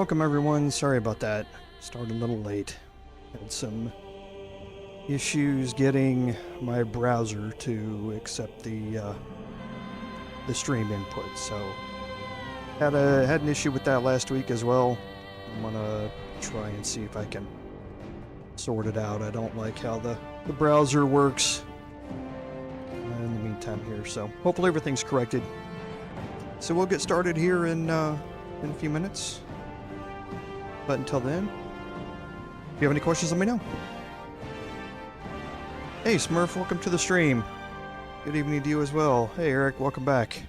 Welcome everyone, sorry about that. Started a little late. Had some issues getting my browser to accept the stream input, so had an issue with that last week as well. I'm gonna try and see if I can sort it out. I don't like how the browser works in the meantime here, so hopefully everything's corrected. So we'll get started here in a few minutes. But until then, if you have any questions, let me know. Hey Smurf, welcome to the stream. Good evening to you as well. Hey Eric, welcome back.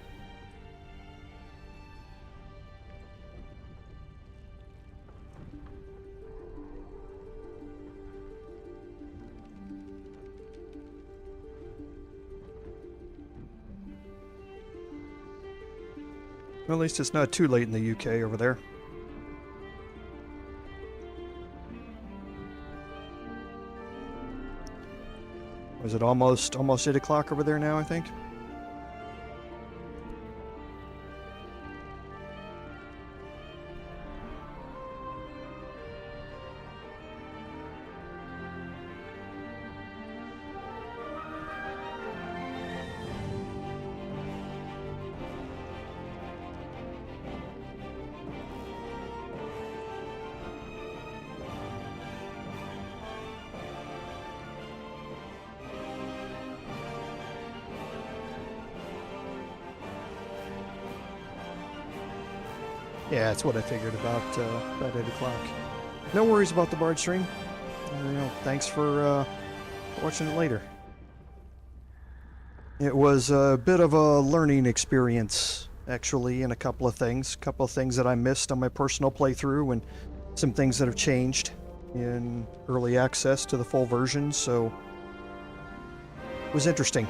Well, at least it's not too late in the UK over there. Was it almost 8 o'clock over there now, I think? Yeah, that's what I figured about 8 o'clock. No worries about the Bard stream. Thanks for watching it later. It was a bit of a learning experience, actually, in a couple of things. A couple of things that I missed on my personal playthrough, and some things that have changed in early access to the full version, so it was interesting.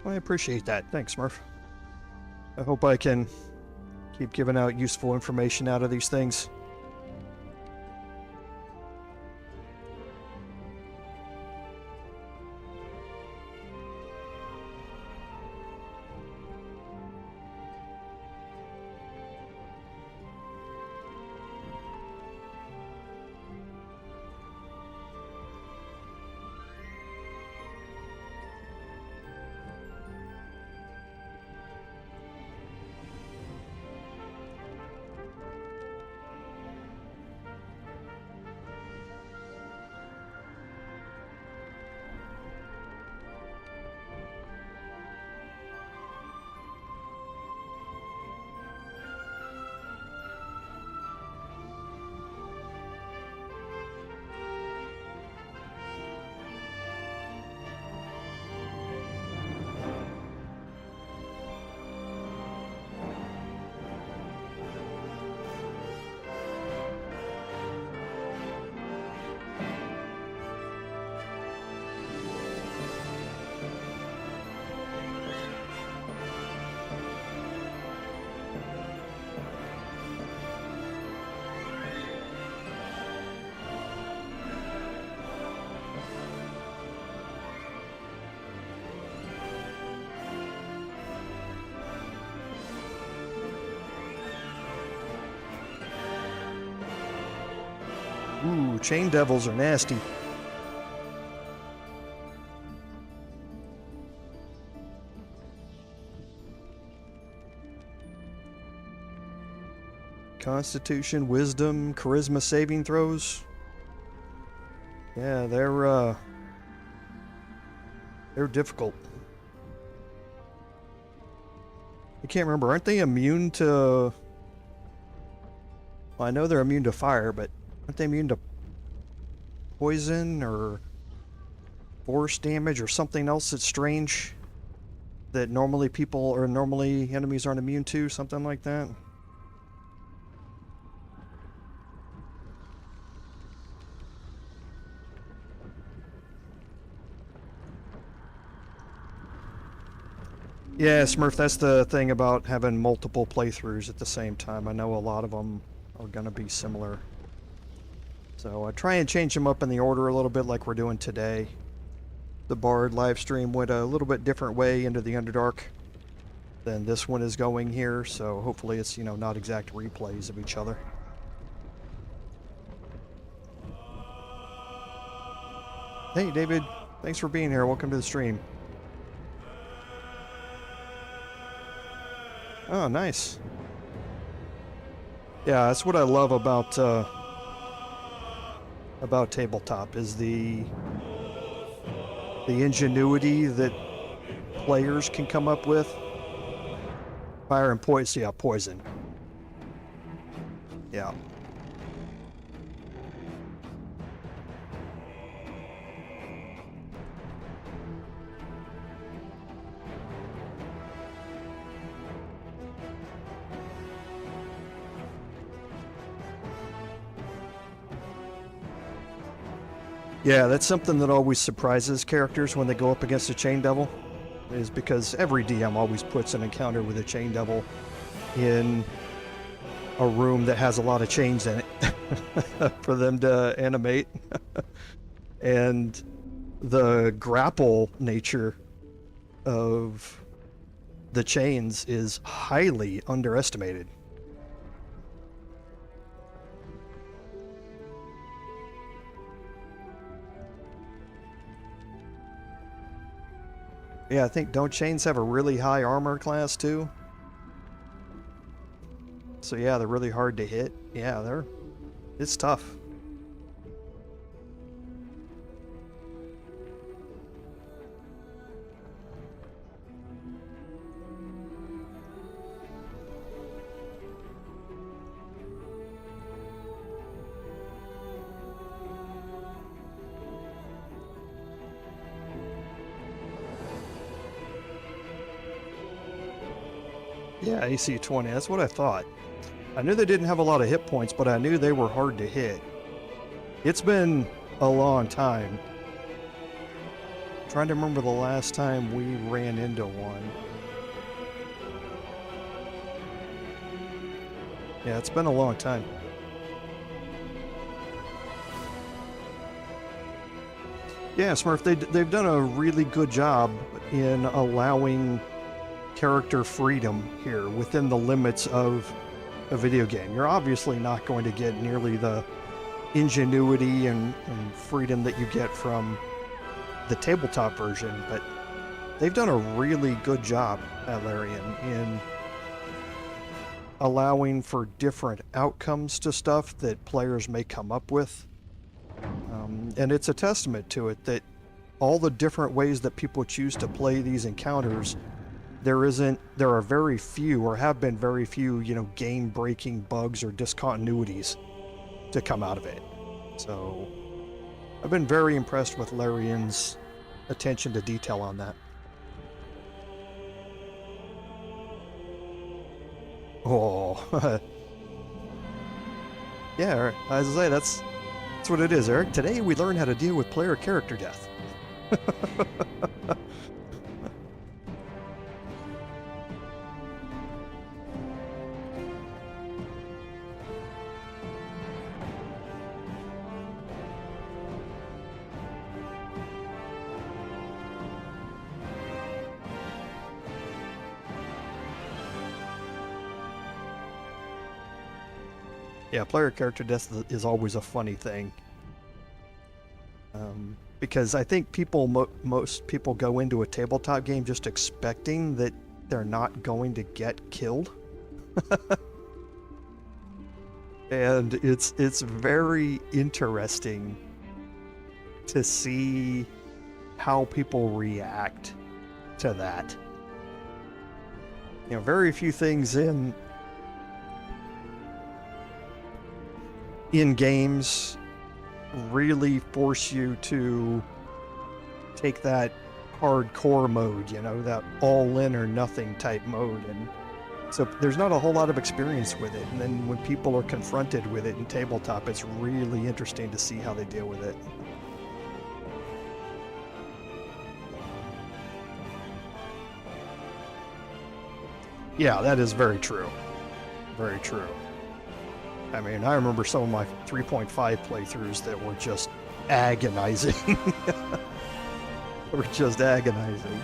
I appreciate that. Thanks, Smurf. I hope I can keep giving out useful information out of these things. Ooh, chain devils are nasty. Constitution, wisdom, charisma saving throws. Yeah, they're difficult. I can't remember. Aren't they immune to... Well, I know they're immune to fire, but aren't they immune to poison or force damage or something else that's strange that normally enemies aren't immune to? Something like that. Yeah, Smurf, that's the thing about having multiple playthroughs at the same time. I know a lot of them are going to be similar. So I try and change them up in the order a little bit like we're doing today. The Bard live stream went a little bit different way into the Underdark than this one is going here, so hopefully it's, you know, not exact replays of each other. Hey David, thanks for being here. Welcome to the stream. Oh, nice. Yeah, that's what I love about tabletop is the ingenuity that players can come up with. Fire and poison. Yeah, poison. Yeah. Yeah, that's something that always surprises characters when they go up against a Chain Devil, is because every DM always puts an encounter with a Chain Devil in a room that has a lot of chains in it for them to animate. And the grapple nature of the chains is highly underestimated. Yeah, I think, don't chains have a really high armor class too? So yeah, they're really hard to hit. Yeah, it's tough. Yeah, AC 20, that's what I thought. I knew they didn't have a lot of hit points, but I knew they were hard to hit. It's been a long time. I'm trying to remember the last time we ran into one. Yeah, it's been a long time. Yeah, Smurf, they've done a really good job in allowing character freedom here within the limits of a video game. You're obviously not going to get nearly the ingenuity and freedom that you get from the tabletop version, but they've done a really good job at Larian in allowing for different outcomes to stuff that players may come up with. And it's a testament to it that all the different ways that people choose to play these encounters, there are very few, or have been very few, you know, game-breaking bugs or discontinuities to come out of it. So I've been very impressed with Larian's attention to detail on that. Oh, yeah, as I say, that's what it is, Eric. Today we learn how to deal with player character death. Yeah, player character death is always a funny thing. Because I think most people go into a tabletop game just expecting that they're not going to get killed. And it's very interesting to see how people react to that. You know, very few things in games really force you to take that hardcore mode, you know, that all in or nothing type mode, and so there's not a whole lot of experience with it, and then when people are confronted with it in tabletop, it's really interesting to see how they deal with it. Yeah, that is very true. Very true. I mean, I remember some of my 3.5 playthroughs that were just agonizing. Were just agonizing.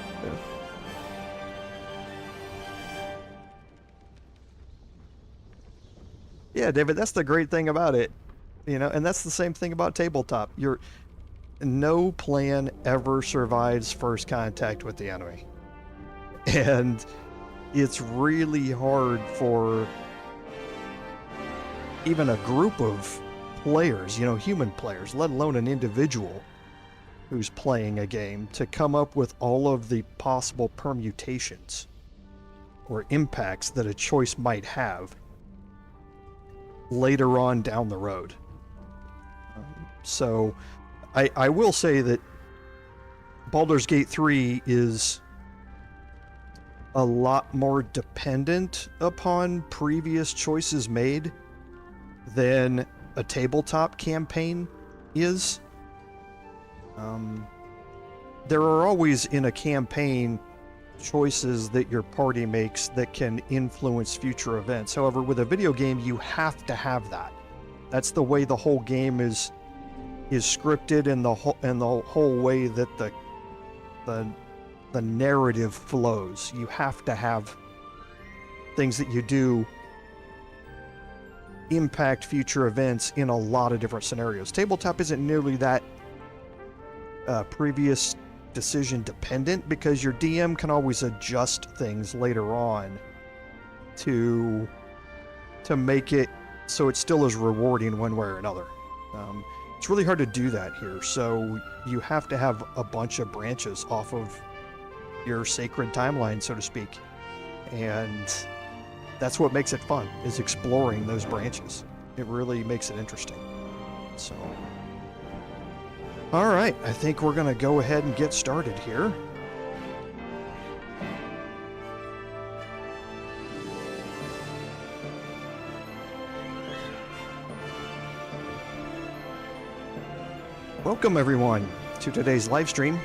Yeah, David, that's the great thing about it. You know, and that's the same thing about tabletop. No plan ever survives first contact with the enemy. And it's really hard for even a group of players, you know, human players, let alone an individual who's playing a game, to come up with all of the possible permutations or impacts that a choice might have later on down the road. So I will say that Baldur's Gate 3 is a lot more dependent upon previous choices made than a tabletop campaign is. There are always in a campaign choices that your party makes that can influence future events. However, with a video game, you have to have that. That's the way the whole game is scripted, and the whole way that the narrative flows. You have to have things that you do impact future events in a lot of different scenarios. Tabletop isn't nearly that previous decision dependent, because your DM can always adjust things later on to make it so it still is rewarding one way or another. It's really hard to do that here, so you have to have a bunch of branches off of your sacred timeline, so to speak, and that's what makes it fun, is exploring those branches. It really makes it interesting. So, all right, I think we're going to go ahead and get started here. Welcome everyone to today's live stream,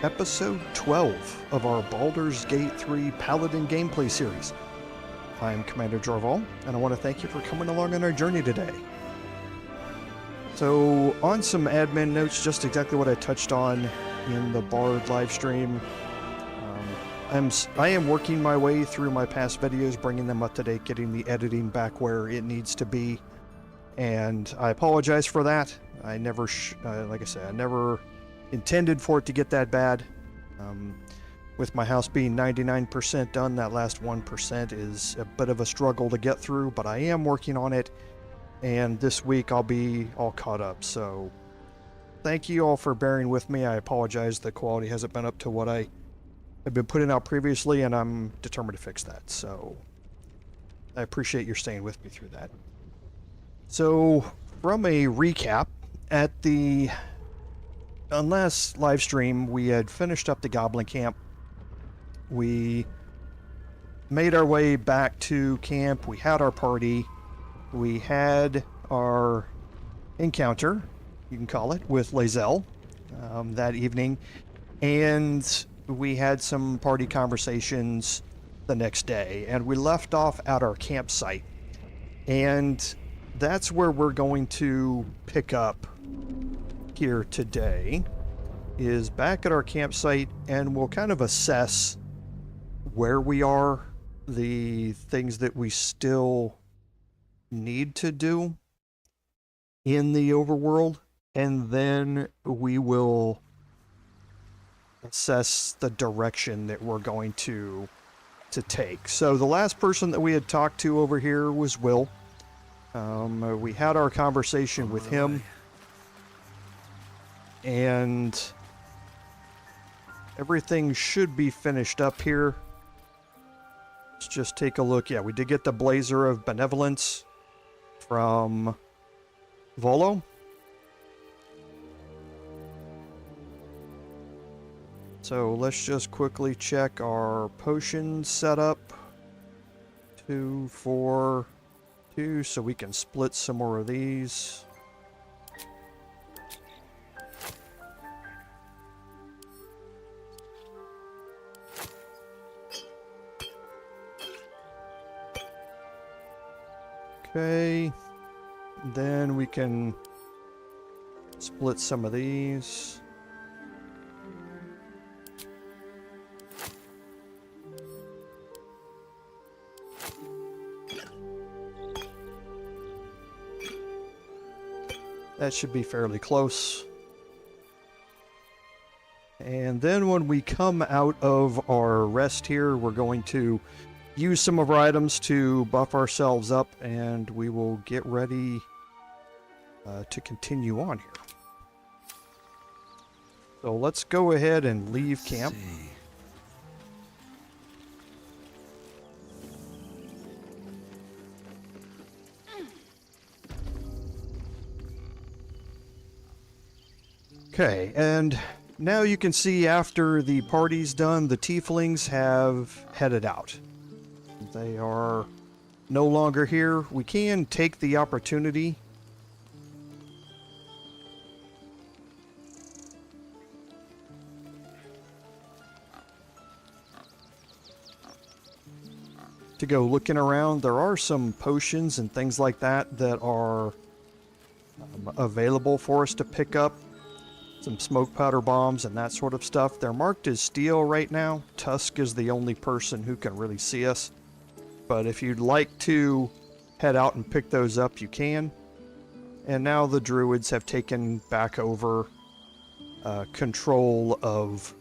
episode 12 of our Baldur's Gate 3 Paladin gameplay series. I'm Commander Jorval, and I want to thank you for coming along on our journey today. So, on some admin notes, just exactly what I touched on in the Bard live stream. I am working my way through my past videos, bringing them up to date, getting the editing back where it needs to be, and I apologize for that. I never, like I said, I never intended for it to get that bad. With my house being 99% done, that last 1% is a bit of a struggle to get through, but I am working on it, and this week I'll be all caught up. So thank you all for bearing with me. I apologize the quality hasn't been up to what I have been putting out previously, and I'm determined to fix that. So I appreciate your staying with me through that. So from a recap, at the last live stream, we had finished up the Goblin Camp. We made our way back to camp. We had our party. We had our encounter, you can call it, with Lae'zel that evening. And we had some party conversations the next day. And we left off at our campsite. And that's where we're going to pick up here today, is back at our campsite, and we'll kind of assess where we are, the things that we still need to do in the overworld, and then we will assess the direction that we're going to take. So the last person that we had talked to over here was Will. We had our conversation with him, and everything should be finished up here. Let's just take a look. Yeah, we did get the Blazer of Benevolence from Volo. So let's just quickly check our potion setup. 2, 4, 2, so we can split some more of these. Okay. Then we can split some of these. That should be fairly close. And then when we come out of our rest here, we're going to use some of our items to buff ourselves up, and we will get ready to continue on here. So let's go ahead and leave camp. Okay, and now you can see after the party's done, the tieflings have headed out. They are no longer here. We can take the opportunity to go looking around. There are some potions and things like that that are available for us to pick up. Some smoke powder bombs and that sort of stuff. They're marked as steel right now. Tusk is the only person who can really see us. But if you'd like to head out and pick those up, you can. And now the druids have taken back over control of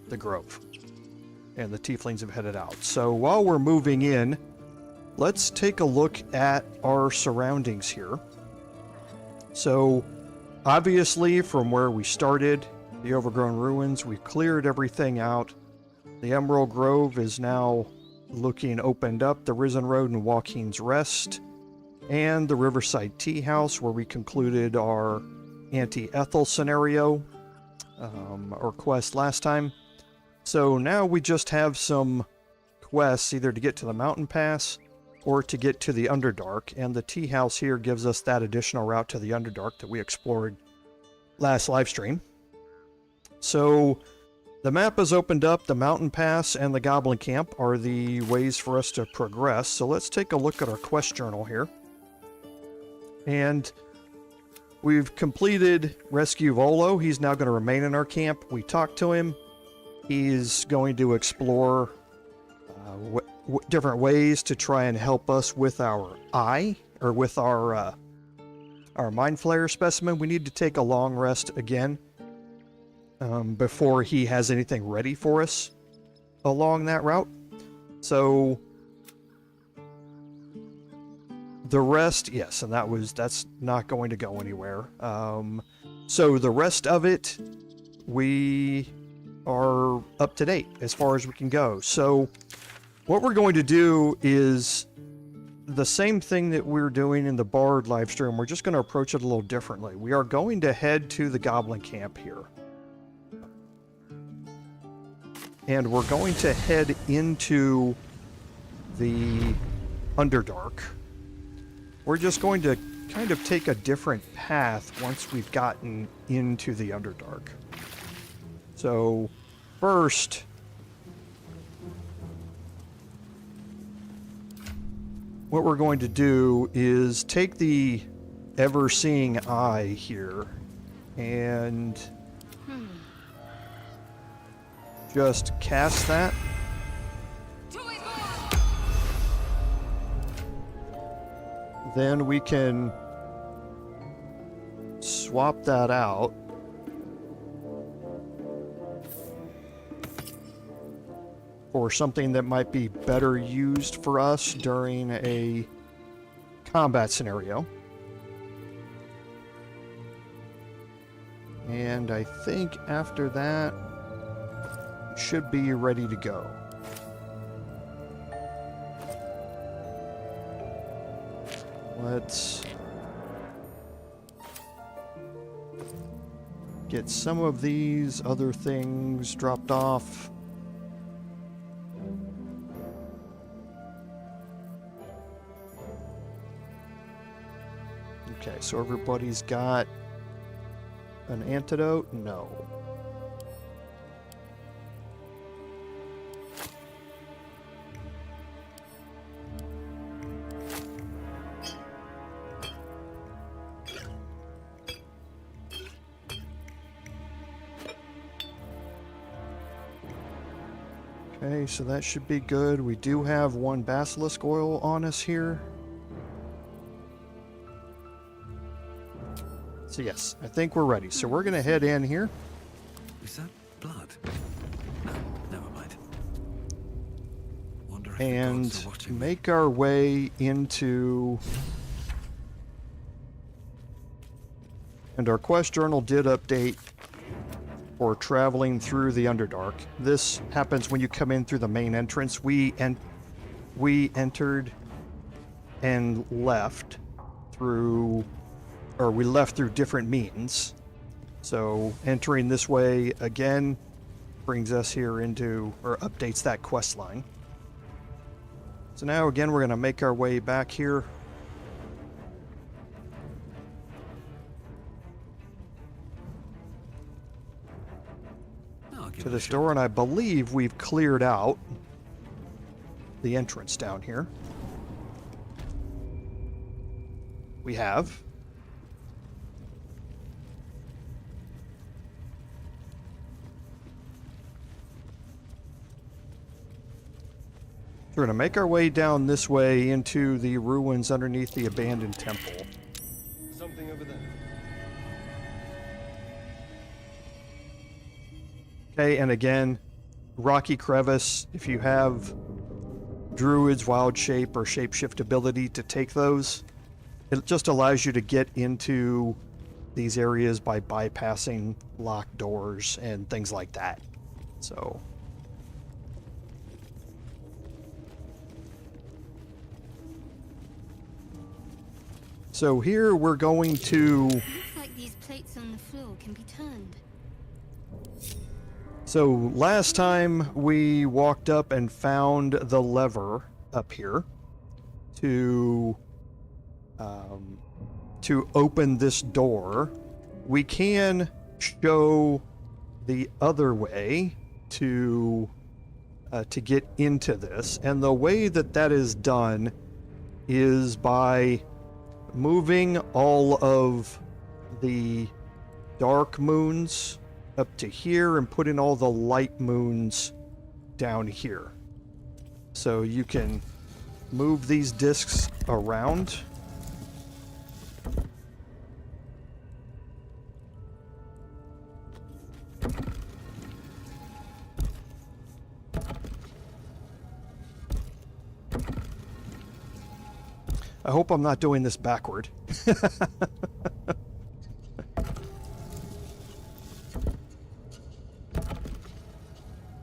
the grove. And the tieflings have headed out. So while we're moving in, let's take a look at our surroundings here. So obviously, from where we started, the overgrown ruins, we've cleared everything out. The Emerald Grove is now looking opened up. The Risen Road and Joaquin's Rest, and the Riverside Tea House, where we concluded our anti-Ethel scenario, or quest last time. So now we just have some quests, either to get to the mountain pass or to get to the Underdark, and the tea house here gives us that additional route to the Underdark that we explored last livestream. So the map is opened up. The mountain pass and the goblin camp are the ways for us to progress. So let's take a look at our quest journal here. And we've completed Rescue Volo. He's now going to remain in our camp. We talked to him. He's going to explore different ways to try and help us with our eye, or with our mind flayer specimen. We need to take a long rest again before he has anything ready for us along that route. So the rest, yes, and that's not going to go anywhere. So the rest of it, we are up to date as far as we can go. So what we're going to do is the same thing that we're doing in the Bard live stream. We're just going to approach it a little differently. We are going to head to the goblin camp here. And we're going to head into the Underdark. We're just going to kind of take a different path once we've gotten into the Underdark. So first, what we're going to do is take the ever-seeing eye here and just cast that. Then we can swap that out for something that might be better used for us during a combat scenario. And I think after that, we should be ready to go. Let's get some of these other things dropped off. Okay, so everybody's got an antidote? No. Okay, so that should be good. We do have one basilisk oil on us here. So yes, I think we're ready. So we're going to head in here. Is that blood? No, never mind. Wonder if the And gods are watching me. make our way into... And our quest journal did update for traveling through the Underdark. This happens when you come in through the main entrance. We entered and left through... Or we left through different means. So entering this way again brings us here into, or updates that quest line. So now again we're going to make our way back here. I'll give To it a this shot. door, and I believe we've cleared out the entrance down here. We have. We're going to make our way down this way into the ruins underneath the abandoned temple. Something over there. Okay, and again, Rocky Crevice, if you have Druid's Wild Shape or Shapeshift ability to take those, it just allows you to get into these areas by bypassing locked doors and things like that. So... So here we're going to... Looks like these plates on the floor can be turned. So last time we walked up and found the lever up here to open this door. We can show the other way to get into this, and the way that that is done is by moving all of the dark moons up to here and putting all the light moons down here. So you can move these discs around. I hope I'm not doing this backward.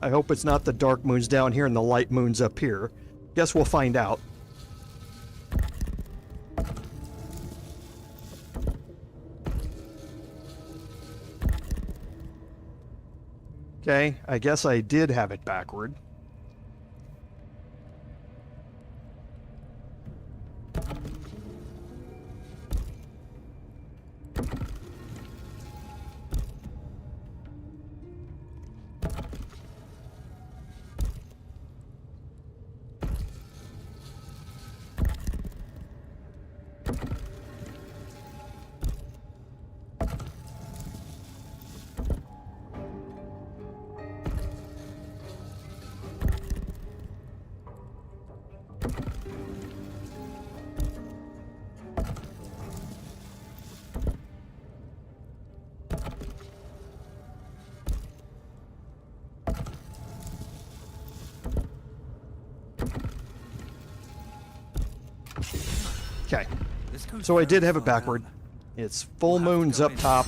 I hope it's not the dark moons down here and the light moons up here. Guess we'll find out. Okay, I guess I did have it backward. Okay, so I did have it backward. It's full moons up top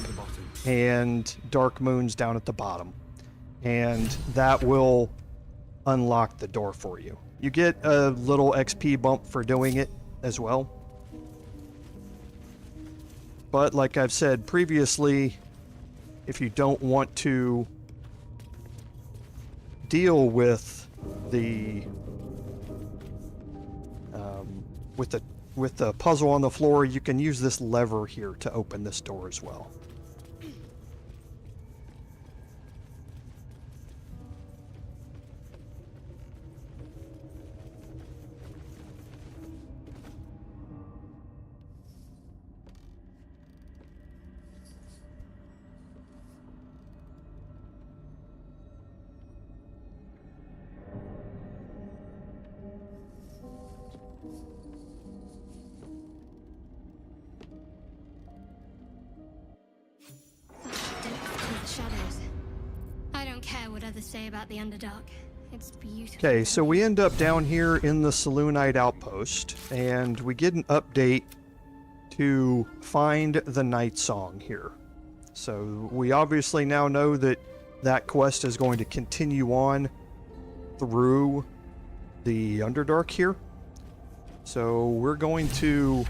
and dark moons down at the bottom. And that will unlock the door for you. You get a little XP bump for doing it as well. But like I've said previously, if you don't want to deal with the with the puzzle on the floor, you can use this lever here to open this door as well. what others say about the Underdark. It's beautiful. Okay, so we end up down here in the Saloonite outpost, and we get an update to find the Night Song here. So we obviously now know that that quest is going to continue on through the Underdark here. So we're going to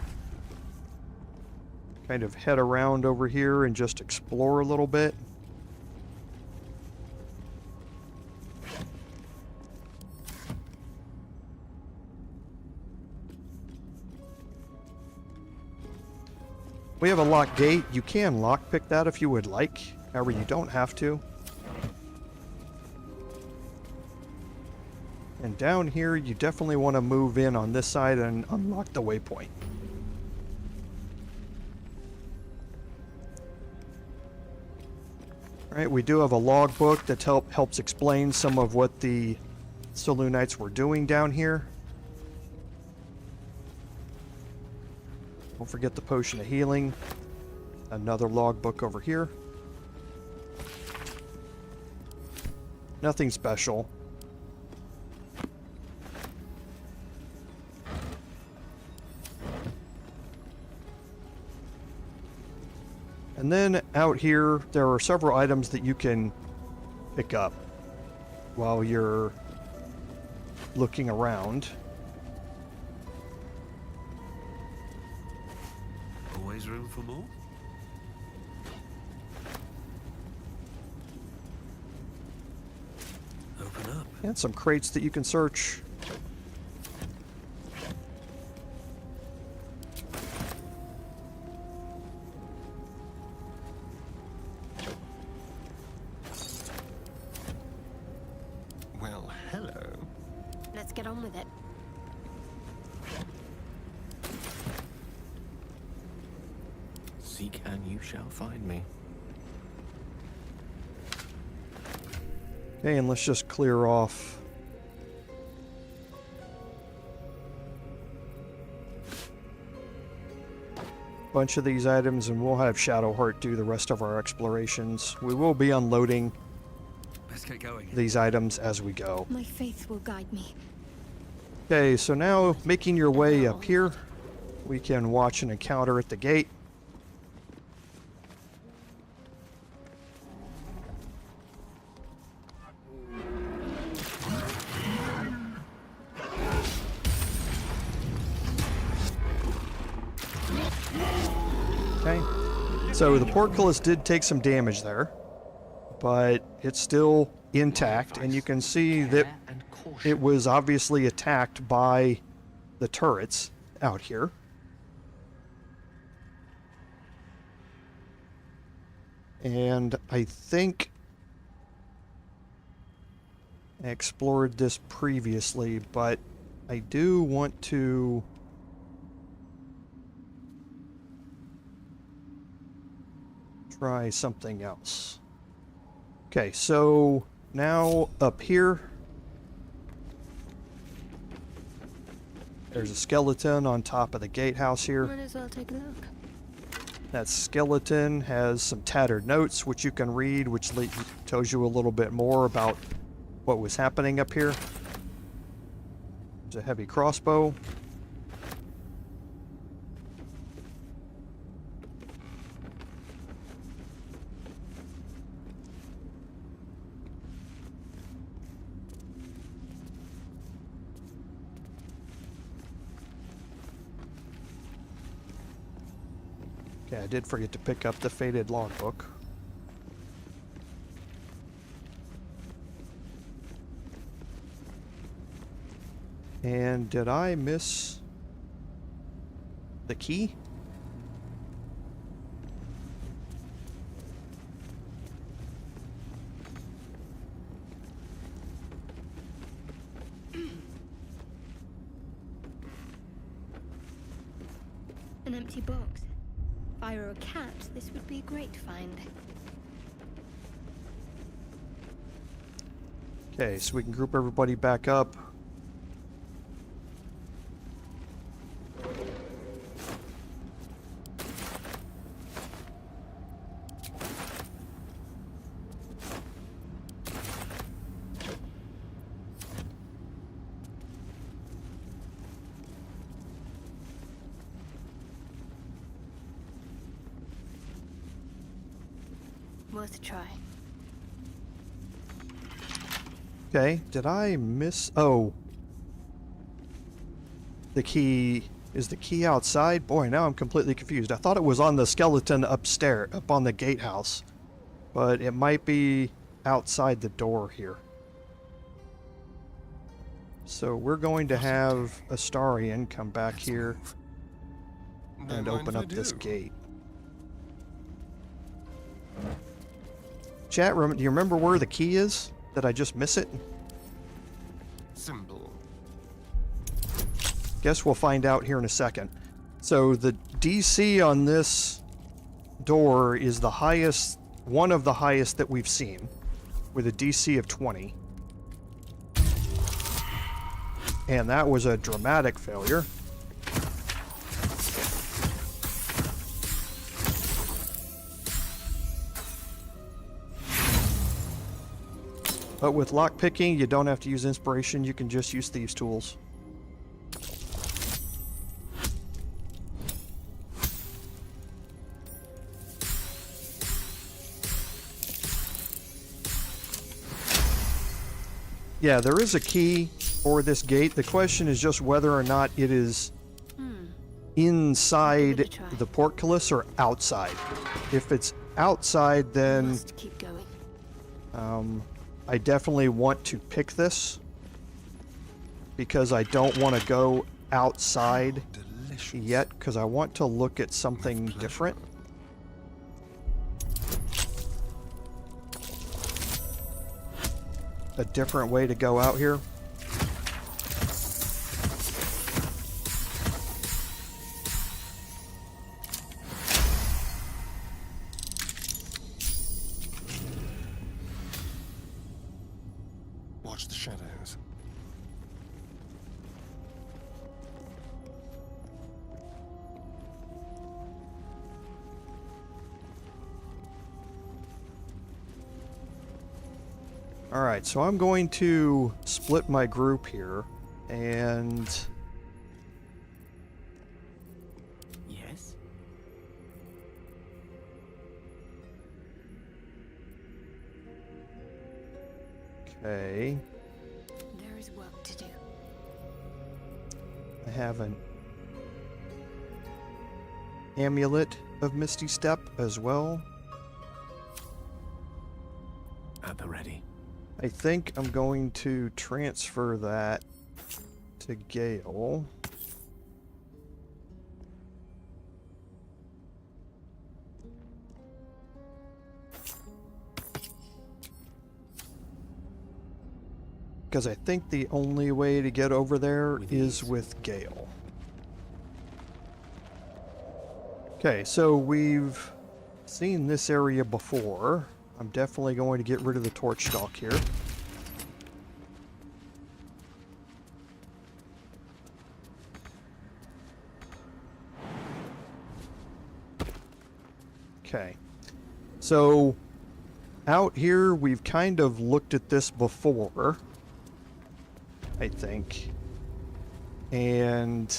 kind of head around over here and just explore a little bit. We have a locked gate. You can lockpick that if you would like. However, you don't have to. And down here, you definitely want to move in on this side and unlock the waypoint. Alright, we do have a logbook that helps explain some of what the Saloonites were doing down here. Don't forget the potion of healing. Another logbook over here. Nothing special. And then out here, there are several items that you can pick up while you're looking around. Always room for more? Open up. And some crates that you can search. Well, hello. Let's get on with it. Seek and you shall find me. Okay, and let's just clear off a bunch of these items, and we'll have Shadowheart do the rest of our explorations. We will be unloading Let's get going. these items as we go. My faith will guide me. Okay, so now making your way up here, we can watch an encounter at the gate. Okay, so the portcullis did take some damage there, but it's still intact, and you can see that it was obviously attacked by the turrets out here. And I think I explored this previously, but I do want to try something else. Okay, so now up here, there's a skeleton on top of the gatehouse here. Might as well take a look. That skeleton has some tattered notes, which you can read, which tells you a little bit more about what was happening up here. There's a heavy crossbow. Okay, I did forget to pick up the faded logbook. And did I miss the key? An empty box. If I were a cat, this would be a great find. Okay, so we can group everybody back up. worth a try. Okay, did I miss... Oh. The key... Is the key outside? Boy, now I'm completely confused. I thought it was on the skeleton upstairs, up on the gatehouse. But it might be outside the door here. So we're going to have Astarion come back here and open up this gate. Chat room, do you remember where the key is? Did I just miss it? Simple. Guess we'll find out here in a second. So the DC on this door is the highest, one of the highest that we've seen, with a DC of 20. And that was a dramatic failure. But with lockpicking, you don't have to use inspiration, you can just use thieves' tools. Yeah, there is a key for this gate. The question is just whether or not it is inside the portcullis or outside. If it's outside, then Must keep going. I definitely want to pick this because I don't want to go outside yet because I want to look at something different. A different way to go out here. Watch the shadows. Alright, so I'm going to split my group here, and... Yes? Okay, There is work to do. I have an amulet of Misty Step as well. At the ready. I think I'm going to transfer that to Gale. Because I think the only way to get over there is with Gale. Okay, so we've seen this area before. I'm definitely going to get rid of the torch stalk here. Okay. So, out here, we've kind of looked at this before, I think. And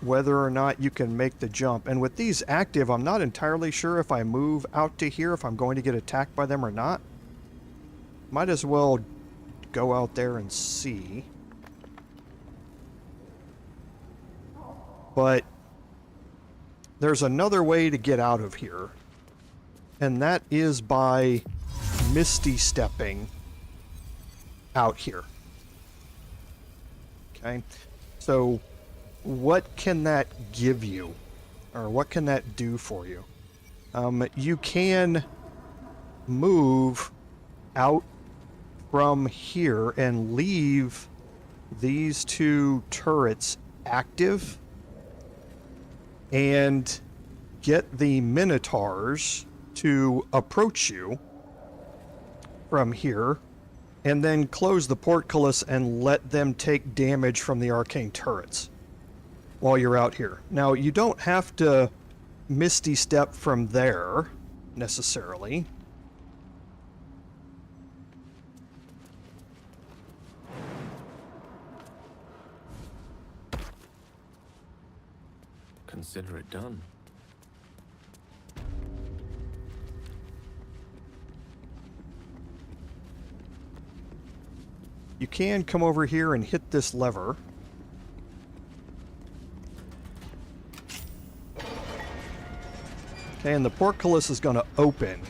whether or not you can make the jump. And with these active, I'm not entirely sure if I move out to here, if I'm going to get attacked by them or not. Might as well go out there and see. But there's another way to get out of here. And that is by misty stepping out here. Okay, so what can that give you? Or what can that do for you? You can move out from here and leave these two turrets active and get the Minotaurs to approach you from here and then close the portcullis and let them take damage from the arcane turrets while you're out here. Now, you don't have to misty step from there necessarily. Consider it done. you can come over here and hit this lever. Okay, and the portcullis is going to open.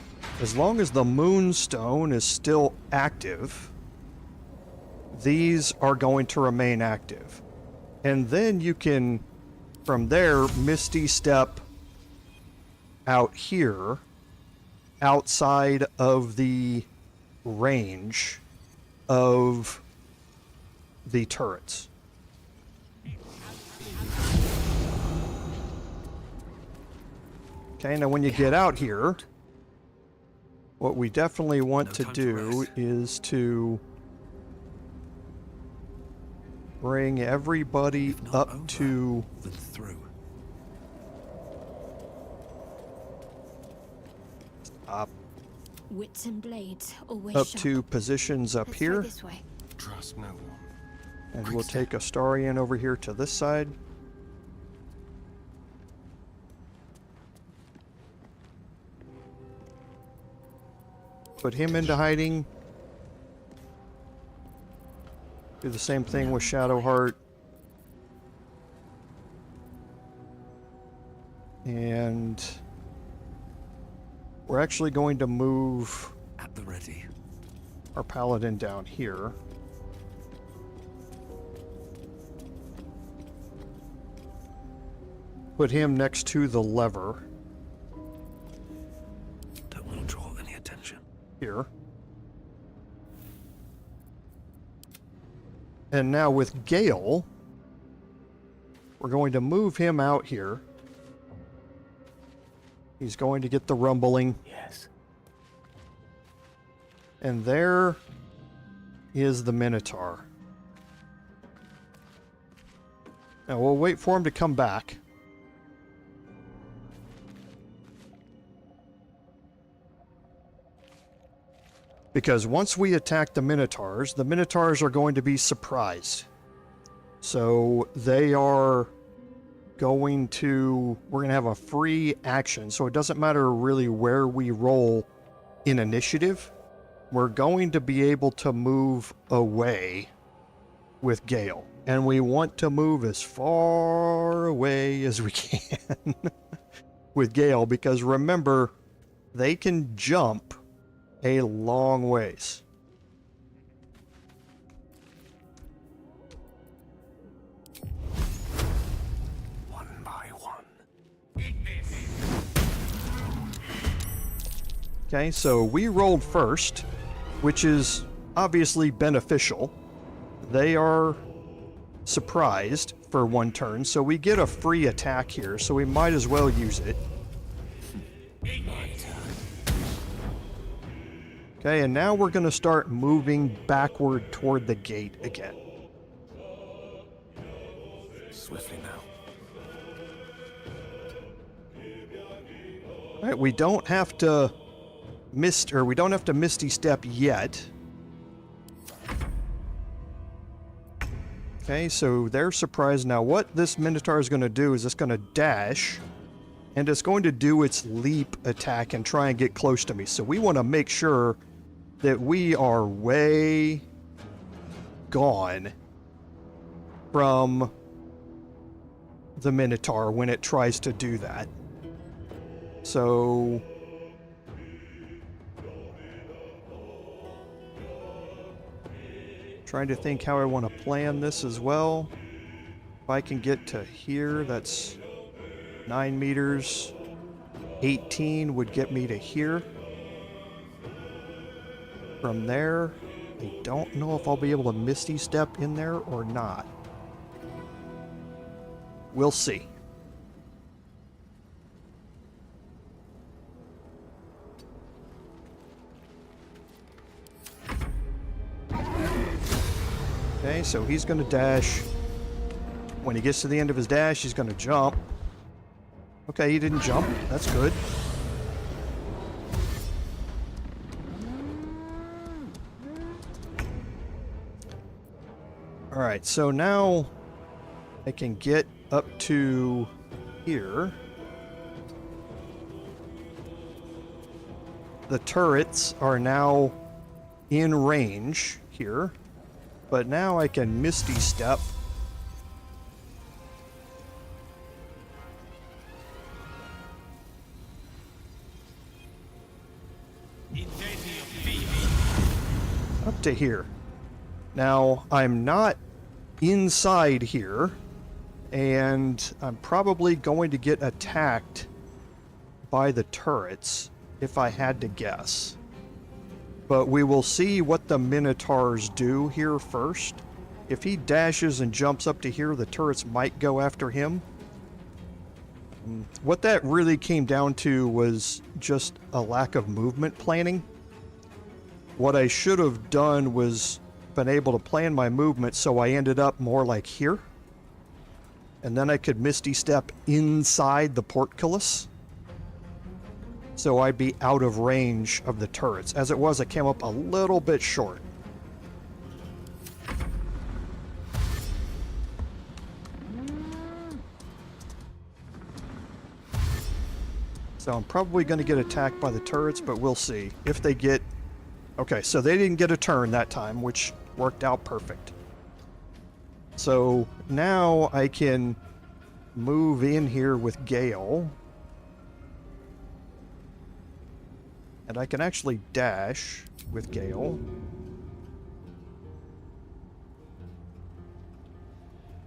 As long as the moonstone is still active, these are going to remain active. And then you can, from there, Misty Step out here, outside of the range of the turrets. Okay, now when you get out here, what we definitely want to do is to bring everybody up to Wits and blades always up sharp. to positions up Let's here, try this way. Trust no one. and we'll take Astarion over here to this side. Put him into hiding. Do the same thing with Shadowheart. And we're actually going to move At the ready. our Paladin down here. Put him next to the lever Don't want to draw any attention. here. And now with Gale, we're going to move him out here. He's going to get the rumbling. Yes. And there is the Minotaur. Now we'll wait for him to come back. Because once we attack the Minotaurs are going to be surprised. So they are going to... We're going to have a free action. So it doesn't matter really where we roll in initiative. We're going to be able to move away with Gale. And we want to move as far away as we can with Gale. Because remember, they can jump a long ways. One by one. Okay, so we rolled first, which is obviously beneficial. They are surprised for one turn, so we get a free attack here, so we might as well use it. Okay, and now we're going to start moving backward toward the gate again. Swiftly now. All right, we don't have to Misty Step yet. Okay, so they're surprised. Now what this Minotaur is going to do is it's going to dash, and it's going to do its leap attack and try and get close to me. So we want to make sure that we are way gone from the Minotaur when it tries to do that. So trying to think how I want to plan this as well. If I can get to here, that's 9 meters. 18 would get me to here. From there, I don't know if I'll be able to Misty Step in there or not. We'll see. Okay, so he's going to dash. When he gets to the end of his dash, he's going to jump. Okay, he didn't jump. That's good. Alright, so now I can get up to here. The turrets are now in range here. But now I can Misty Step. Up to here. Now, I'm not inside here, and I'm probably going to get attacked by the turrets, if I had to guess. But we will see what the Minotaurs do here first. If he dashes and jumps up to here, the turrets might go after him. What that really came down to was just a lack of movement planning. What I should have done was been able to plan my movement so I ended up more like here. And then I could Misty Step inside the portcullis. So I'd be out of range of the turrets. As it was, I came up a little bit short. So I'm probably going to get attacked by the turrets, but we'll see. If they get... Okay, so they didn't get a turn that time, which worked out perfect. So now I can move in here with Gale. And I can actually dash with Gale.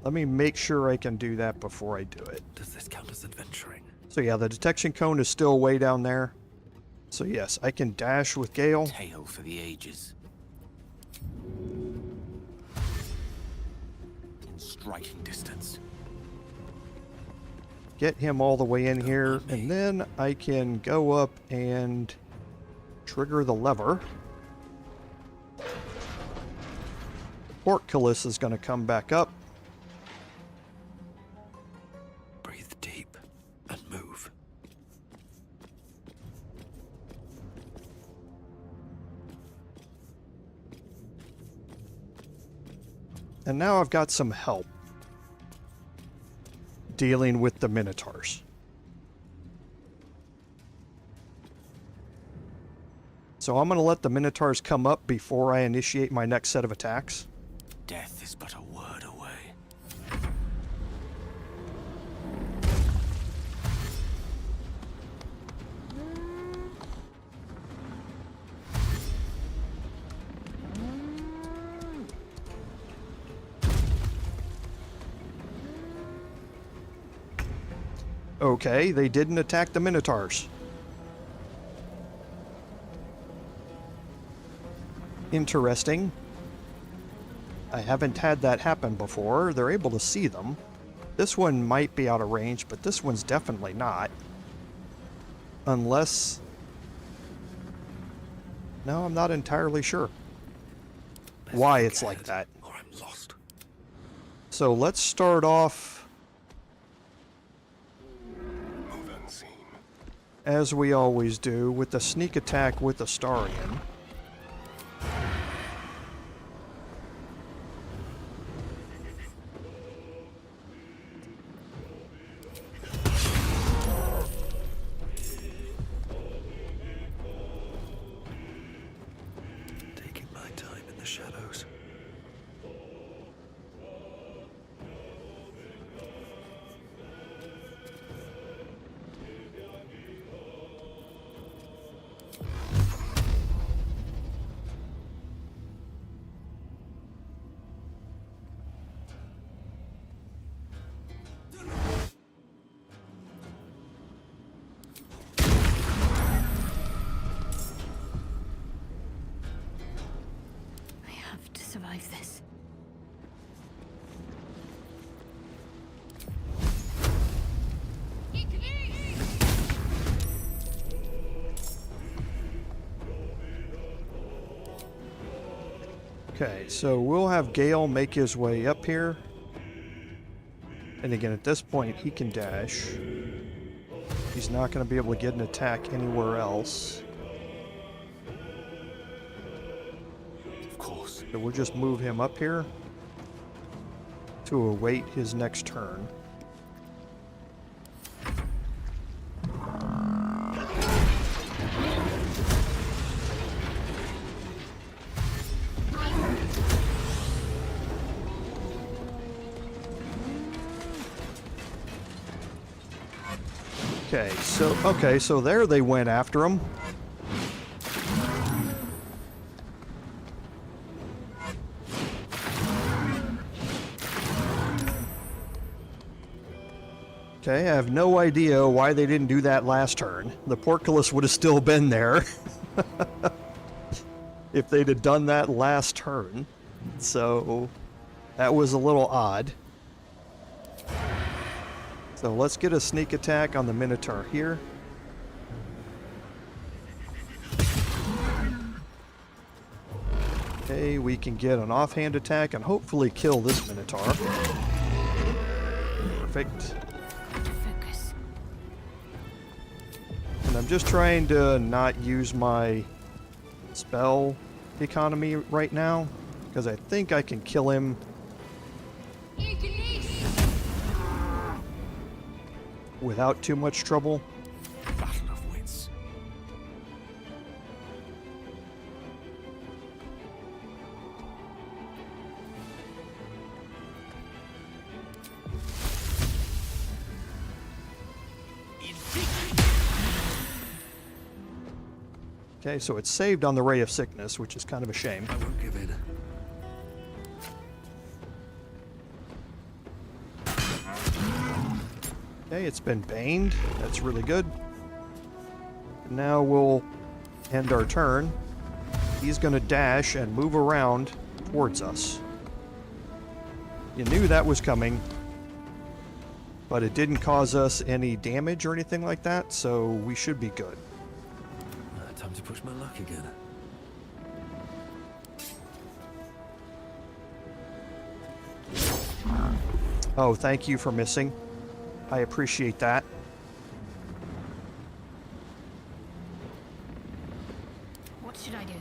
Let me make sure I can do that before I do it. Does this count as adventuring? So yeah, the detection cone is still way down there. So yes, I can dash with Gale. Tale for the ages. In striking distance. Get him all the way in here, and then I can go up and trigger the lever. The portcullis is going to come back up. Breathe deep and move. And now I've got some help dealing with the Minotaurs. So I'm going to let the Minotaurs come up before I initiate my next set of attacks. Death is but a word away. Okay, they didn't attack the Minotaurs. Interesting. I haven't had that happen before. They're able to see them. This one might be out of range, but this one's definitely not. Unless... No, I'm not entirely sure why it's like that. Or I'm lost. So let's start off as we always do with the sneak attack with the Starian. Taking my time in the shadows. Survive this. Okay, so we'll have Gale make his way up here. And again, at this point, he can dash. He's not going to be able to get an attack anywhere else. So we'll just move him up here to await his next turn. So there they went after him. Okay, I have no idea why they didn't do that last turn. The portcullis would have still been there if they'd have done that last turn. So that was a little odd. So let's get a sneak attack on the Minotaur here. Okay, we can get an offhand attack and hopefully kill this Minotaur. Perfect. And I'm just trying to not use my spell economy right now, because I think I can kill him without too much trouble. Battle of wits. Okay, so it's saved on the Ray of Sickness, which is kind of a shame. I won't give in. Okay, it's been baned. That's really good. Now we'll end our turn. He's going to dash and move around towards us. You knew that was coming, but it didn't cause us any damage or anything like that, so we should be good. Time to push my luck again. Oh, thank you for missing. I appreciate that. What should I do?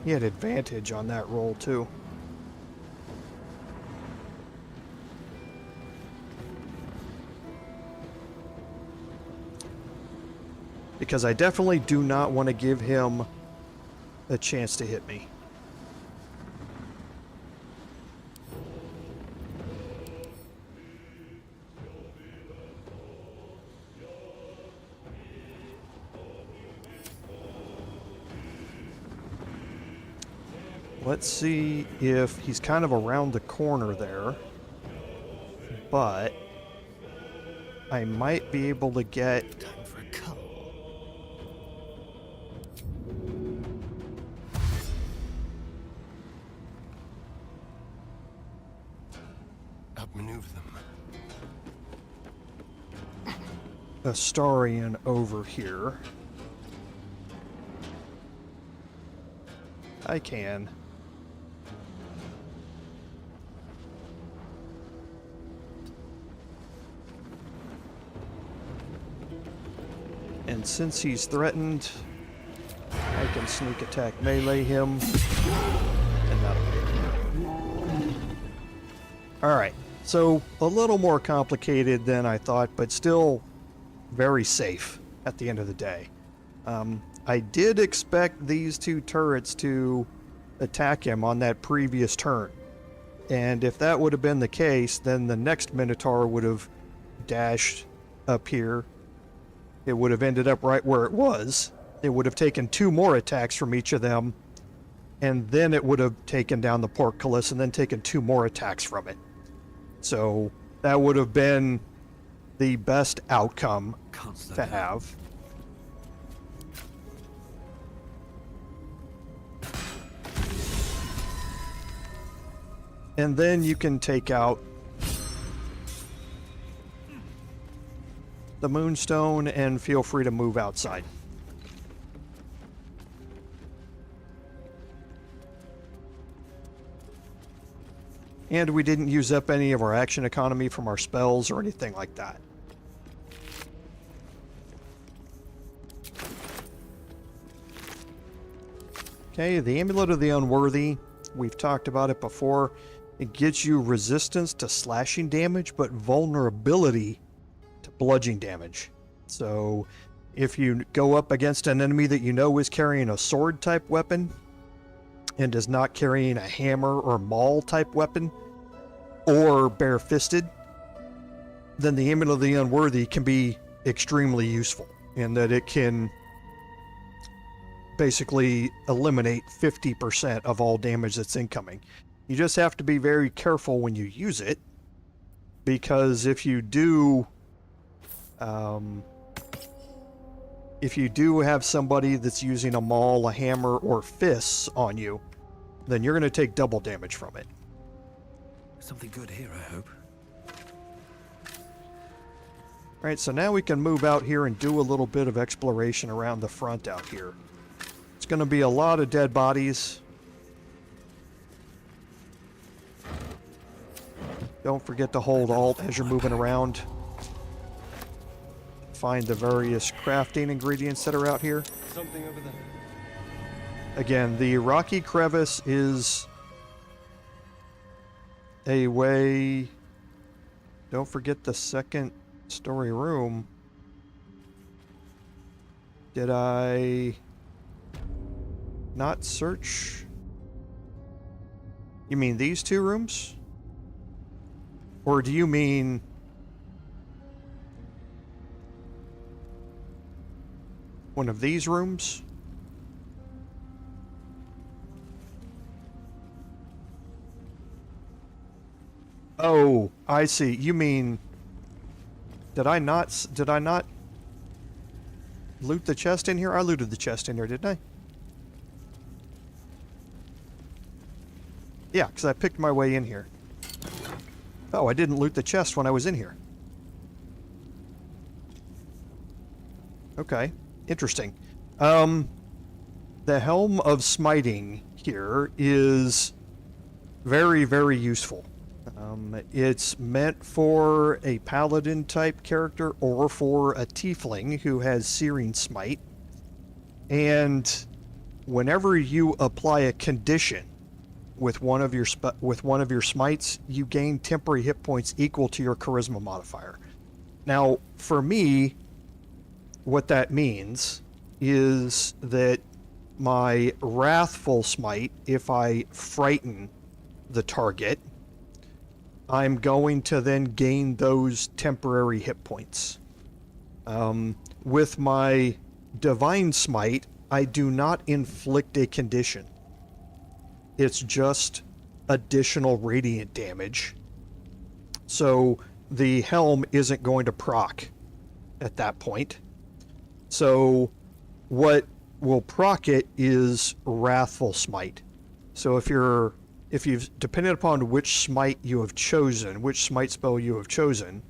He had advantage on that roll, too. Because I definitely do not want to give him a chance to hit me. Let's see if he's kind of around the corner there, but I might be able to get... Time for a cull. Outmaneuver them. Astarian over here. I can. And since he's threatened, I can sneak attack melee him. And that'll be it. Alright, so a little more complicated than I thought, but still very safe at the end of the day. I did expect these two turrets to attack him on that previous turn. And if that would have been the case, then the next Minotaur would have dashed up here. It would have ended up right where it was. It would have taken 2 more attacks from each of them, and then it would have taken down the portcullis and then taken 2 more attacks from it. So that would have been the best outcome to have. And then you can take out the Moonstone and feel free to move outside. And we didn't use up any of our action economy from our spells or anything like that. Okay, the Amulet of the Unworthy, we've talked about it before. It gets you resistance to slashing damage, but vulnerability to bludgeoning damage. So if you go up against an enemy that you know is carrying a sword type weapon and is not carrying a hammer or maul type weapon or bare-fisted, then the Amulet of the Unworthy can be extremely useful in that it can basically eliminate 50% of all damage that's incoming. You just have to be very careful when you use it, because if you do have somebody that's using a maul, a hammer, or fists on you, then you're going to take double damage from it. Something good here, I hope. Alright, so now we can move out here and do a little bit of exploration around the front out here. It's going to be a lot of dead bodies. Don't forget to hold Alt as you're moving around. Find the various crafting ingredients that are out here. Something over there. Again, the rocky crevice is a way... Don't forget the second story room. Did I not search? You mean these two rooms? Or do you mean one of these rooms? Oh, I see. You mean, did I not loot the chest in here? I looted the chest in here, didn't I? Yeah, because I picked my way in here. Oh, I didn't loot the chest when I was in here. Okay, interesting. The Helm of Smiting here is very, very useful. It's meant for a Paladin type character or for a Tiefling who has Searing Smite. And whenever you apply a condition with one of your smites, you gain temporary hit points equal to your charisma modifier. Now, for me, what that means is that my Wrathful Smite, if I frighten the target, I'm going to then gain those temporary hit points. With my Divine Smite, I do not inflict a condition. It's just additional radiant damage. So the helm isn't going to proc at that point. So what will proc it is Wrathful Smite. So if you've depended upon which smite you have chosen, which smite spell you have chosen,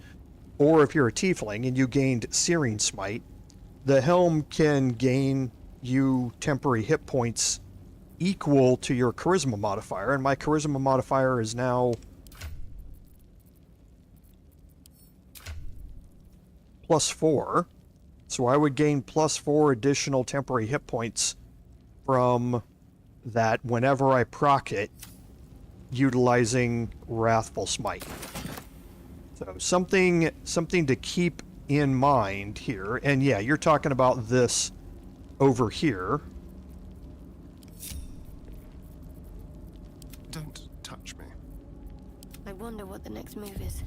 or if you're a Tiefling and you gained Searing Smite, the helm can gain you temporary hit points equal to your charisma modifier, and my charisma modifier is now +4, so I would gain +4 additional temporary hit points from that whenever I proc it utilizing Wrathful Smite. So something to keep in mind here, and yeah, you're talking about this over here. Don't touch me. I wonder what the next move is.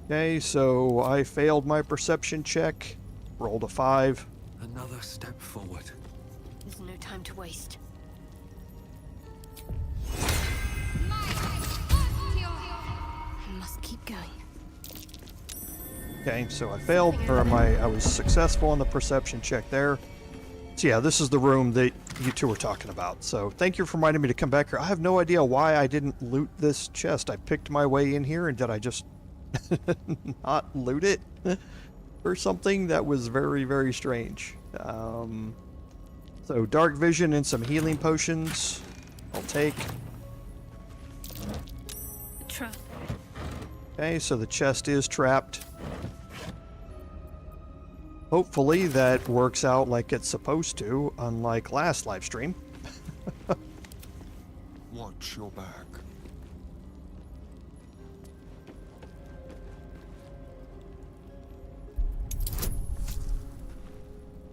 Okay, so I failed my perception check, rolled a 5. Another step forward. There's no time to waste. I must keep going. Okay, so I failed, or I was successful on the perception check there. So yeah, this is the room that you two were talking about. So thank you for reminding me to come back here. I have no idea why I didn't loot this chest. I picked my way in here, and did I just not loot it or something? That was very, very strange. So dark vision and some healing potions I'll take. Trap. Okay, so the chest is trapped. Hopefully that works out like it's supposed to, unlike last live stream. Watch your back.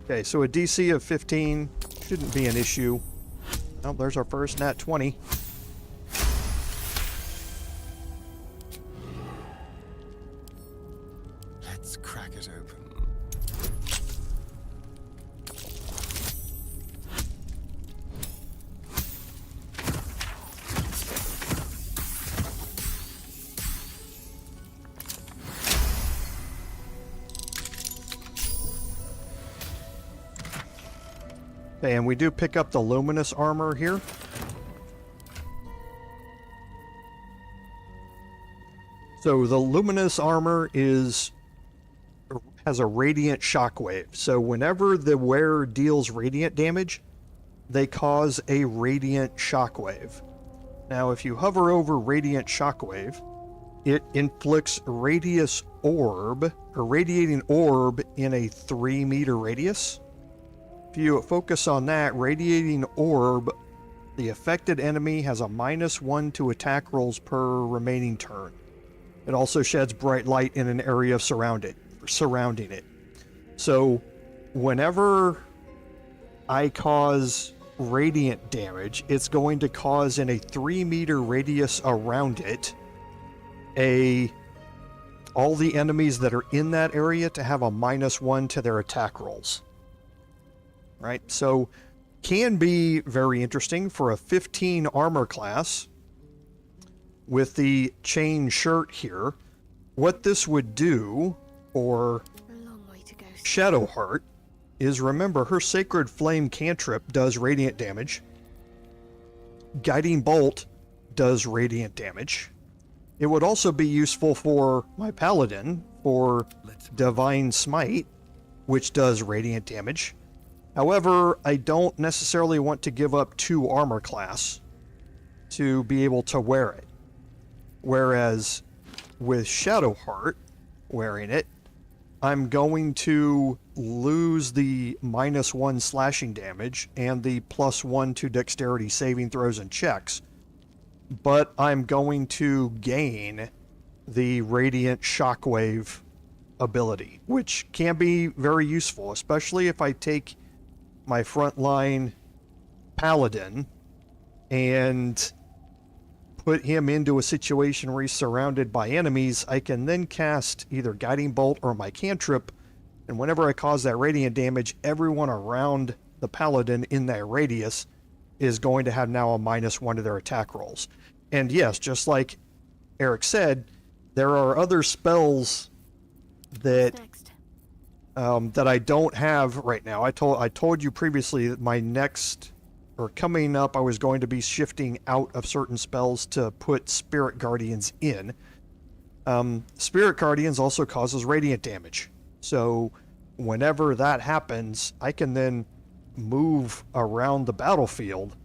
Okay, so a DC of 15 shouldn't be an issue. Oh, there's our first nat 20. Let's crack it open. Okay, and we do pick up the luminous armor here. So the luminous armor has a radiant shockwave. So whenever the wearer deals radiant damage, they cause a radiant shockwave. Now, if you hover over radiant shockwave, it inflicts radiating orb in a 3-meter radius. If you focus on that, radiating orb, the affected enemy has a -1 to attack rolls per remaining turn. It also sheds bright light in an area surrounding it. So, whenever I cause radiant damage, it's going to cause in a 3-meter radius around it all the enemies that are in that area to have a -1 to their attack rolls. Right? So, can be very interesting for a 15 armor class with the chain shirt here. What this would do for A long way to go. Shadowheart is, remember, her Sacred Flame cantrip does radiant damage. Guiding Bolt does radiant damage. It would also be useful for my Paladin for Divine Smite, which does radiant damage. However, I don't necessarily want to give up 2 armor class to be able to wear it. Whereas with Shadowheart wearing it, I'm going to lose the -1 slashing damage and the +1 to dexterity saving throws and checks, but I'm going to gain the Radiant Shockwave ability, which can be very useful, especially if I take my frontline Paladin and put him into a situation where he's surrounded by enemies. I can then cast either Guiding Bolt or my cantrip, and whenever I cause that radiant damage, everyone around the Paladin in that radius is going to have now a -1 to their attack rolls. And yes, just like Eric said, there are other spells that Next. that I don't have right now. I told you previously that my next, or coming up, I was going to be shifting out of certain spells to put Spirit Guardians in. Spirit Guardians also causes radiant damage. So whenever that happens, I can then move around the battlefield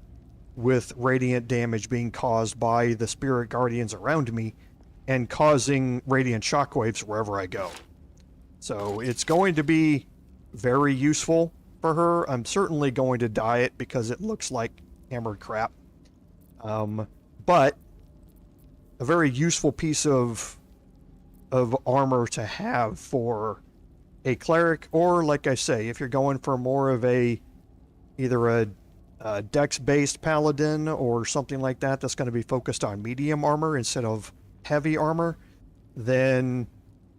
with radiant damage being caused by the Spirit Guardians around me and causing radiant shockwaves wherever I go. So it's going to be very useful for her. I'm certainly going to dye it because it looks like hammered crap. But a very useful piece of armor to have for a cleric, or like I say, if you're going for more of either a dex-based paladin or something like that that's going to be focused on medium armor instead of heavy armor, then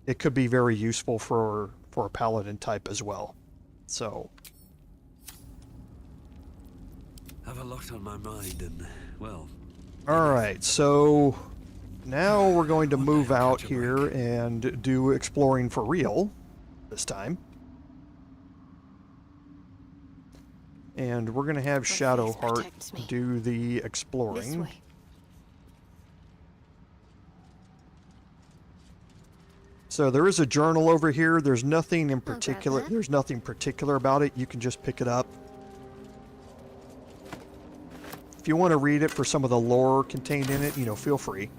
it could be very useful for a paladin type as well. So Have a lot on my mind and, well... Alright, so now we're going to move out here and do exploring for real this time. And we're going to have Shadowheart do the This exploring. way. So there is a journal over here. There's nothing in grab particular. that. There's nothing particular about it. You can just pick it up. If you want to read it for some of the lore contained in it, feel free.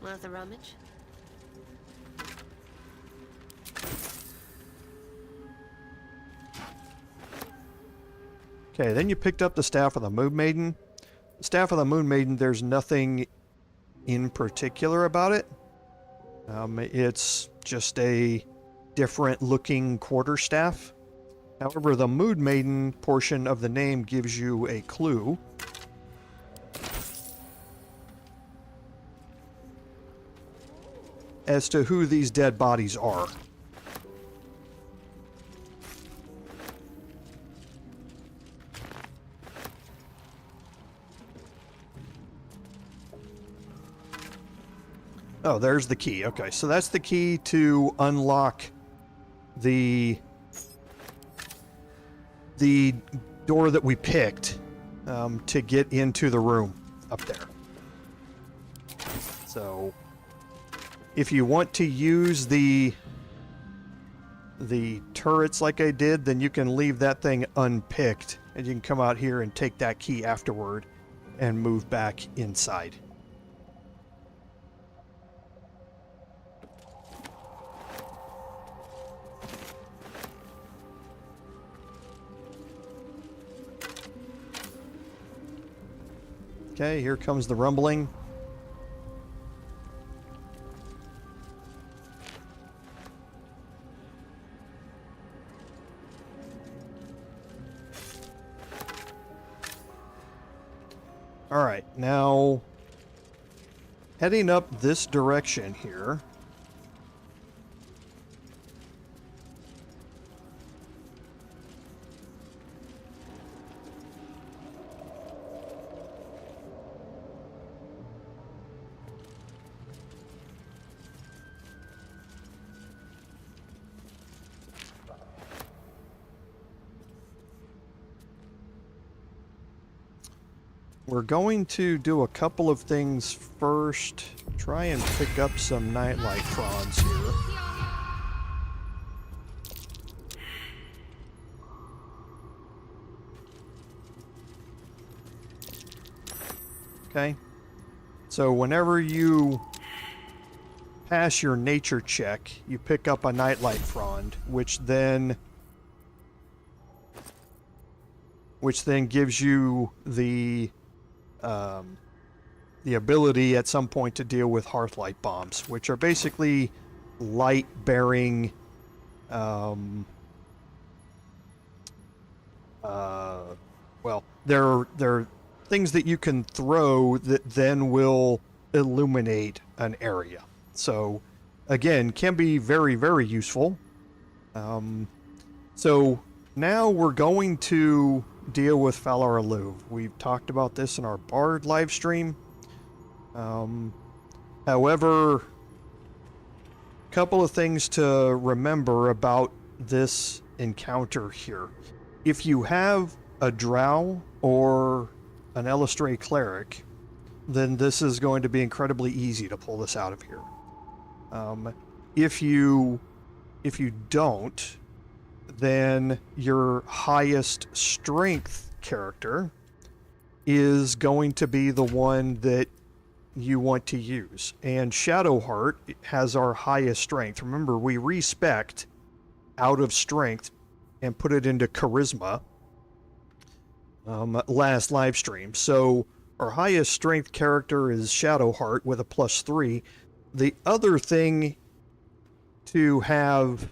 Worth a rummage? Okay, then you picked up the Staff of the Moon Maiden. The Staff of the Moon Maiden, there's nothing in particular about it. It's just a different looking quarterstaff. However, the Mood Maiden portion of the name gives you a clue. As to who these dead bodies are. Oh, there's the key. Okay, so that's the key to unlock the door that we picked to get into the room up there. So, if you want to use the turrets like I did, then you can leave that thing unpicked, and you can come out here and take that key afterward and move back inside. Okay, here comes the rumbling. All right, now heading up this direction here. We're going to do a couple of things first. Try and pick up some nightlight prawns here. Okay. So whenever you pass your nature check, you pick up a nightlight frond, which then gives you the ability at some point to deal with hearthlight bombs, which are basically light-bearing well, they're things that you can throw that then will illuminate an area. So, again, can be very, very useful. So, now we're going to deal with Phalar Aluve. We've talked about this in our Bard live stream. However, a couple of things to remember about this encounter here. If you have a drow or an Elestray cleric, then this is going to be incredibly easy to pull this out of here. If you don't, then your highest strength character is going to be the one that you want to use. And Shadowheart has our highest strength. Remember, we respect out of strength and put it into charisma last live stream. So our highest strength character is Shadowheart with a +3. The other thing to have,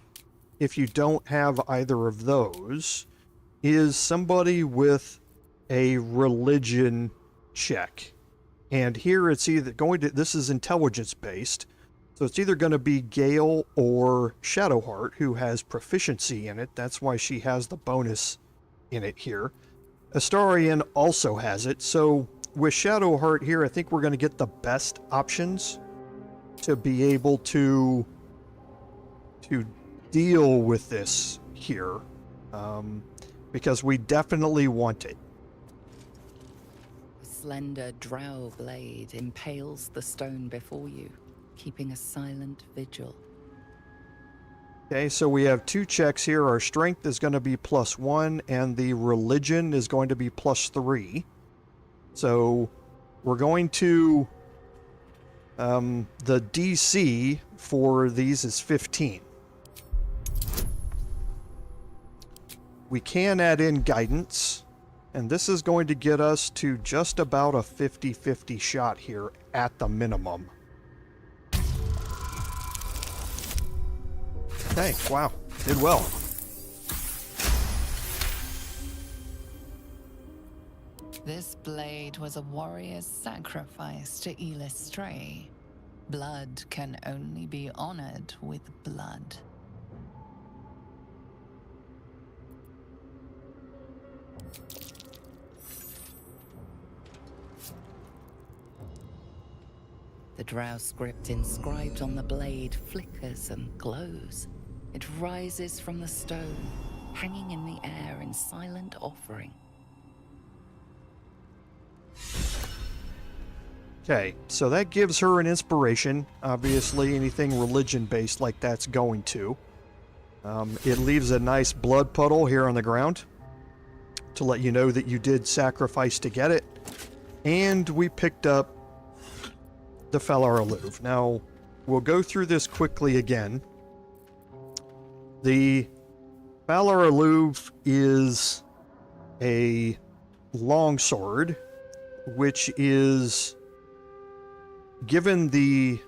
if you don't have either of those, is somebody with a religion check. And here it's either going to, this is intelligence based, so it's either going to be Gale or Shadowheart who has proficiency in it. That's why she has the bonus in it here. Astarion also has it, so with Shadowheart here, I think we're going to get the best options to be able to deal with this here, because we definitely want it. A slender drow blade impales the stone before you, keeping a silent vigil. Okay, so we have two checks here. Our strength is going to be +1, and the religion is going to be +3. So we're going to, the DC for these is 15. We can add in guidance, and this is going to get us to just about a 50-50 shot here at the minimum. Okay, wow. Did well. This blade was a warrior's sacrifice to Elis Stray. Blood can only be honored with blood. The drow script inscribed on the blade flickers and glows. It rises from the stone, hanging in the air in silent offering. Okay, so that gives her an inspiration. Obviously, anything religion-based like that's going to. It leaves a nice blood puddle here on the ground to let you know that you did sacrifice to get it. And we picked up the Phalar Aluve. Now, we'll go through this quickly again. The Phalar Aluve is a longsword, which is, given the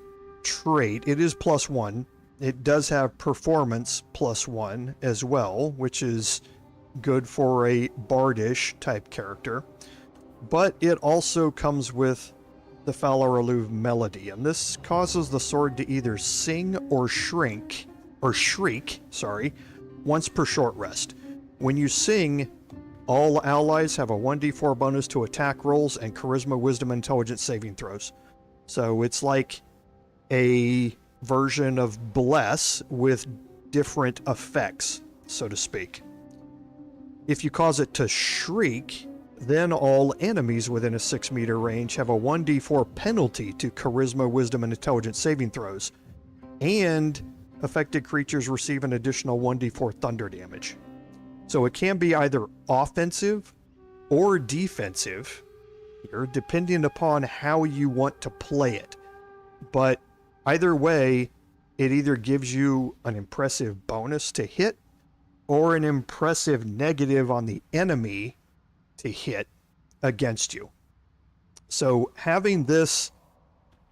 trait, it is +1. It does have performance +1 as well, which is good for a bardish type character. But it also comes with the Phalar Aluve melody, and this causes the sword to either sing or shriek, once per short rest. When you sing, all allies have a 1d4 bonus to attack rolls and charisma, wisdom, and intelligence saving throws. So it's like a version of Bless with different effects, so to speak. If you cause it to shriek, then all enemies within a 6-meter range have a 1d4 penalty to charisma, wisdom, and intelligence saving throws. And affected creatures receive an additional 1d4 thunder damage. So it can be either offensive or defensive here, depending upon how you want to play it. But either way, it either gives you an impressive bonus to hit or an impressive negative on the enemy to hit against you. So having this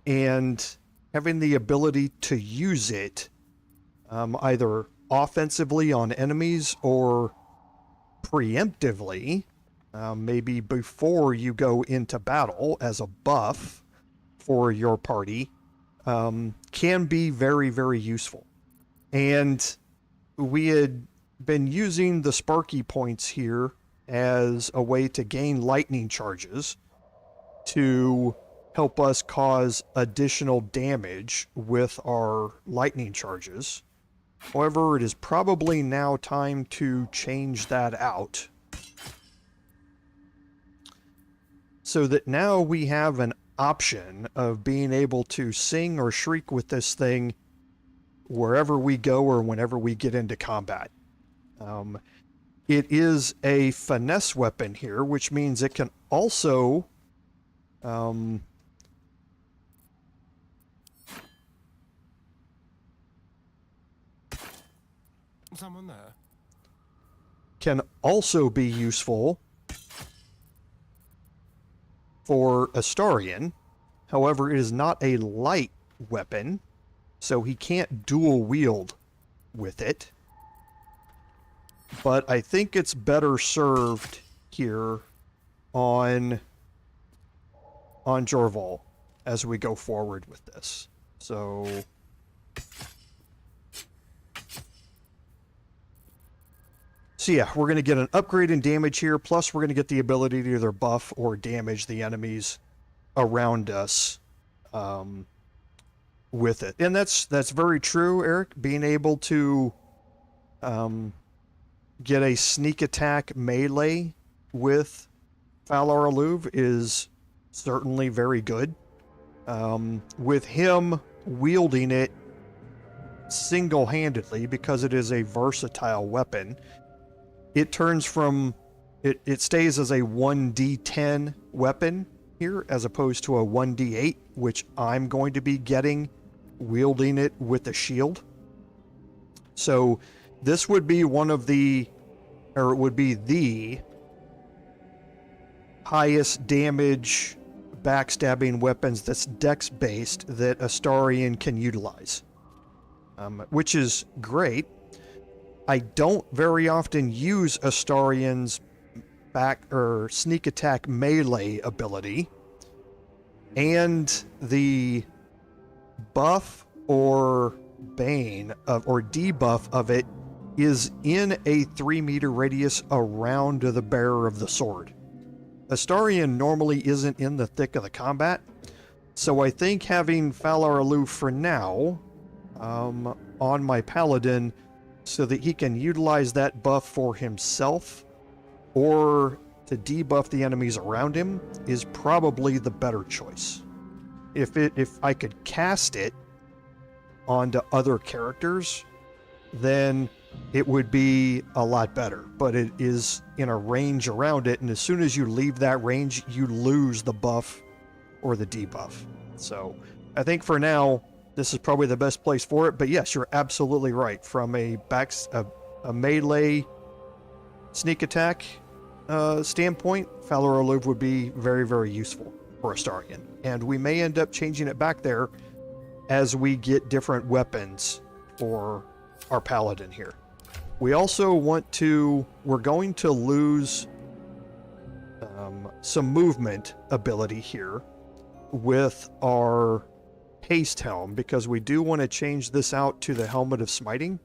and having the ability to use it either offensively on enemies or preemptively, maybe before you go into battle as a buff for your party, can be very, very useful. And we had been using the Sparky points here as a way to gain lightning charges to help us cause additional damage with our lightning charges. However, it is probably now time to change that out, so that now we have an option of being able to sing or shriek with this thing wherever we go or whenever we get into combat. It is a finesse weapon here, which means it can also Someone there? Can also be useful for Astarion. However, it is not a light weapon, so he can't dual wield with it. But I think it's better served here on Jorval as we go forward with this. So yeah, we're going to get an upgrade in damage here, plus we're going to get the ability to either buff or damage the enemies around us with it. And that's very true, Eric. Being able to get a sneak attack melee with Phalar Aluve is certainly very good. With him wielding it single-handedly, because it is a versatile weapon, it turns from, it stays as a 1d10 weapon here, as opposed to a 1d8, which I'm going to be getting wielding it with a shield. So this would be one of the, or it would be the highest damage backstabbing weapons that's dex-based that Astarion can utilize. which is great. I don't very often use Astarian's back or sneak attack melee ability, and the buff or bane of, or debuff of it is in a 3-meter radius around the bearer of the sword. Astarian normally isn't in the thick of the combat, so I think having Phalar Aluve for now on my Paladin so that he can utilize that buff for himself or to debuff the enemies around him is probably the better choice. If I could cast it onto other characters, then it would be a lot better. But it is in a range around it, and as soon as you leave that range, you lose the buff or the debuff. So I think for now, this is probably the best place for it. But yes, you're absolutely right. From a melee sneak attack standpoint, Phalar Aluve would be very, very useful for Astarian. And we may end up changing it back there as we get different weapons for our Paladin here. We also we're going to lose some movement ability here with our haste helm, because we do want to change this out to the helmet of smiting.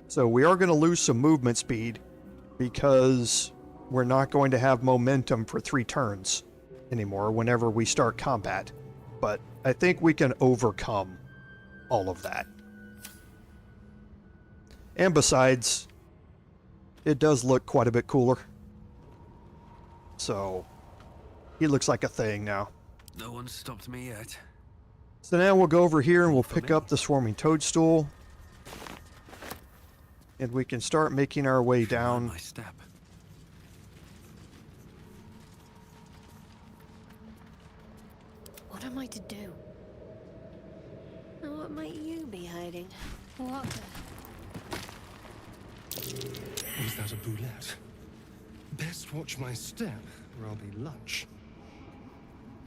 So we are going to lose some movement speed because we're not going to have momentum for 3 turns anymore whenever we start combat. But I think we can overcome all of that. And besides, it does look quite a bit cooler. So he looks like a thing now. No one stopped me yet. So now we'll go over here and we'll pick up the swarming toadstool. And we can start making our way down. My step. What am I to do? And what might you be hiding? What? Was that a Bulette? Best watch my step, or I'll be lunch.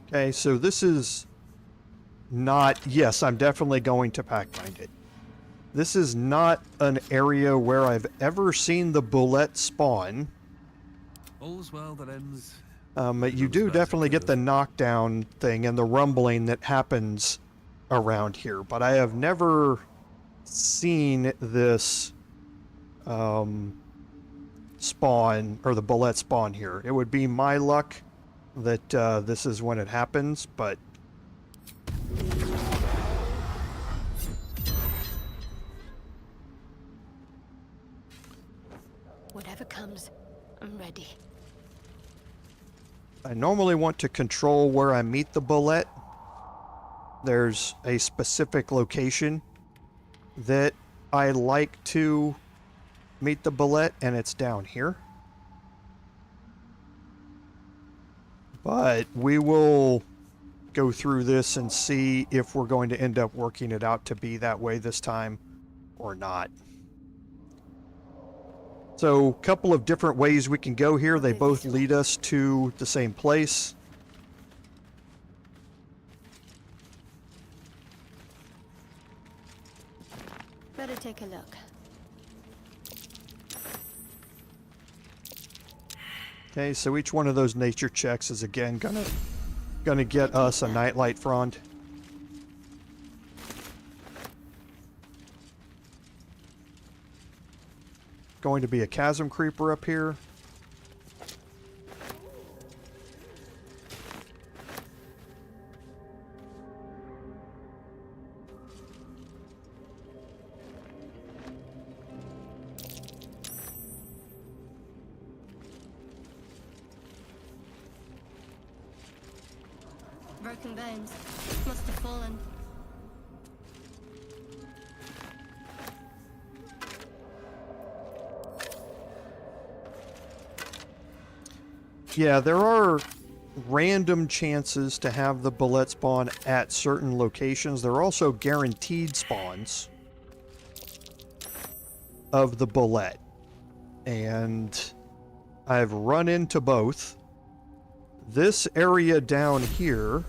Okay, so this is not... Yes, I'm definitely going to packbind it. This is not an area where I've ever seen the Bulette spawn. All's well that ends. You do definitely get the knockdown thing and the rumbling that happens around here, but I have never seen this spawn, or the Bulette spawn here. It would be my luck that this is when it happens, but... Whatever comes, I'm ready. I normally want to control where I meet the Bulette. There's a specific location that I like to meet the Bulette, and it's down here. But we will go through this and see if we're going to end up working it out to be that way this time or not. So, a couple of different ways we can go here. They both lead us to the same place. Better take a look. Okay, so each one of those nature checks is again gonna get us a nightlight frond. Going to be a chasm creeper up here. Broken bones. Must have fallen. Yeah, there are random chances to have the Bulette spawn at certain locations. There are also guaranteed spawns of the Bulette. And I've run into both. This area down here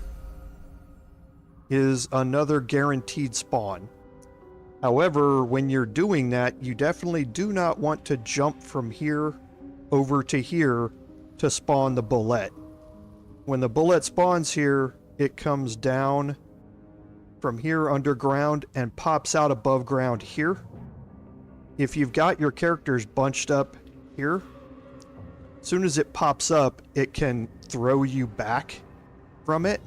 is another guaranteed spawn. However, when you're doing that, you definitely do not want to jump from here over to here to spawn the Bulette. When the Bulette spawns here, it comes down from here underground and pops out above ground here. If you've got your characters bunched up here, as soon as it pops up, it can throw you back from it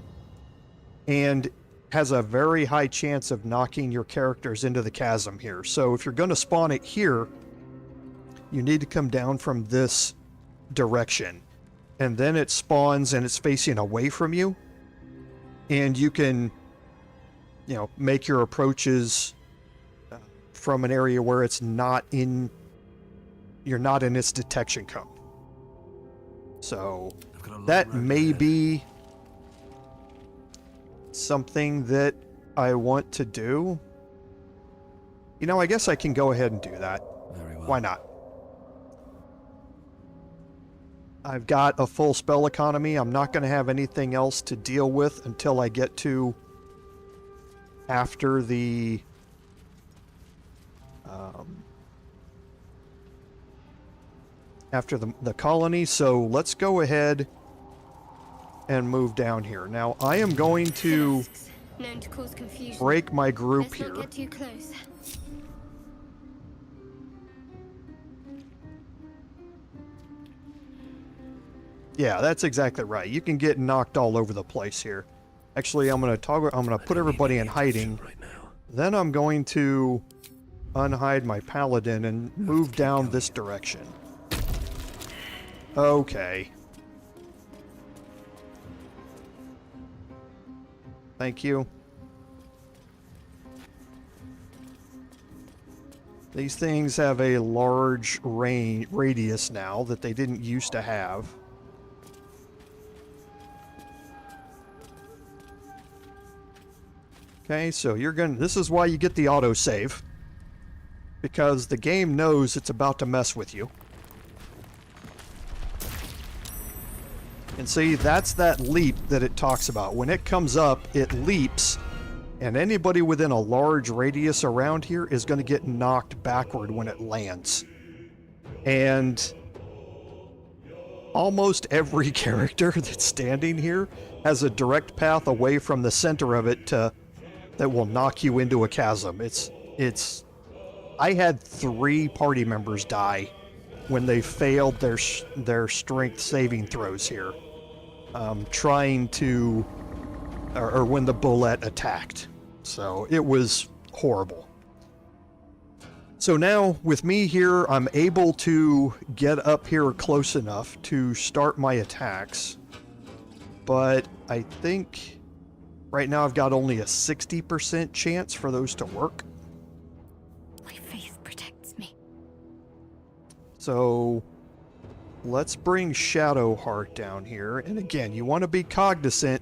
and has a very high chance of knocking your characters into the chasm here. So if you're going to spawn it here, you need to come down from this direction. And then it spawns and it's facing away from you. And you can, you know, make your approaches from an area where it's not in, you're not in its detection cone. So that may be something that I want to do. You know, I guess I can go ahead and do that. Very well. Why not? I've got a full spell economy. I'm not going to have anything else to deal with until I get to after the colony. So let's go ahead and move down here. Now I am going to known to cause confusion. break my group Let's here. not get too close. Yeah, that's exactly right. You can get knocked all over the place here. Actually, I'm going to put everybody in hiding. Right now. Then I'm going to unhide my Paladin and move down this direction. Okay. Thank you. These things have a large radius now that they didn't used to have. Okay, so this is why you get the autosave. Because the game knows it's about to mess with you. And see, that's that leap that it talks about. When it comes up, it leaps, and anybody within a large radius around here is going to get knocked backward when it lands. And almost every character that's standing here has a direct path away from the center of it that will knock you into a chasm. I had 3 party members die when they failed their strength saving throws here, trying to, or when the Bulette attacked. So it was horrible. So now with me here, I'm able to get up here close enough to start my attacks, but I think right now I've got only a 60% chance for those to work. My faith protects me. So let's bring Shadowheart down here. And again, you want to be cognizant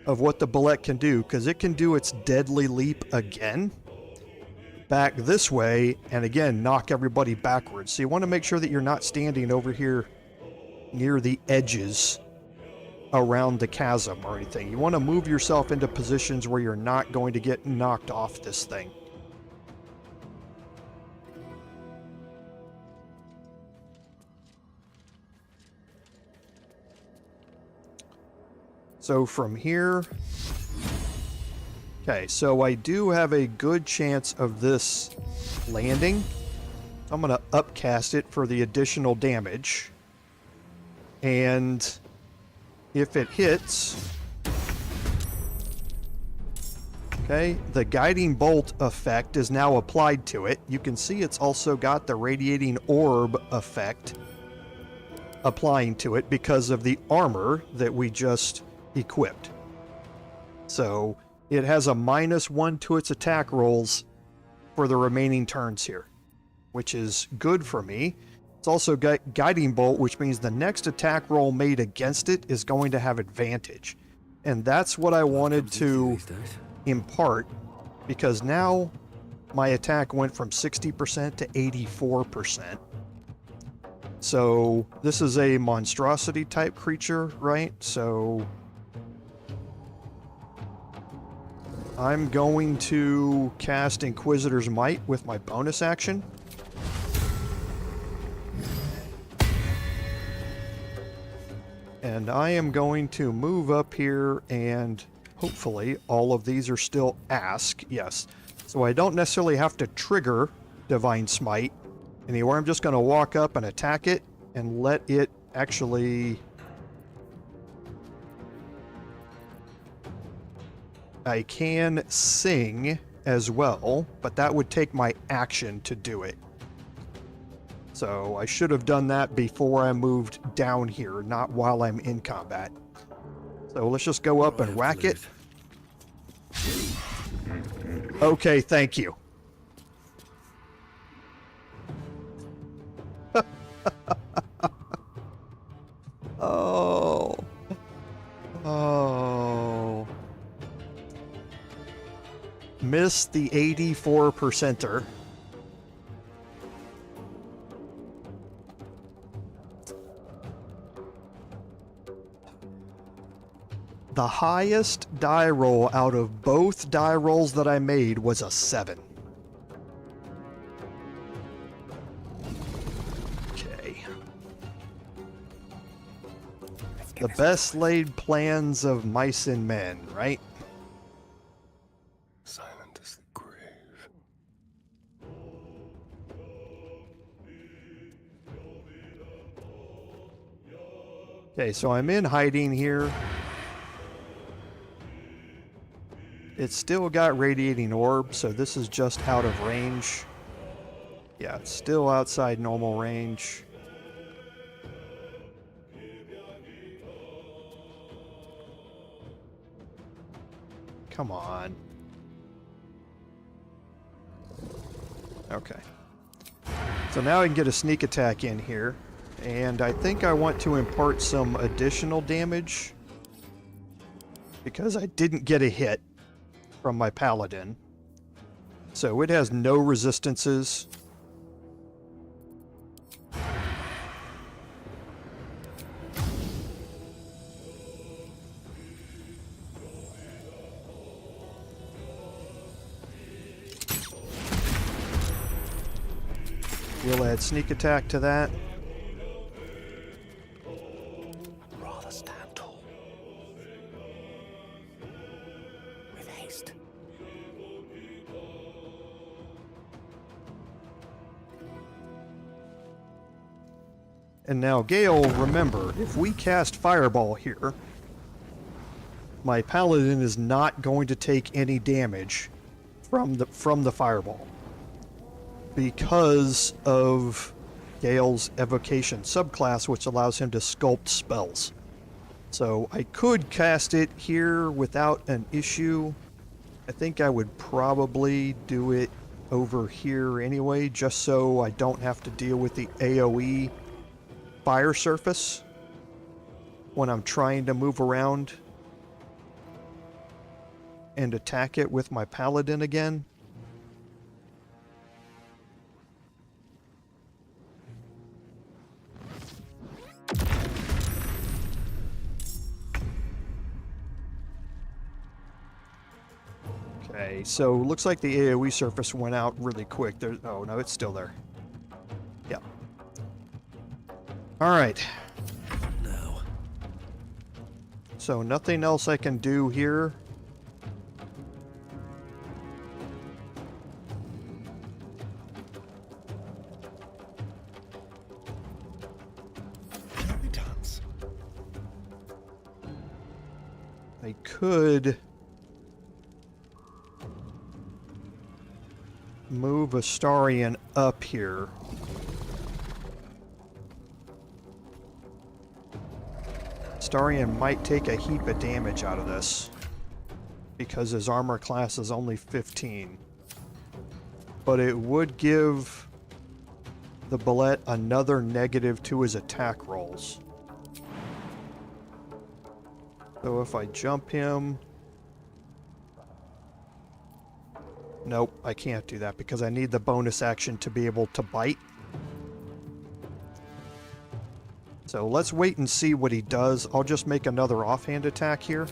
of what the Bulette can do, because it can do its deadly leap again back this way and again knock everybody backwards. So you want to make sure that you're not standing over here near the edges around the chasm or anything. You want to move yourself into positions where you're not going to get knocked off this thing. So from here, okay, so I do have a good chance of this landing. I'm going to upcast it for the additional damage. And if it hits, okay, the guiding bolt effect is now applied to it. You can see it's also got the radiating orb effect applying to it because of the armor that we just equipped. So it has a -1 to its attack rolls for the remaining turns here, which is good for me. It's also got guiding bolt, which means the next attack roll made against it is going to have advantage. And that's what I wanted to impart, because now my attack went from 60% to 84%. So this is a monstrosity type creature, right? So I'm going to cast Inquisitor's Might with my bonus action. And I am going to move up here, and hopefully all of these are still ask. Yes. So I don't necessarily have to trigger Divine Smite anywhere. I'm just going to walk up and attack it and let it actually... I can sing as well, but that would take my action to do it. So I should have done that before I moved down here, not while I'm in combat. So let's just go up and whack it. Okay, thank you. Oh. Oh. Missed the 84%er. The highest die roll out of both die rolls that I made was a 7. Okay. The best laid plans of mice and men, right? Silent as the grave. Okay, so I'm in hiding here. It's still got Radiating Orb, so this is just out of range. Yeah, it's still outside normal range. Come on. Okay. So now I can get a sneak attack in here. And I think I want to impart some additional damage, because I didn't get a hit from my Paladin. So it has no resistances. We'll add sneak attack to that. Rather stand tall. With haste. And now, Gale, remember, if we cast Fireball here, my Paladin is not going to take any damage from the Fireball, because of Gale's Evocation subclass, which allows him to sculpt spells. So I could cast it here without an issue. I think I would probably do it over here anyway, just so I don't have to deal with the AoE fire surface when I'm trying to move around and attack it with my Paladin again. Okay, so looks like the AoE surface went out really quick. Oh no, it's still there. Yeah. Alright. No. So nothing else I can do here. Inhabitants. I could move Astarion up here. Astarion might take a heap of damage out of this, because his armor class is only 15. But it would give the Bulette another negative to his attack rolls. So if I jump him... Nope, I can't do that because I need the bonus action to be able to bite. So let's wait and see what he does. I'll just make another offhand attack here.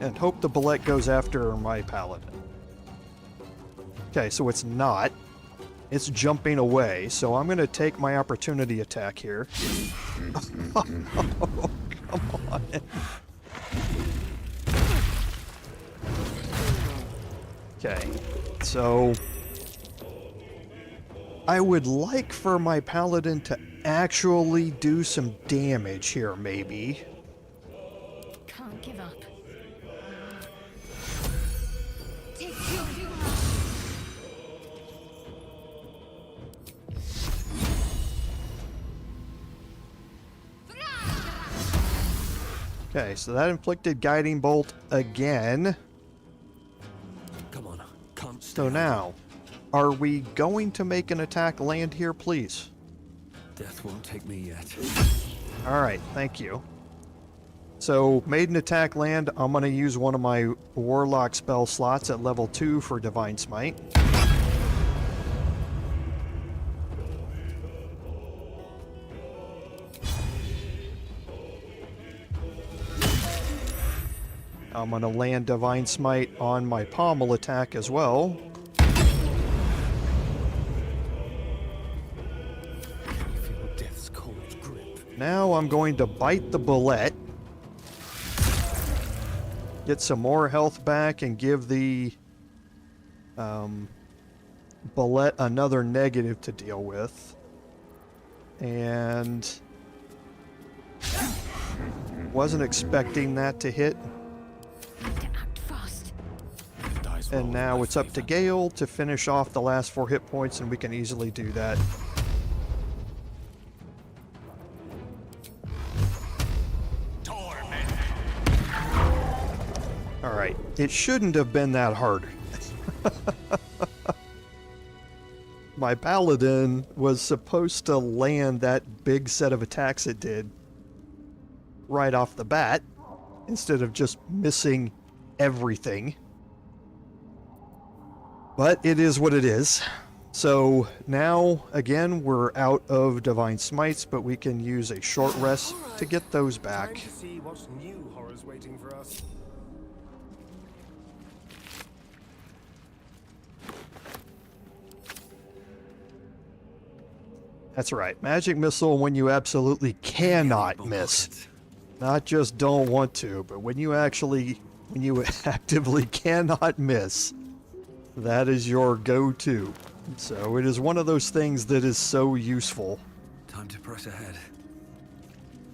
and hope the Bulette goes after my Paladin. Okay, so it's not. It's jumping away, so I'm going to take my opportunity attack here. Oh, come on. Okay, so I would like for my Paladin to actually do some damage here, maybe. Can't give up. Okay, so that inflicted Guiding Bolt again. Come on, can't stay So idle. now, are we going to make an attack land here, please? Death won't take me yet. Alright, thank you. So, made an attack land. I'm going to use one of my Warlock spell slots at level 2 for Divine Smite. I'm going to land Divine Smite on my pommel attack as well. Feel death's cold grip. Now I'm going to bite the Bulette. Get some more health back and give the Bulette another negative to deal with. And wasn't expecting that to hit. Need to act fast. Dice roll And in now my it's up to favor. Gale to finish off the last 4 hit points, and we can easily do that. Alright, it shouldn't have been that hard. My Paladin was supposed to land that big set of attacks it did right off the bat, instead of just missing everything. But it is what it is. So now, again, we're out of Divine Smites, but we can use a short rest to get those back. Time to see what new horrors waiting for us. That's right. Magic Missile when you absolutely cannot Ball miss. pockets. Not just don't want to, but when you actively cannot miss, that is your go-to. So it is one of those things that is so useful. Time to press ahead.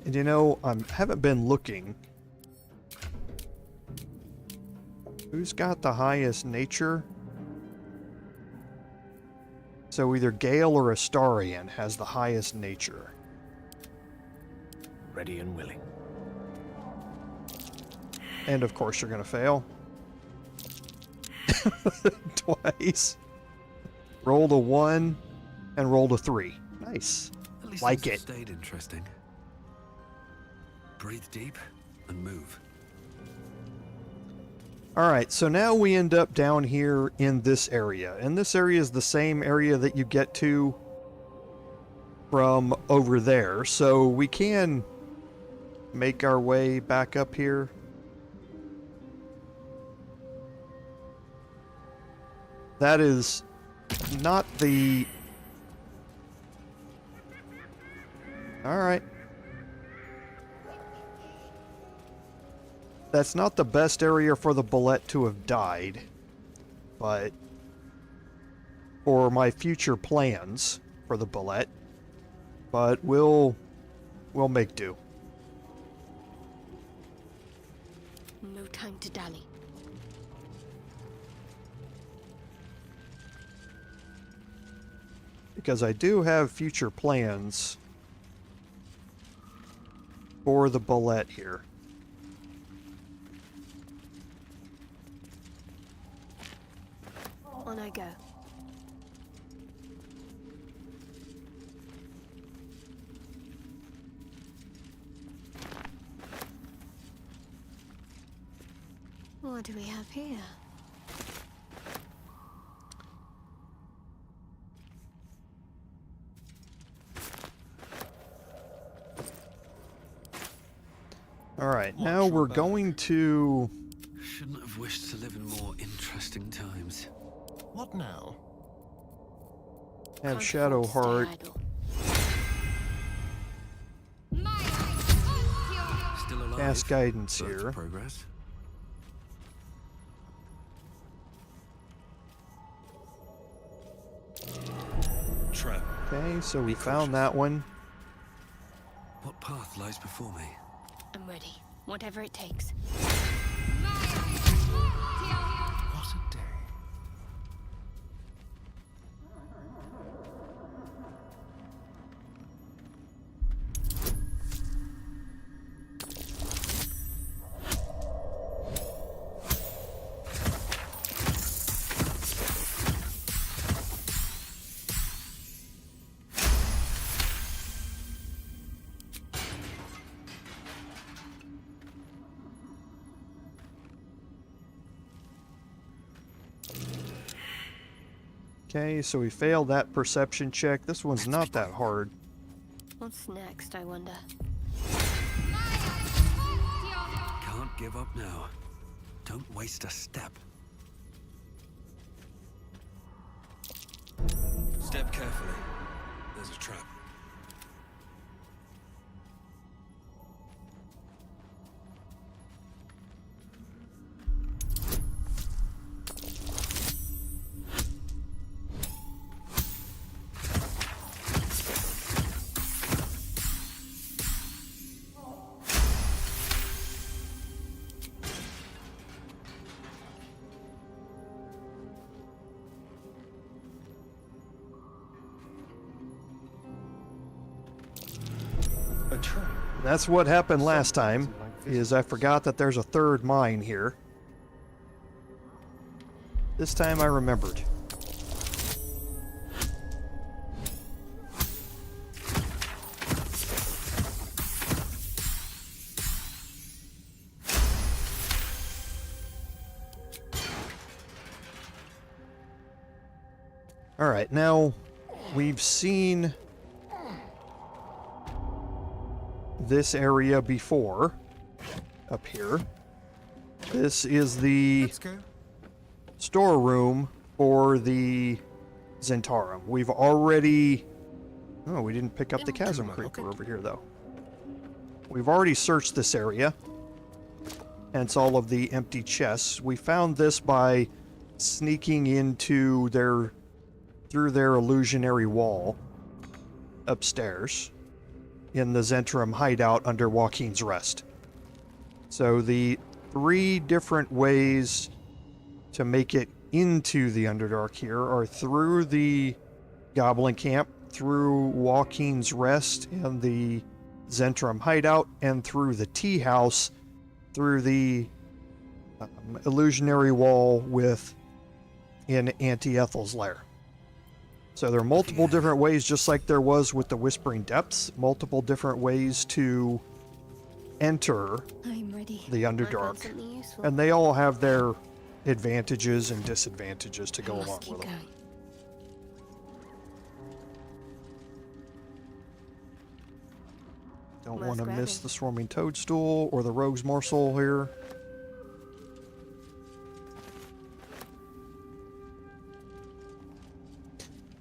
And you know, I haven't been looking. Who's got the highest nature? So either Gale or Astarion has the highest nature. Ready and willing. And of course you're gonna fail. Twice. Rolled a 1 and rolled a 3. Nice. At least Like things it. have stayed interesting. Breathe deep and move. Alright, so now we end up down here in this area. And this area is the same area that you get to from over there. So we can make our way back up here. That is not the... Alright. That's not the best area for the Bulette to have died, but for my future plans for the Bulette, but we'll make do. No time to dally. Because I do have future plans for the Bulette here. On I go. What do we have here? Alright, now we're going to Shouldn't have wished to live in more interesting times. What now? Have Can't Shadow afford to Heart. stay idle. Still alive. Cast guidance but here. Progress. Trap. Okay, so we Be found cautious. that one. What path lies before me? I'm ready. Whatever it takes. What a day. Okay, so we failed that perception check. This one's not that hard. What's next, I wonder? Can't give up now. Don't waste a step. Step carefully. There's a trap. A trap. That's what happened last time, is I forgot that there's a third mine here. This time I remembered. Alright, now we've seen this area before, up here. This is the Let's go. storeroom for the Zentarum. We've already... Oh, we didn't pick up the Chasm Creeper over here, though. We've already searched this area, hence all of the empty chests. We found this by sneaking into through their illusionary wall upstairs in the Zentrum hideout under Joaquin's Rest. So the 3 different ways to make it into the Underdark here are through the Goblin Camp, through Joaquin's Rest and the Zentrum hideout, and through the tea house, through the illusionary wall in Auntie Ethel's lair. So there are multiple different ways, just like there was with the Whispering Depths, multiple different ways to enter I'm ready. the I found Underdark. something useful. And they all have their advantages and disadvantages to go I must along keep with them. going. Don't Worth want to miss grabbing. the Swarming Toadstool or the Rogue's Morsel here.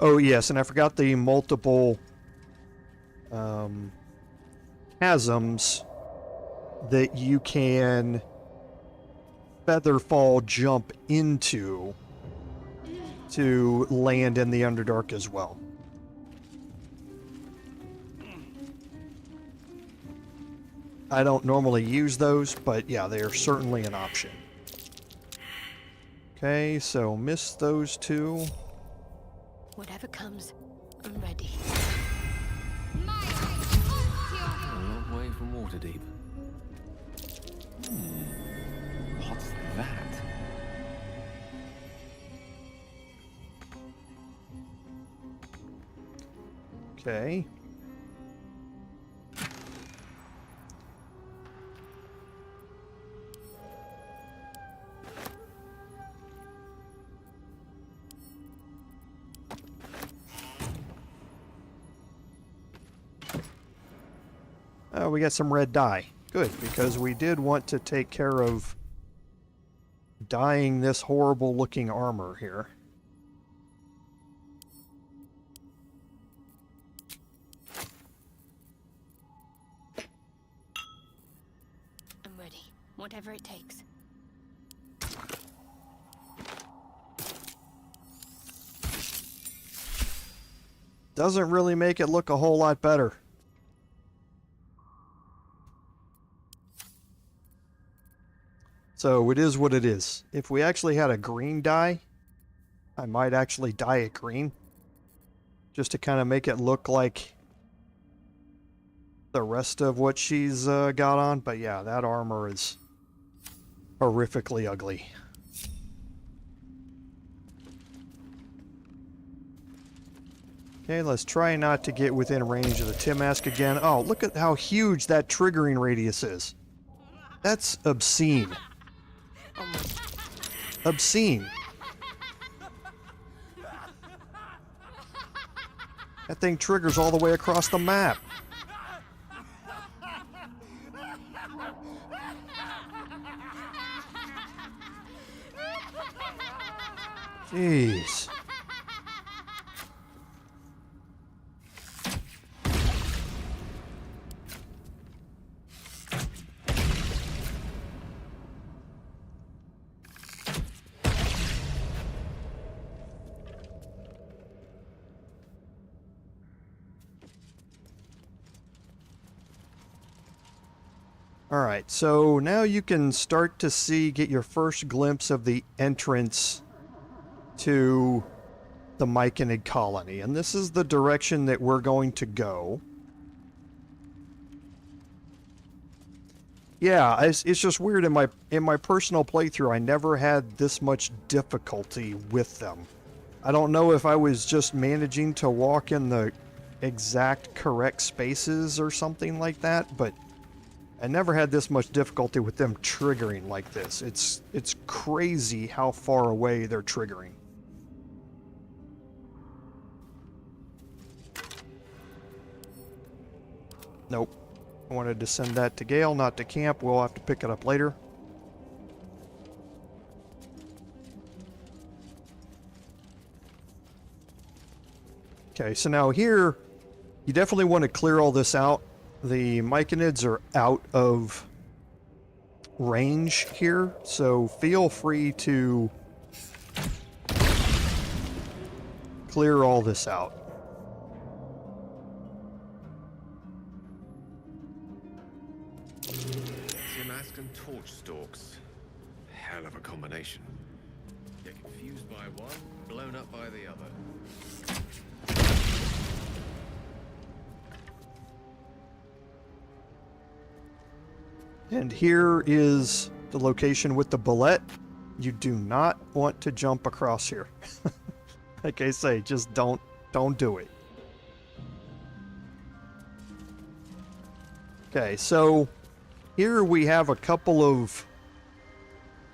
Oh yes, and I forgot the multiple chasms that you can featherfall jump into to land in the Underdark as well. I don't normally use those, but yeah, they are certainly an option. Okay, so miss those 2. Whatever comes, I'm ready. A long way from Waterdeep. What's that? Okay. Oh, we got some red dye. Good, because we did want to take care of dyeing this horrible looking armor here. I'm ready. Whatever it takes. Doesn't really make it look a whole lot better. So it is what it is. If we actually had a green dye, I might actually dye it green. Just to kind of make it look like the rest of what she's got on. But yeah, that armor is horrifically ugly. Okay, let's try not to get within range of the Timask again. Oh, look at how huge that triggering radius is. That's obscene. Obscene. That thing triggers all the way across the map. Jeez. Alright, so now you can start to see, get your first glimpse of the entrance to the Myconid Colony. And this is the direction that we're going to go. Yeah, it's just weird. In my personal playthrough, I never had this much difficulty with them. I don't know if I was just managing to walk in the exact correct spaces or something like that, but I never had this much difficulty with them triggering like this. It's crazy how far away they're triggering. Nope. I wanted to send that to Gale, not to camp. We'll have to pick it up later. Okay, so now here, you definitely want to clear all this out. The Myconids are out of range here, so feel free to clear all this out. Timask and torch stalks. Hell of a combination. Get confused by one, blown up by the other. And here is the location with the Bulette. You do not want to jump across here. Like I say, just don't do it. Okay, so here we have a couple of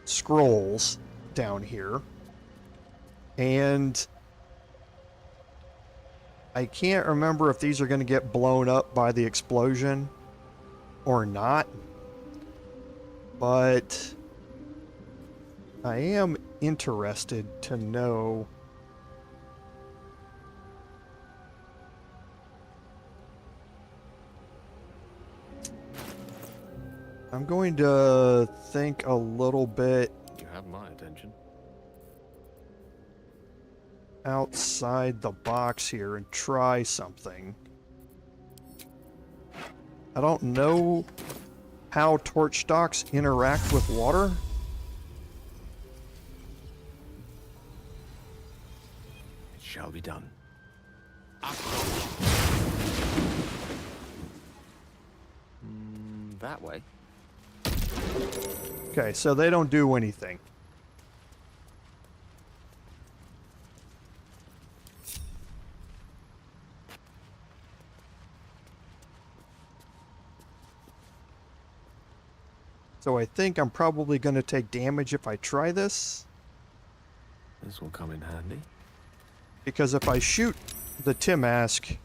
scrolls down here. And I can't remember if these are going to get blown up by the explosion or not. But I am interested to know I'm going to think a little bit. You have my attention. Outside the box here and try something. I don't know how torch stalks interact with water. It shall be done. That way. Okay, so they don't do anything. So I think I'm probably going to take damage if I try this. This will come in handy. Because if I shoot the Timask,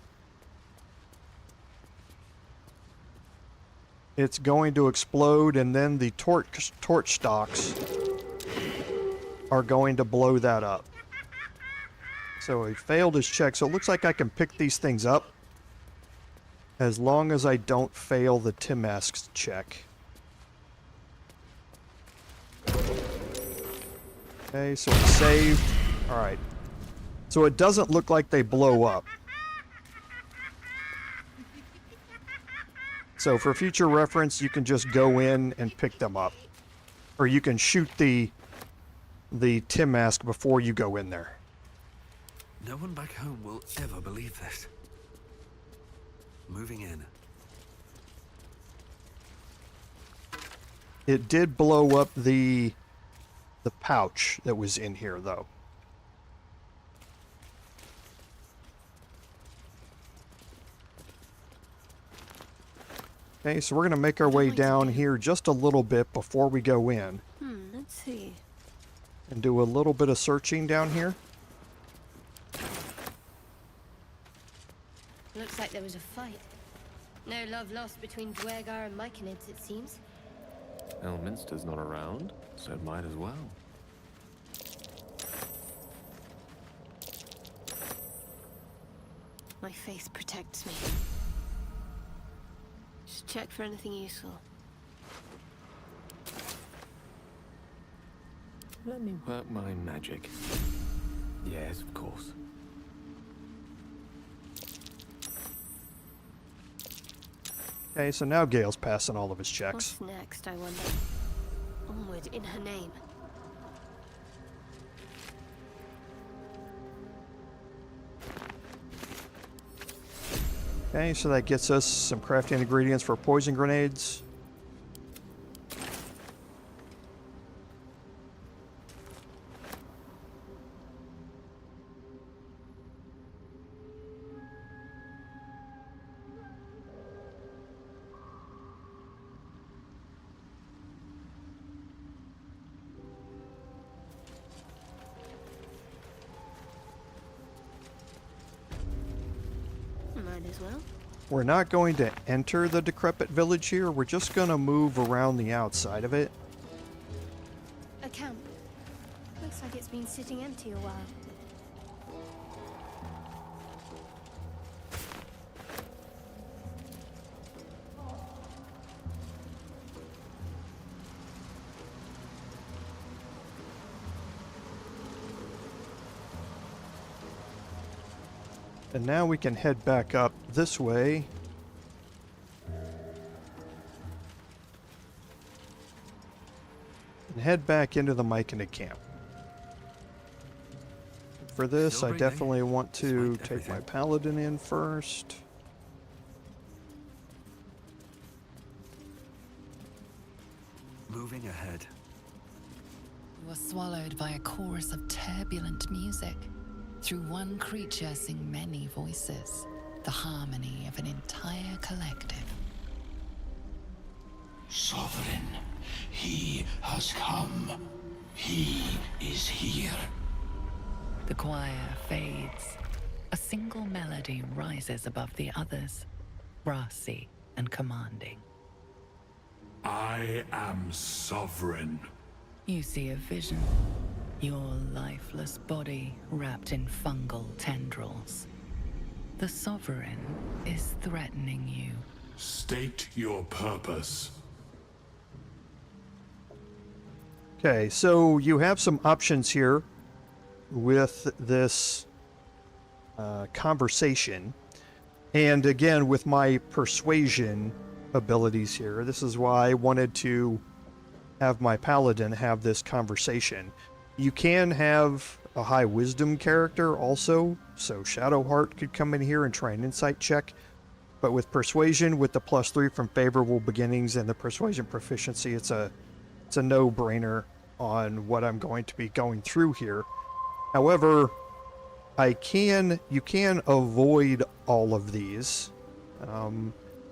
it's going to explode, and then the torch stalks are going to blow that up. So he failed his check, so it looks like I can pick these things up as long as I don't fail the Timask's check. Okay, so it's saved. Alright. So it doesn't look like they blow up. So for future reference, you can just go in and pick them up. Or you can shoot the Timask before you go in there. No one back home will ever believe this. Moving in. It did blow up the pouch that was in here, though. Okay, so we're going to make our way down here just a little bit before we go in. Let's see. And do a little bit of searching down here. Looks like there was a fight. No love lost between Dwergar and Myconids, it seems. Elminster's not around, so it might as well. My faith protects me. Just check for anything useful. Let me work my magic. Yes, of course. Okay, so now Gale's passing all of his checks. What's next, I wonder? Onward in her name. Okay, so that gets us some crafting ingredients for poison grenades. Might as well. We're not going to enter the decrepit village here. We're just going to move around the outside of it. A camp. Looks like it's been sitting empty a while. And now we can head back up this way. And head back into the Myconid camp. For this, I definitely want to take my Paladin in first. Moving ahead. You are swallowed by a chorus of turbulent music. Through one creature sing many voices, the harmony of an entire collective. Sovereign, he has come. He is here. The choir fades. A single melody rises above the others, brassy and commanding. I am sovereign. You see a vision. Your lifeless body wrapped in fungal tendrils. The Sovereign is threatening you. State your purpose. Okay, so you have some options here with this conversation. And again, with my persuasion abilities here, this is why I wanted to have my Paladin have this conversation. You can have a high wisdom character also, so Shadowheart could come in here and try an insight check. But with persuasion, with the +3 from favorable beginnings and the persuasion proficiency, it's a no-brainer on what I'm going to be going through here. However, you can avoid all of these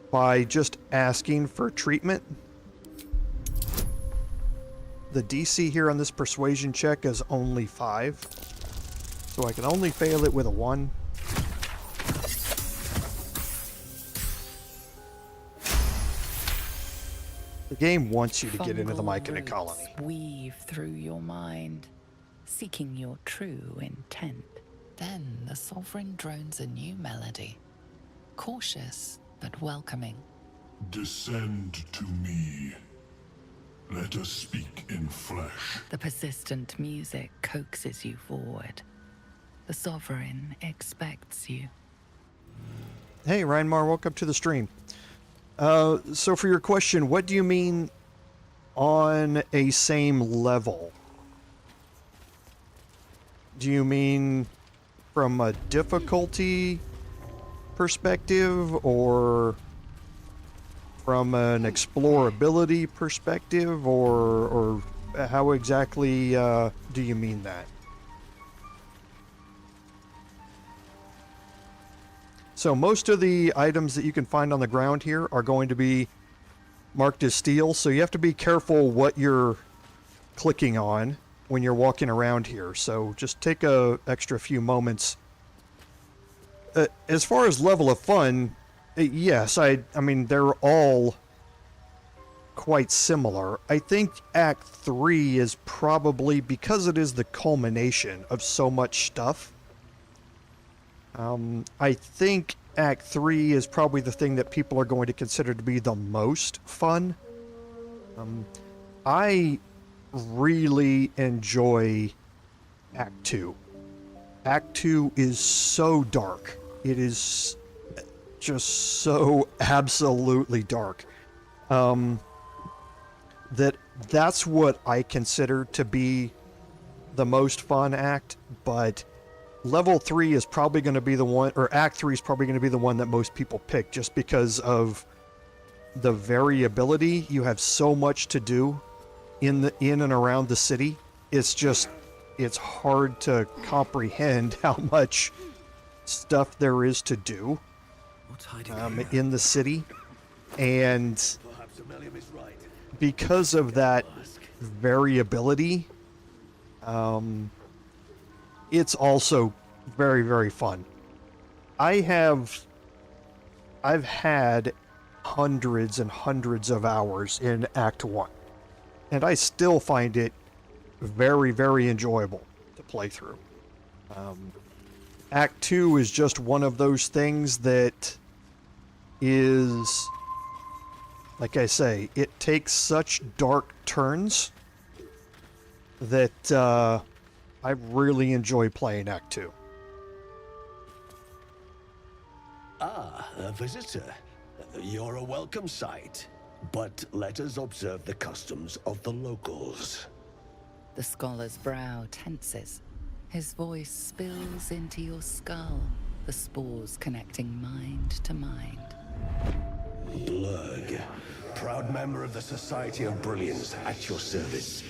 by just asking for treatment. The DC here on this persuasion check is only 5. So I can only fail it with a 1. The game wants you to get into the Myconid Colony. Weave through your mind. seeking your true intent. Then the Sovereign drones a new melody, cautious but welcoming. Descend to me. Let us speak in flesh. The persistent music coaxes you forward. The Sovereign expects you. Hey, Reinmar, welcome to the stream. So for your question, what do you mean on a same level? Do you mean from a difficulty perspective, or from an explorability perspective, or how exactly do you mean that? So most of the items that you can find on the ground here are going to be marked as steel, so you have to be careful what you're clicking on when you're walking around here. So just take a extra few moments. As far as level of fun, yes, I mean, they're all quite similar. I think Act 3 is probably, because it is the culmination of so much stuff, I think Act 3 is probably the thing that people are going to consider to be the most fun. I really enjoy Act 2. Act 2 is so dark. It is just so absolutely dark. That's what I consider to be the most fun act, but Level 3 is probably going to be the one, or Act 3 is probably going to be the one that most people pick, just because of the variability. You have so much to do in and around the city. It's hard to comprehend how much stuff there is to do in the city. And because of that variability, it's also very, very fun. I've had hundreds and hundreds of hours in Act 1, and I still find it very, very enjoyable to play through. Act 2 is just one of those things that is, like I say, it takes such dark turns that I really enjoy playing Act 2. Ah, a visitor. You're a welcome sight. But let us observe the customs of the locals. The scholar's brow tenses. His voice spills into your skull, the spores connecting mind to mind. Blurg, proud member of the Society of Brilliance, at your service.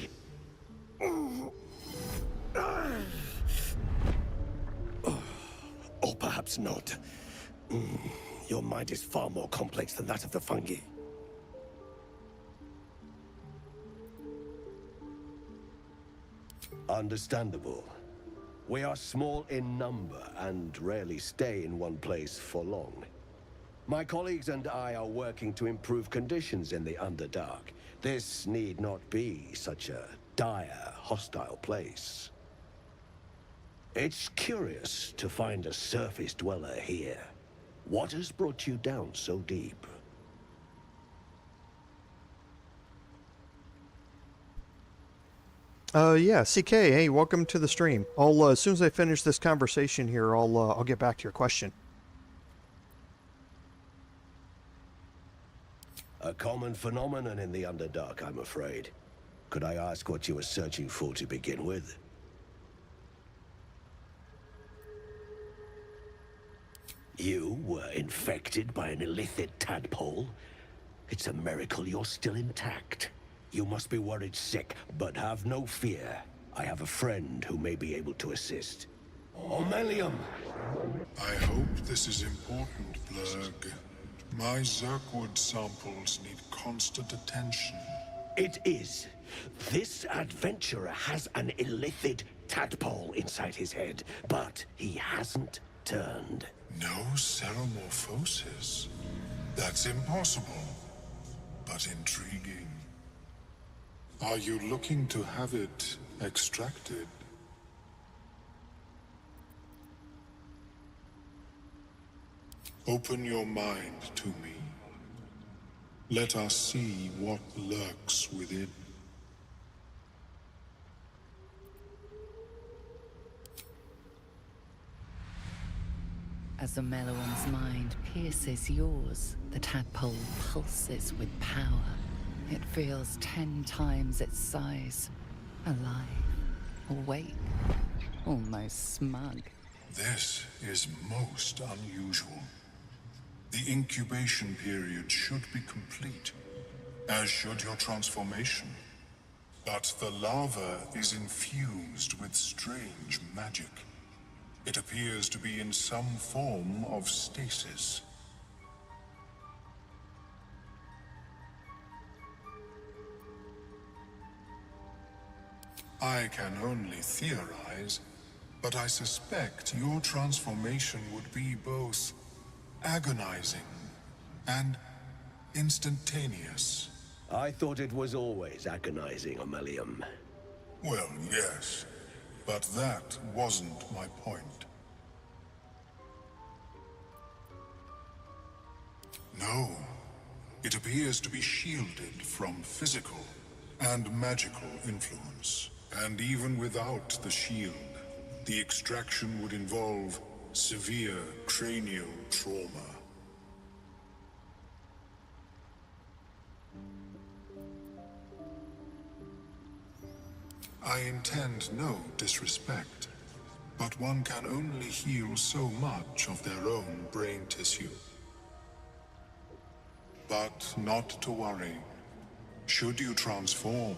Or perhaps not. Your mind is far more complex than that of the fungi. Understandable. We are small in number and rarely stay in one place for long. My colleagues and I are working to improve conditions in the Underdark. This need not be such a dire, hostile place. It's curious to find a surface dweller here. What has brought you down so deep? Yeah, CK, hey, welcome to the stream. I'll, as soon as I finish this conversation here, I'll get back to your question. A common phenomenon in the Underdark, I'm afraid. Could I ask what you were searching for to begin with? You were infected by an illithid tadpole? It's a miracle you're still intact. You must be worried sick, but have no fear. I have a friend who may be able to assist. Omeluum! I hope this is important, Blurg. My Zerkwood samples need constant attention. It is. This adventurer has an illithid tadpole inside his head, but he hasn't turned. No seromorphosis. That's impossible, but intriguing. Are you looking to have it extracted? Open your mind to me. Let us see what lurks within. As Omeluum's mind pierces yours, the tadpole pulses with power. It feels 10 times its size. Alive, awake, almost smug. This is most unusual. The incubation period should be complete, as should your transformation. But the larva is infused with strange magic. It appears to be in some form of stasis. I can only theorize, but I suspect your transformation would be both agonizing and instantaneous. I thought it was always agonizing, Omeluum. Well, yes, but that wasn't my point. No, it appears to be shielded from physical and magical influence. And even without the shield, the extraction would involve severe cranial trauma. I intend no disrespect, but one can only heal so much of their own brain tissue. But not to worry. Should you transform,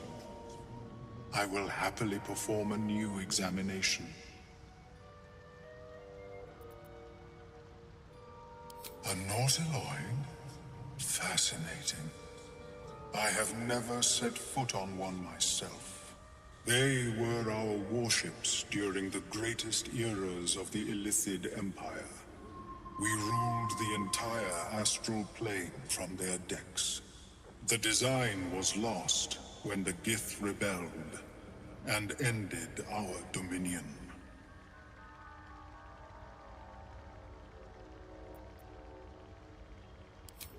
I will happily perform a new examination. A nautiloid? Fascinating. I have never set foot on one myself. They were our warships during the greatest eras of the Illithid Empire. We ruled the entire astral plane from their decks. The design was lost when the Gith rebelled and ended our dominion.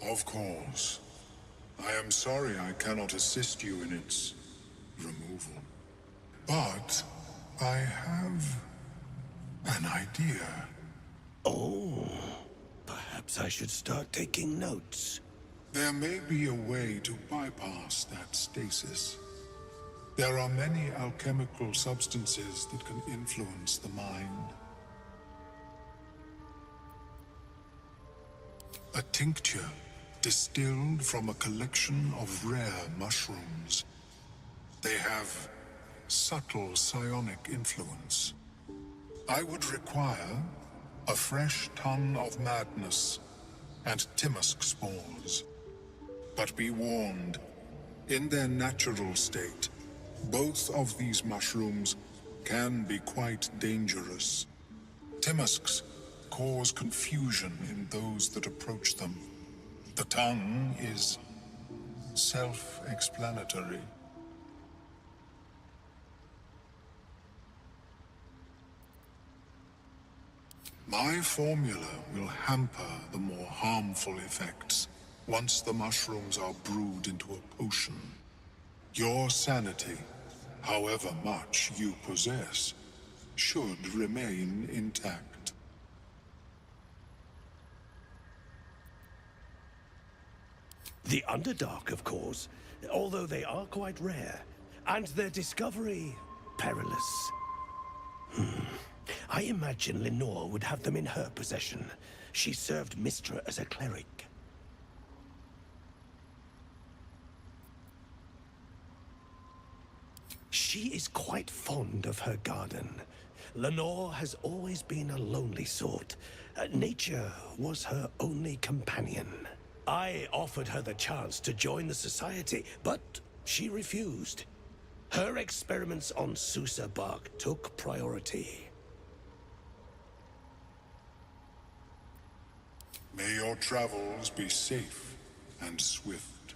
Of course, I am sorry I cannot assist you in its removal. But I have an idea. Oh, perhaps I should start taking notes. There may be a way to bypass that stasis. There are many alchemical substances that can influence the mind. A tincture distilled from a collection of rare mushrooms. They have subtle psionic influence. I would require a fresh ton of madness and Timusk spores. But be warned, in their natural state, both of these mushrooms can be quite dangerous. Timusks cause confusion in those that approach them. The tongue is self-explanatory. My formula will hamper the more harmful effects once the mushrooms are brewed into a potion. Your sanity, however much you possess, should remain intact. The Underdark, of course, although they are quite rare, and their discovery perilous. I imagine Lenore would have them in her possession. She served Mistra as a cleric. She is quite fond of her garden. Lenore has always been a lonely sort. Nature was her only companion. I offered her the chance to join the society, but she refused. Her experiments on Susa bark took priority. May your travels be safe and swift.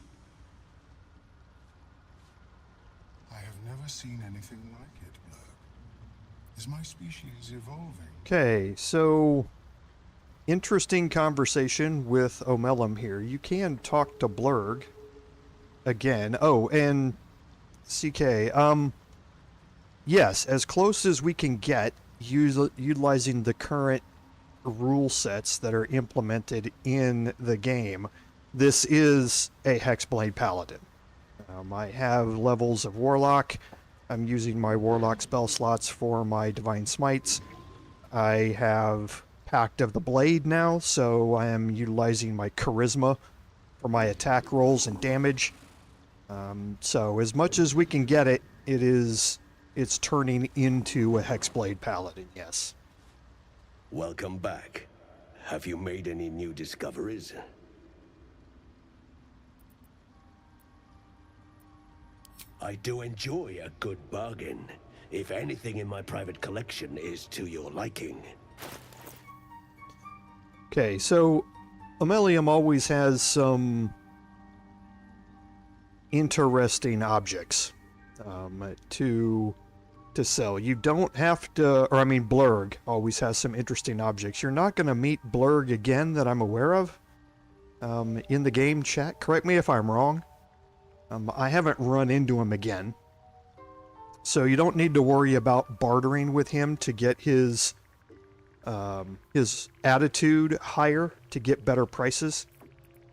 I have never seen anything like it, Blurg. Is my species evolving? Okay, so interesting conversation with Omeluum here. You can talk to Blurg again. Oh, and CK, yes, as close as we can get, utilizing the current rule sets that are implemented in the game, this is a Hexblade Paladin. I have levels of Warlock. I'm using my Warlock spell slots for my Divine Smites. I have Pact of the Blade now, so I am utilizing my Charisma for my attack rolls and damage. So as much as we can get it, it's turning into a Hexblade Paladin, yes. Welcome back. Have you made any new discoveries? I do enjoy a good bargain, if anything in my private collection is to your liking. Okay, so Omeluum always has some interesting objects to sell. You don't have to, or I mean Blurg always has some interesting objects. You're not going to meet Blurg again that I'm aware of in the game chat. Correct me if I'm wrong. I haven't run into him again. So you don't need to worry about bartering with him to get his attitude higher to get better prices.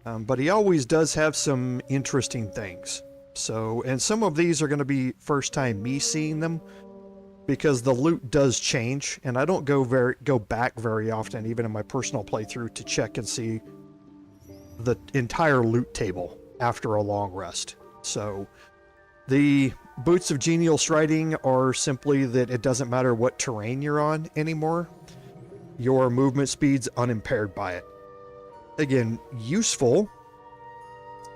But he always does have some interesting things. So, and some of these are going to be first time me seeing them because the loot does change, and I don't go back very often, even in my personal playthrough, to check and see the entire loot table after a long rest. So, the Boots of Genial Striding are simply that it doesn't matter what terrain you're on anymore. Your movement speed's unimpaired by it. Again, useful.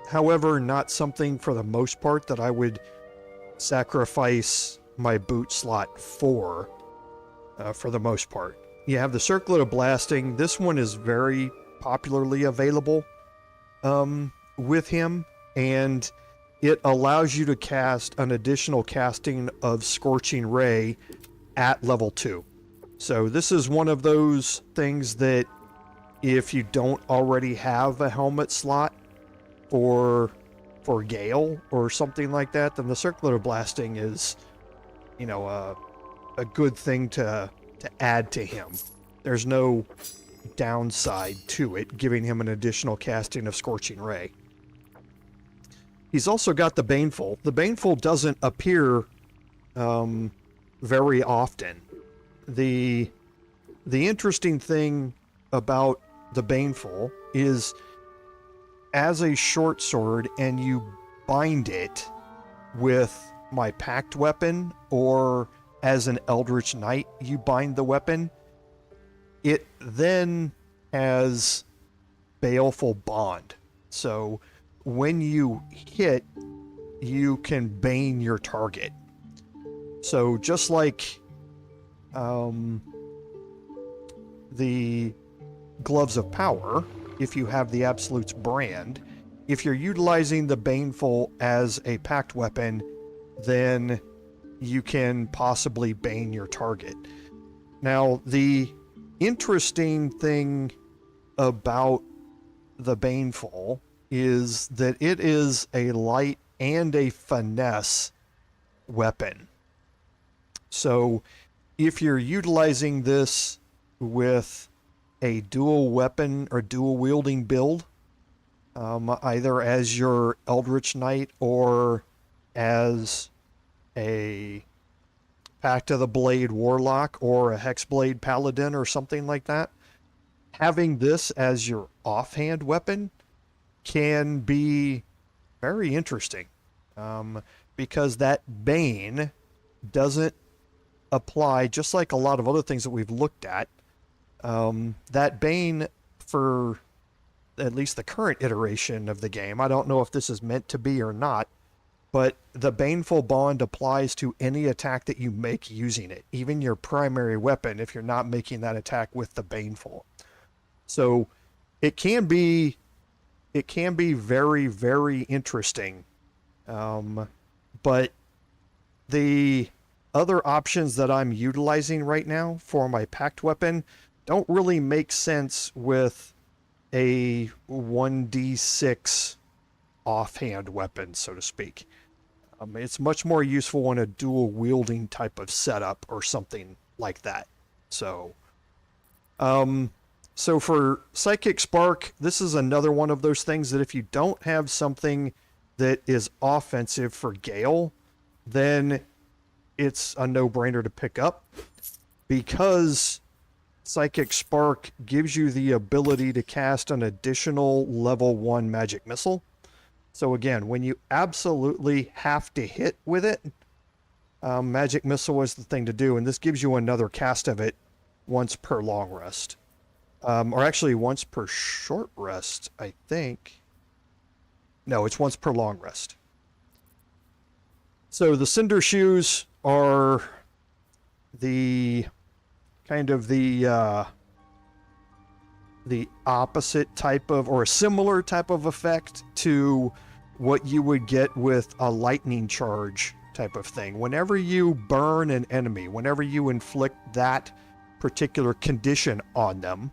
However, not something for the most part that I would sacrifice my boot slot for the most part. You have the Circlet of Blasting. This one is very popularly available with him, and it allows you to cast an additional casting of Scorching Ray at level 2. So this is one of those things that if you don't already have a helmet slot for Gale or something like that, then the Circlet of Blasting is, you know, a good thing to add to him. There's no downside to it, giving him an additional casting of Scorching Ray. He's also got the Baneful. The Baneful doesn't appear very often. The interesting thing about the Baneful is as a short sword and you bind it with my packed weapon, or as an Eldritch Knight you bind the weapon, it then has Baleful Bond. So when you hit, you can bane your target. So just like the Gloves of Power, if you have the Absolute's brand, if you're utilizing the Baneful as a packed weapon, then you can possibly bane your target. Now, the interesting thing about the Baneful is that it is a light and a finesse weapon. So if you're utilizing this with a dual weapon or dual wielding build, either as your Eldritch Knight or as a Pact of the Blade Warlock or a Hexblade Paladin or something like that, having this as your offhand weapon can be very interesting, because that Bane doesn't apply, just like a lot of other things that we've looked at. That Bane, for at least the current iteration of the game, I don't know if this is meant to be or not, but the Baneful Bond applies to any attack that you make using it, even your primary weapon, if you're not making that attack with the Baneful. So it can be very, very interesting. But the other options that I'm utilizing right now for my packed weapon don't really make sense with a 1d6 offhand weapon, so to speak. It's much more useful in a dual wielding type of setup or something like that. So, so for Psychic Spark, this is another one of those things that if you don't have something that is offensive for Gale, then it's a no-brainer to pick up, because Psychic Spark gives you the ability to cast an additional level 1 magic missile. So again, when you absolutely have to hit with it, magic missile is the thing to do, and this gives you another cast of it once per long rest. Or actually once per short rest, I think. No, it's once per long rest. So the Cinder Shoes are the kind of the opposite type of, or a similar type of effect to what you would get with a lightning charge type of thing. Whenever you burn an enemy, whenever you inflict that particular condition on them,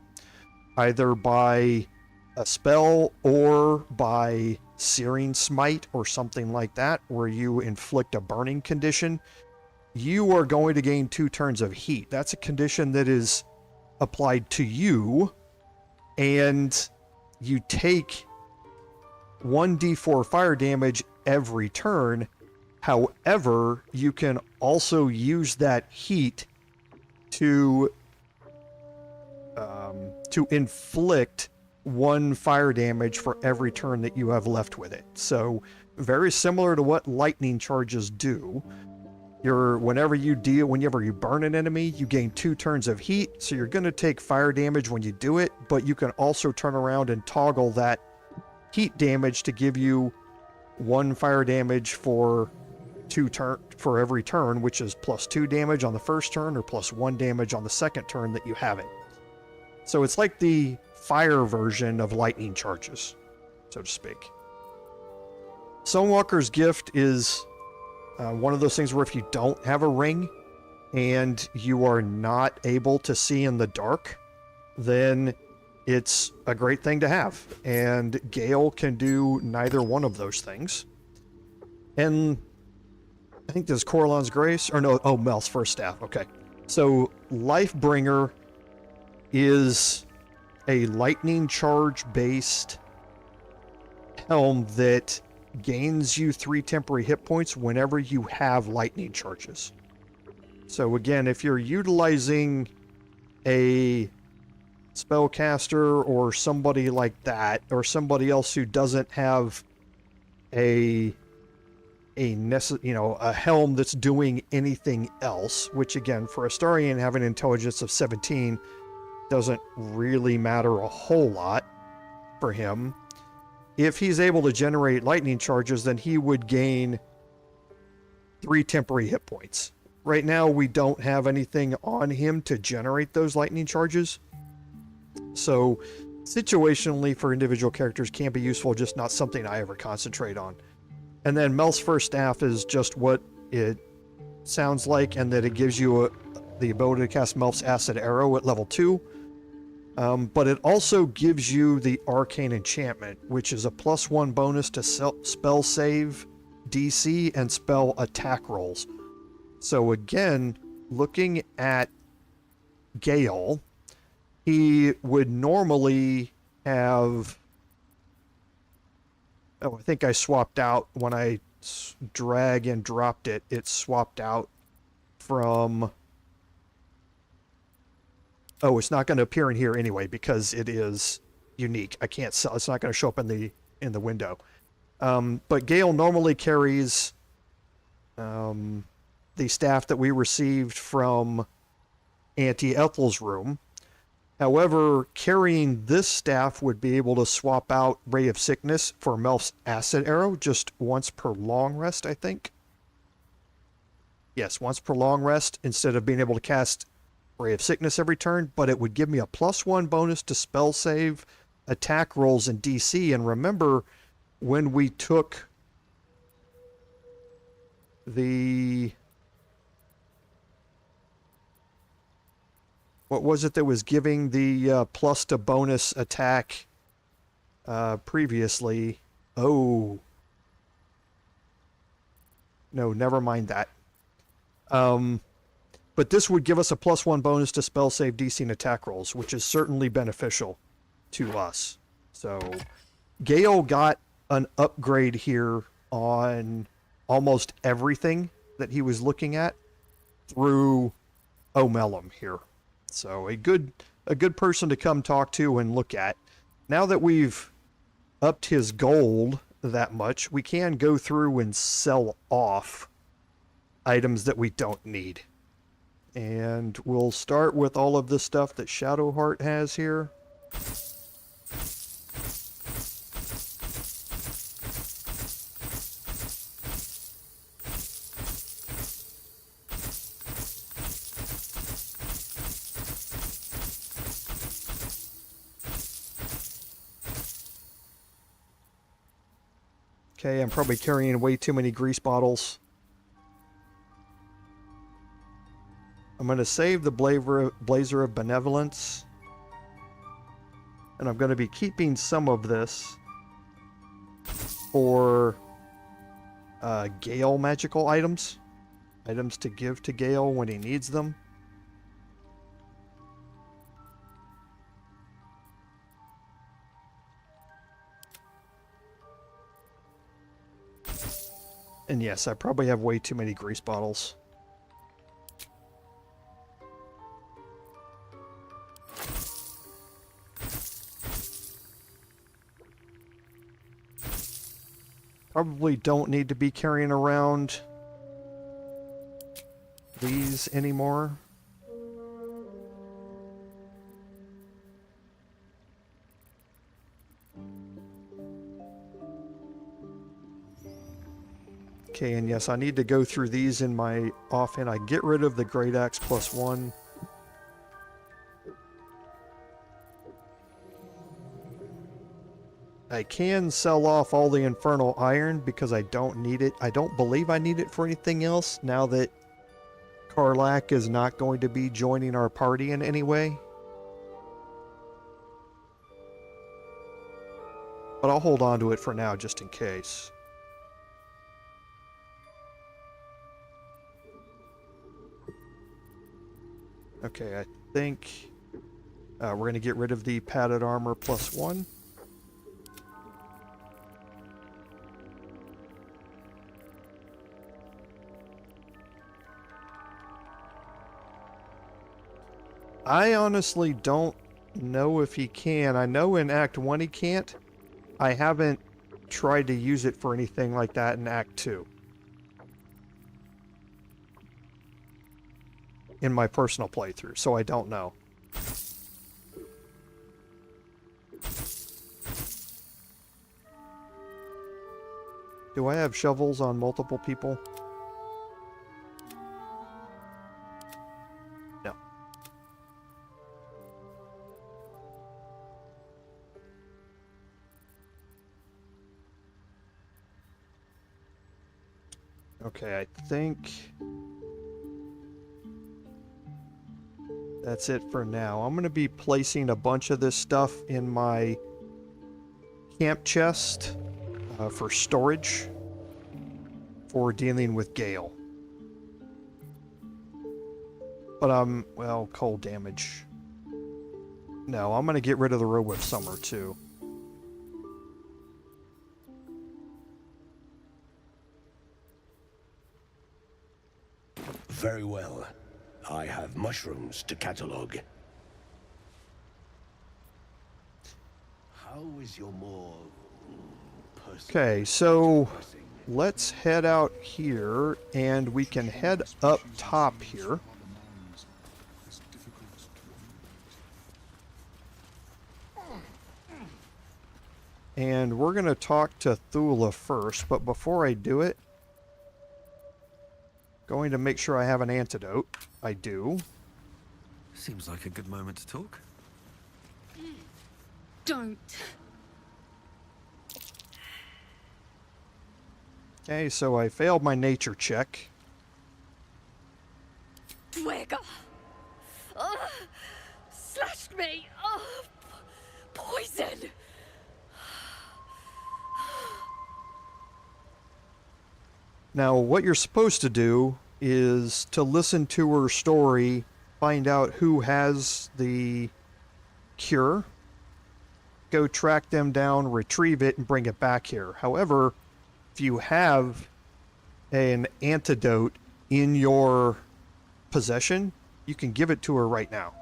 either by a spell or by Searing Smite or something like that, where you inflict a burning condition, you are going to gain 2 turns of heat. That's a condition that is applied to you, and you take 1d4 fire damage every turn. However, you can also use that heat to inflict 1 fire damage for every turn that you have left with it. So very similar to what lightning charges do. Whenever you burn an enemy, you gain 2 turns of heat, so you're going to take fire damage when you do it, but you can also turn around and toggle that heat damage to give you 1 fire damage for every turn, which is +2 damage on the first turn or +1 damage on the second turn that you have it. So it's like the fire version of lightning charges, so to speak. Stonewalker's Gift is one of those things where if you don't have a ring and you are not able to see in the dark, then it's a great thing to have. And Gale can do neither one of those things. And I think this is Coralon's Grace, or no, Mel's First Staff. Okay. So Lifebringer is a lightning charge based helm that gains you 3 temporary hit points whenever you have lightning charges. So again, if you're utilizing a spellcaster or somebody like that, or somebody else who doesn't have a helm that's doing anything else, which again, for Astarion, having intelligence of 17 doesn't really matter a whole lot for him. If he's able to generate lightning charges, then he would gain 3 temporary hit points. Right now, we don't have anything on him to generate those lightning charges. So, situationally for individual characters can be useful, just not something I ever concentrate on. And then Mel's First Staff is just what it sounds like, and that it gives you the ability to cast Melf's Acid Arrow at level 2. But it also gives you the Arcane Enchantment, which is a +1 bonus to spell save DC and spell attack rolls. So again, looking at Gale, he would normally have... Oh, I think I swapped out when I drag and dropped it. It swapped out from... Oh, it's not going to appear in here anyway because it is unique. I can't sell. It's not going to show up in the window. But Gale normally carries the staff that we received from Auntie Ethel's room. However, carrying this staff would be able to swap out Ray of Sickness for Melf's Acid Arrow just once per long rest, I think. Yes, once per long rest instead of being able to cast Ray of Sickness every turn, but it would give me a +1 bonus to spell save, attack rolls, and DC. And remember, when we took the... What was it that was giving the plus to bonus attack previously? Oh. No, never mind that. But this would give us a +1 bonus to spell save DC and attack rolls, which is certainly beneficial to us. So, Gale got an upgrade here on almost everything that he was looking at through Omeluum here. So, a good person to come talk to and look at. Now that we've upped his gold that much, we can go through and sell off items that we don't need. And we'll start with all of the stuff that Shadowheart has here. Okay, I'm probably carrying way too many grease bottles. I'm going to save the Blazer of Benevolence. And I'm going to be keeping some of this for Gale magical items. Items to give to Gale when he needs them. And yes, I probably have way too many grease bottles. Probably don't need to be carrying around these anymore. Okay, and yes, I need to go through these in my offhand. I get rid of the Great Axe +1. I can sell off all the Infernal Iron because I don't need it. I don't believe I need it for anything else now that Karlach is not going to be joining our party in any way. But I'll hold on to it for now just in case. Okay, I think we're going to get rid of the padded armor +1. I honestly don't know if he can. I know in Act 1 he can't. I haven't tried to use it for anything like that in Act 2. In my personal playthrough, so I don't know. Do I have shovels on multiple people? No. Okay, I think that's it for now. I'm going to be placing a bunch of this stuff in my camp chest for storage for dealing with Gale. But well, cold damage. No, I'm going to get rid of the Robe of Summer too. Very well. I have mushrooms to catalog. How is your more personal... Okay, so let's head out here, and we can head up top here. And we're going to talk to Thulla first, but before I do it, going to make sure I have an antidote. I do. Seems like a good moment to talk. Don't. Okay, so I failed my nature check. Dwega. slashed me! Oh, poison! Now, what you're supposed to do is to listen to her story, find out who has the cure, go track them down, retrieve it, and bring it back here. However, if you have an antidote in your possession, you can give it to her right now.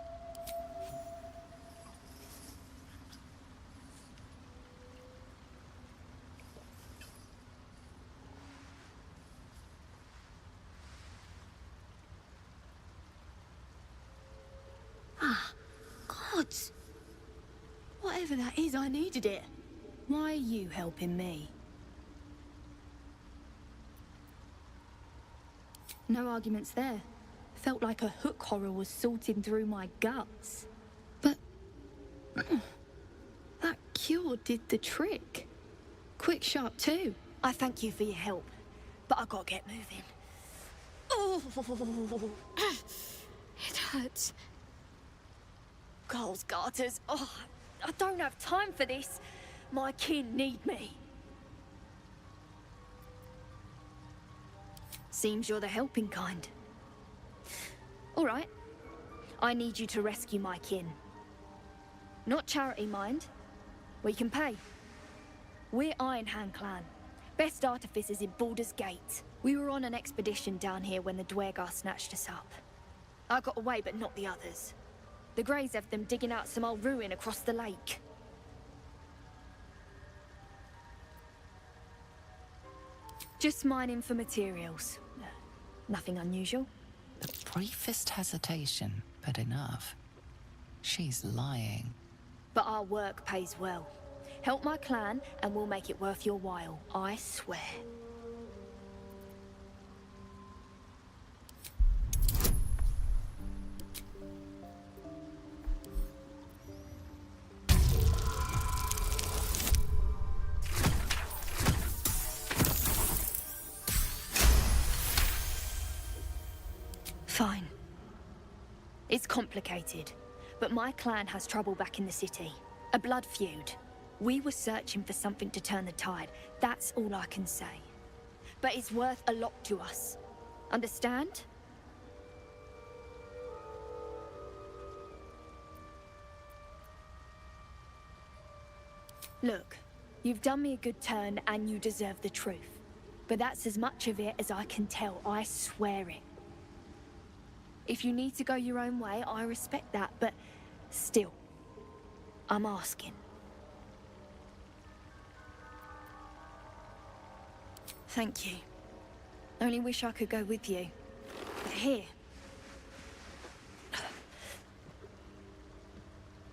Gods! Whatever that is, I needed it. Why are you helping me? No arguments there. Felt like a hook horror was sorting through my guts. But... that cure did the trick. Quick, sharp too. I thank you for your help, but I gotta get moving. Oh, it hurts. Girls' garters. Oh, I don't have time for this. My kin need me. Seems you're the helping kind. All right. I need you to rescue my kin. Not charity, mind. We can pay. We're Iron Hand Clan. Best artificers in Baldur's Gate. We were on an expedition down here when the Dwergar snatched us up. I got away, but not the others. The Greys have them digging out some old ruin across the lake. Just mining for materials. Nothing unusual. The briefest hesitation, but enough. She's lying. But our work pays well. Help my clan, and we'll make it worth your while. I swear. Fine. It's complicated, but my clan has trouble back in the city. A blood feud. We were searching for something to turn the tide. That's all I can say. But it's worth a lot to us. Understand? Look, you've done me a good turn and you deserve the truth. But that's as much of it as I can tell, I swear it. If you need to go your own way, I respect that, but still, I'm asking. Thank you. Only wish I could go with you. But here.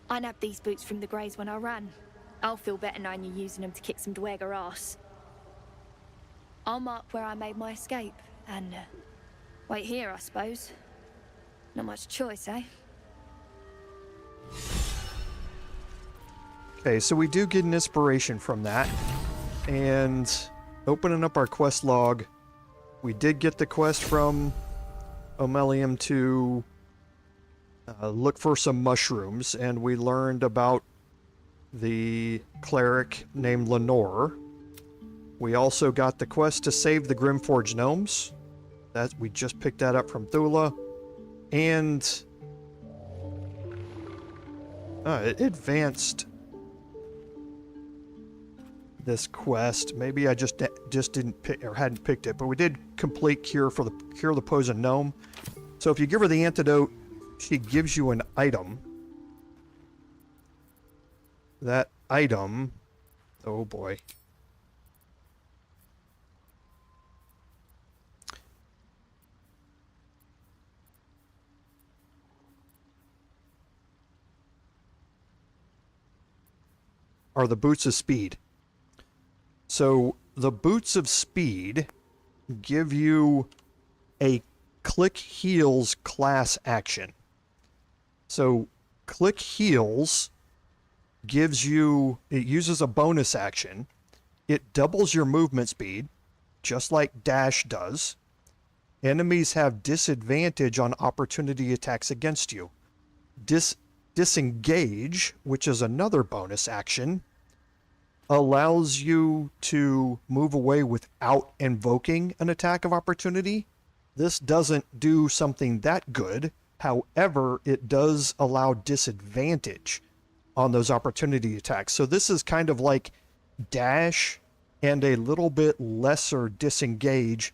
I nabbed these boots from the Greys when I ran. I'll feel better knowing you're using them to kick some Dwergar ass. I'll mark where I made my escape, and wait here, I suppose. Not much choice, eh? Okay, so we do get an inspiration from that. And opening up our quest log, we did get the quest from Omeluum to look for some mushrooms, and we learned about the cleric named Lenore. We also got the quest to save the Grimforge gnomes. That we just picked that up from Thulla. And it advanced this quest. Maybe I just didn't pick or hadn't picked it, but we did complete cure the poison gnome. So if you give her the antidote, she gives you an item. That item, oh boy. Are the boots of speed. So the boots of speed give you a click heals class action. So click heals gives you, it uses a bonus action. It doubles your movement speed, just like dash does. Enemies have disadvantage on opportunity attacks against you. disengage, which is another bonus action, allows you to move away without invoking an attack of opportunity. This doesn't do something that good. However, it does allow disadvantage on those opportunity attacks. So this is kind of like dash and a little bit lesser disengage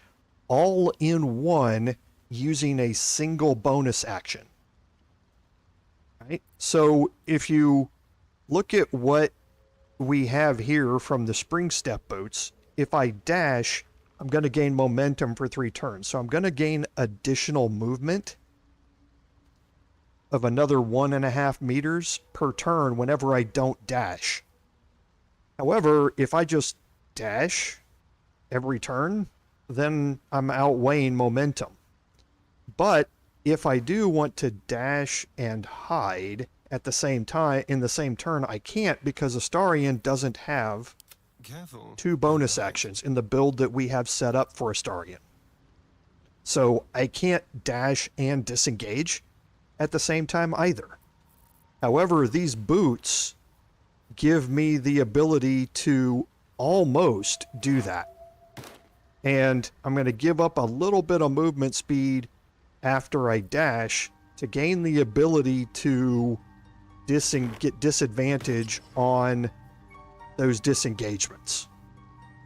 all in one using a single bonus action. Right? So if you look at what we have here from the spring step boots, if I dash, I'm going to gain momentum for 3 turns. So I'm going to gain additional movement of another 1.5 meters per turn whenever I don't dash. However, if I just dash every turn, then I'm outweighing momentum. But if I do want to dash and hide at the same time in the same turn, I can't, because Astarion doesn't have 2 bonus actions in the build that we have set up for Astarion. So I can't dash and disengage at the same time either. However, these boots give me the ability to almost do that. And I'm going to give up a little bit of movement speed after I dash to gain the ability to get disadvantage on those disengagements.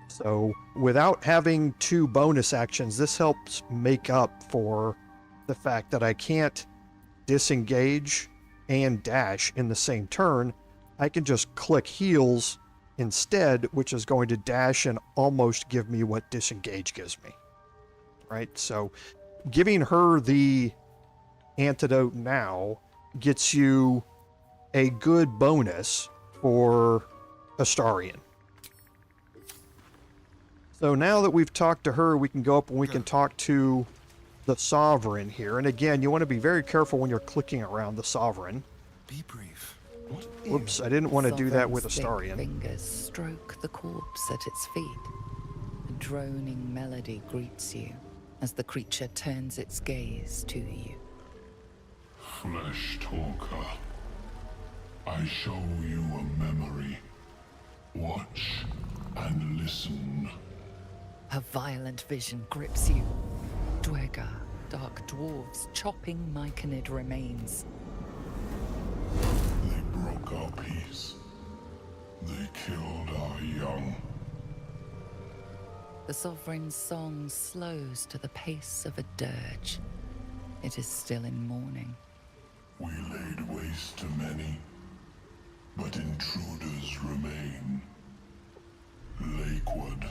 So without having 2 bonus actions, this helps make up for the fact that I can't disengage and dash in the same turn. I can just click heals instead, which is going to dash and almost give me what disengage gives me. Right? So giving her the antidote now gets you a good bonus for Astarion. So now that we've talked to her, we can go up and we can talk to the Sovereign here. And again, you want to be very careful when you're clicking around the Sovereign. Be brief. Whoops, I didn't want to do that with Sovereign's Astarion. thick fingers stroke the corpse at its feet. A droning melody greets you as the creature turns its gaze to you. Flesh talker, I show you a memory. Watch and listen. A violent vision grips you. Dwergar, dark dwarves chopping Myconid remains. They broke our peace. They killed our young. The Sovereign's song slows to the pace of a dirge. It is still in mourning. We laid waste to many, but intruders remain. Lakeward.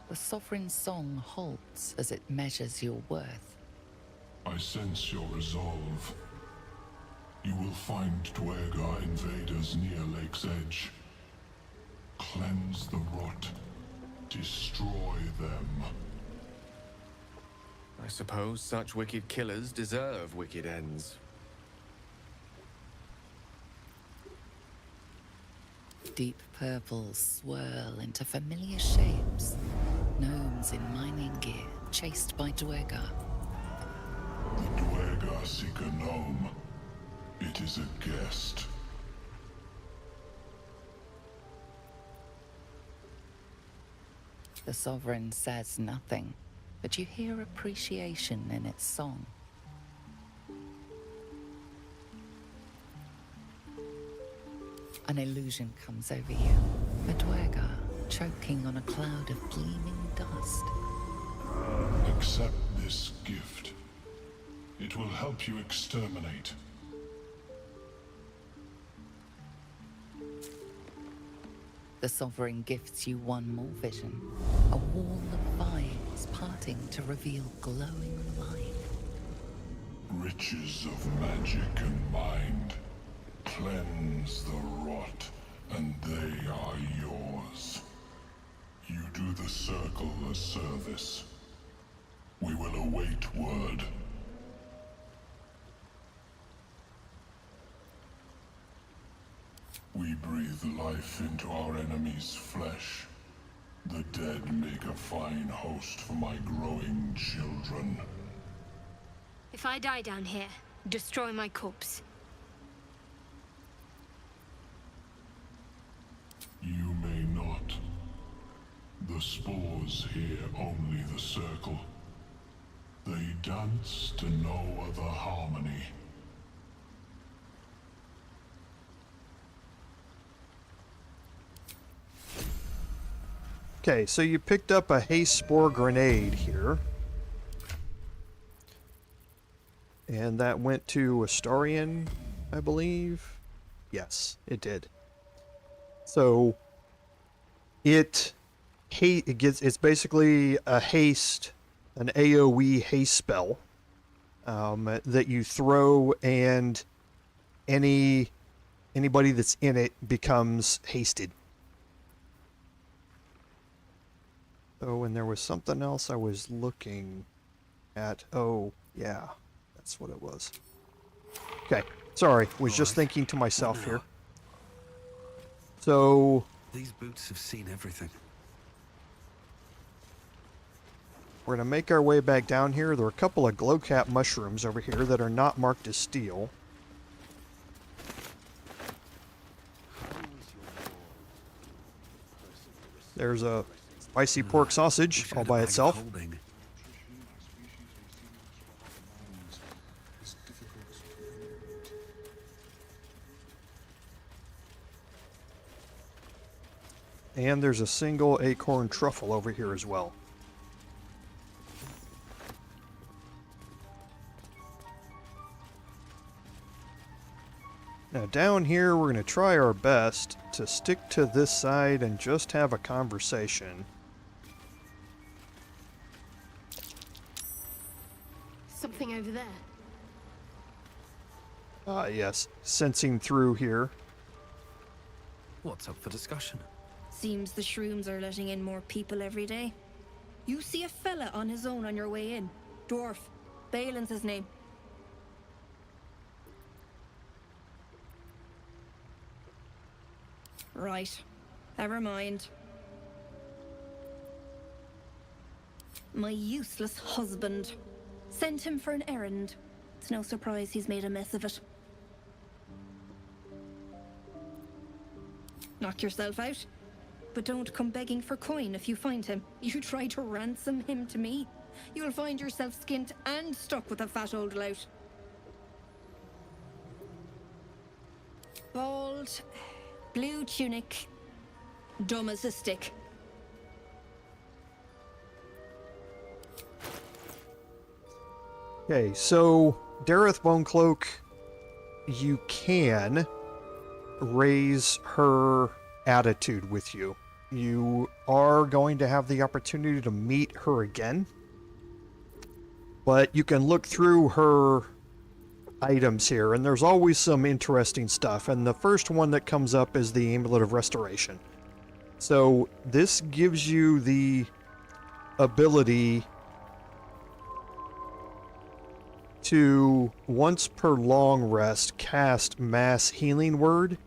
The Sovereign's song halts as it measures your worth. I sense your resolve. You will find Dwergar invaders near Lake's Edge. Cleanse the rot. Destroy them. I suppose such wicked killers deserve wicked ends. Deep purples swirl into familiar shapes. Gnomes in mining gear, chased by Dwergar. The Dwergar seek a gnome. It is a guest. The Sovereign says nothing, but you hear appreciation in its song. An illusion comes over you. A Dwergar choking on a cloud of gleaming dust. Accept this gift. It will help you exterminate. The Sovereign gifts you one more vision. A wall of vines parting to reveal glowing light. Riches of magic and mind. Cleanse the rot, and they are yours. You do the Circle a service. We will await word. We breathe life into our enemy's flesh. The dead make a fine host for my growing children. If I die down here, destroy my corpse. The spores hear only the circle. They dance to no other harmony. Okay, so you picked up a haste spore grenade here. And that went to Astarion, I believe. Yes, it did. So it's basically a haste, an AoE haste spell that you throw, and anybody that's in it becomes hasted. Oh, and there was something else I was looking at. Oh, yeah, that's what it was. Okay, sorry, was just thinking to myself here. So these boots have seen everything. We're going to make our way back down here. There are a couple of glowcap mushrooms over here that are not marked as steel. There's a spicy pork sausage all by itself. And there's a single acorn truffle over here as well. Now down here, we're going to try our best to stick to this side and just have a conversation. Something over there. Ah, yes. Sensing through here. What's up for discussion? Seems the shrooms are letting in more people every day. You see a fella on his own on your way in. Dwarf. Baelen's his name. Right. Never mind. My useless husband. Sent him for an errand. It's no surprise he's made a mess of it. Knock yourself out. But don't come begging for coin if you find him. You try to ransom him to me, you'll find yourself skint and stuck with a fat old lout. Bald, blue tunic, dumb as a stick. Okay, so Derryth Bonecloak, you can raise her attitude with you. You are going to have the opportunity to meet her again, but you can look through her items here, and there's always some interesting stuff, and the first one that comes up is the Amulet of Restoration. So this gives you the ability to, once per long rest, cast Mass Healing Word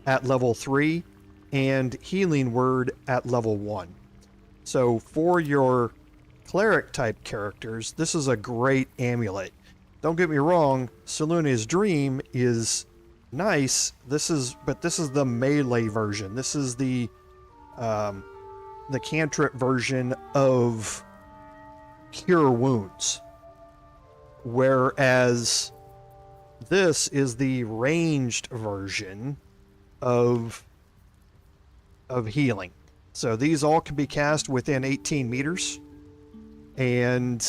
at level 3 and Healing Word at level 1. So for your cleric type characters, this is a great amulet. Don't get me wrong, Selûne's Dream is nice. But this is the melee version. This is the cantrip version of Cure Wounds. Whereas this is the ranged version of healing. So these all can be cast within 18 meters, and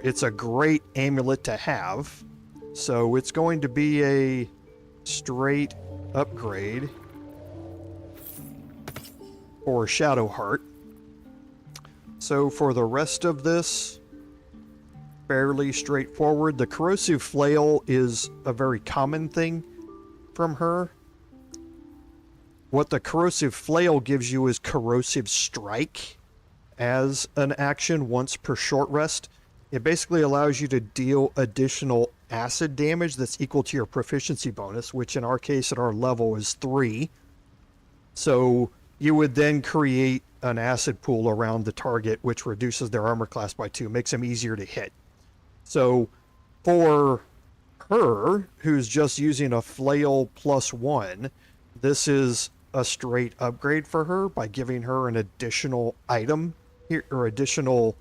it's a great amulet to have. So it's going to be a straight upgrade for Shadowheart. So for the rest of this, fairly straightforward. The Corrosive Flail is a very common thing from her. What the Corrosive Flail gives you is Corrosive Strike as an action once per short rest. It basically allows you to deal additional acid damage that's equal to your proficiency bonus, which in our case at our level is 3. So you would then create an acid pool around the target, which reduces their armor class by 2, makes them easier to hit. So for her, who's just using a flail +1, this is a straight upgrade for her by giving her an additional item here, or additional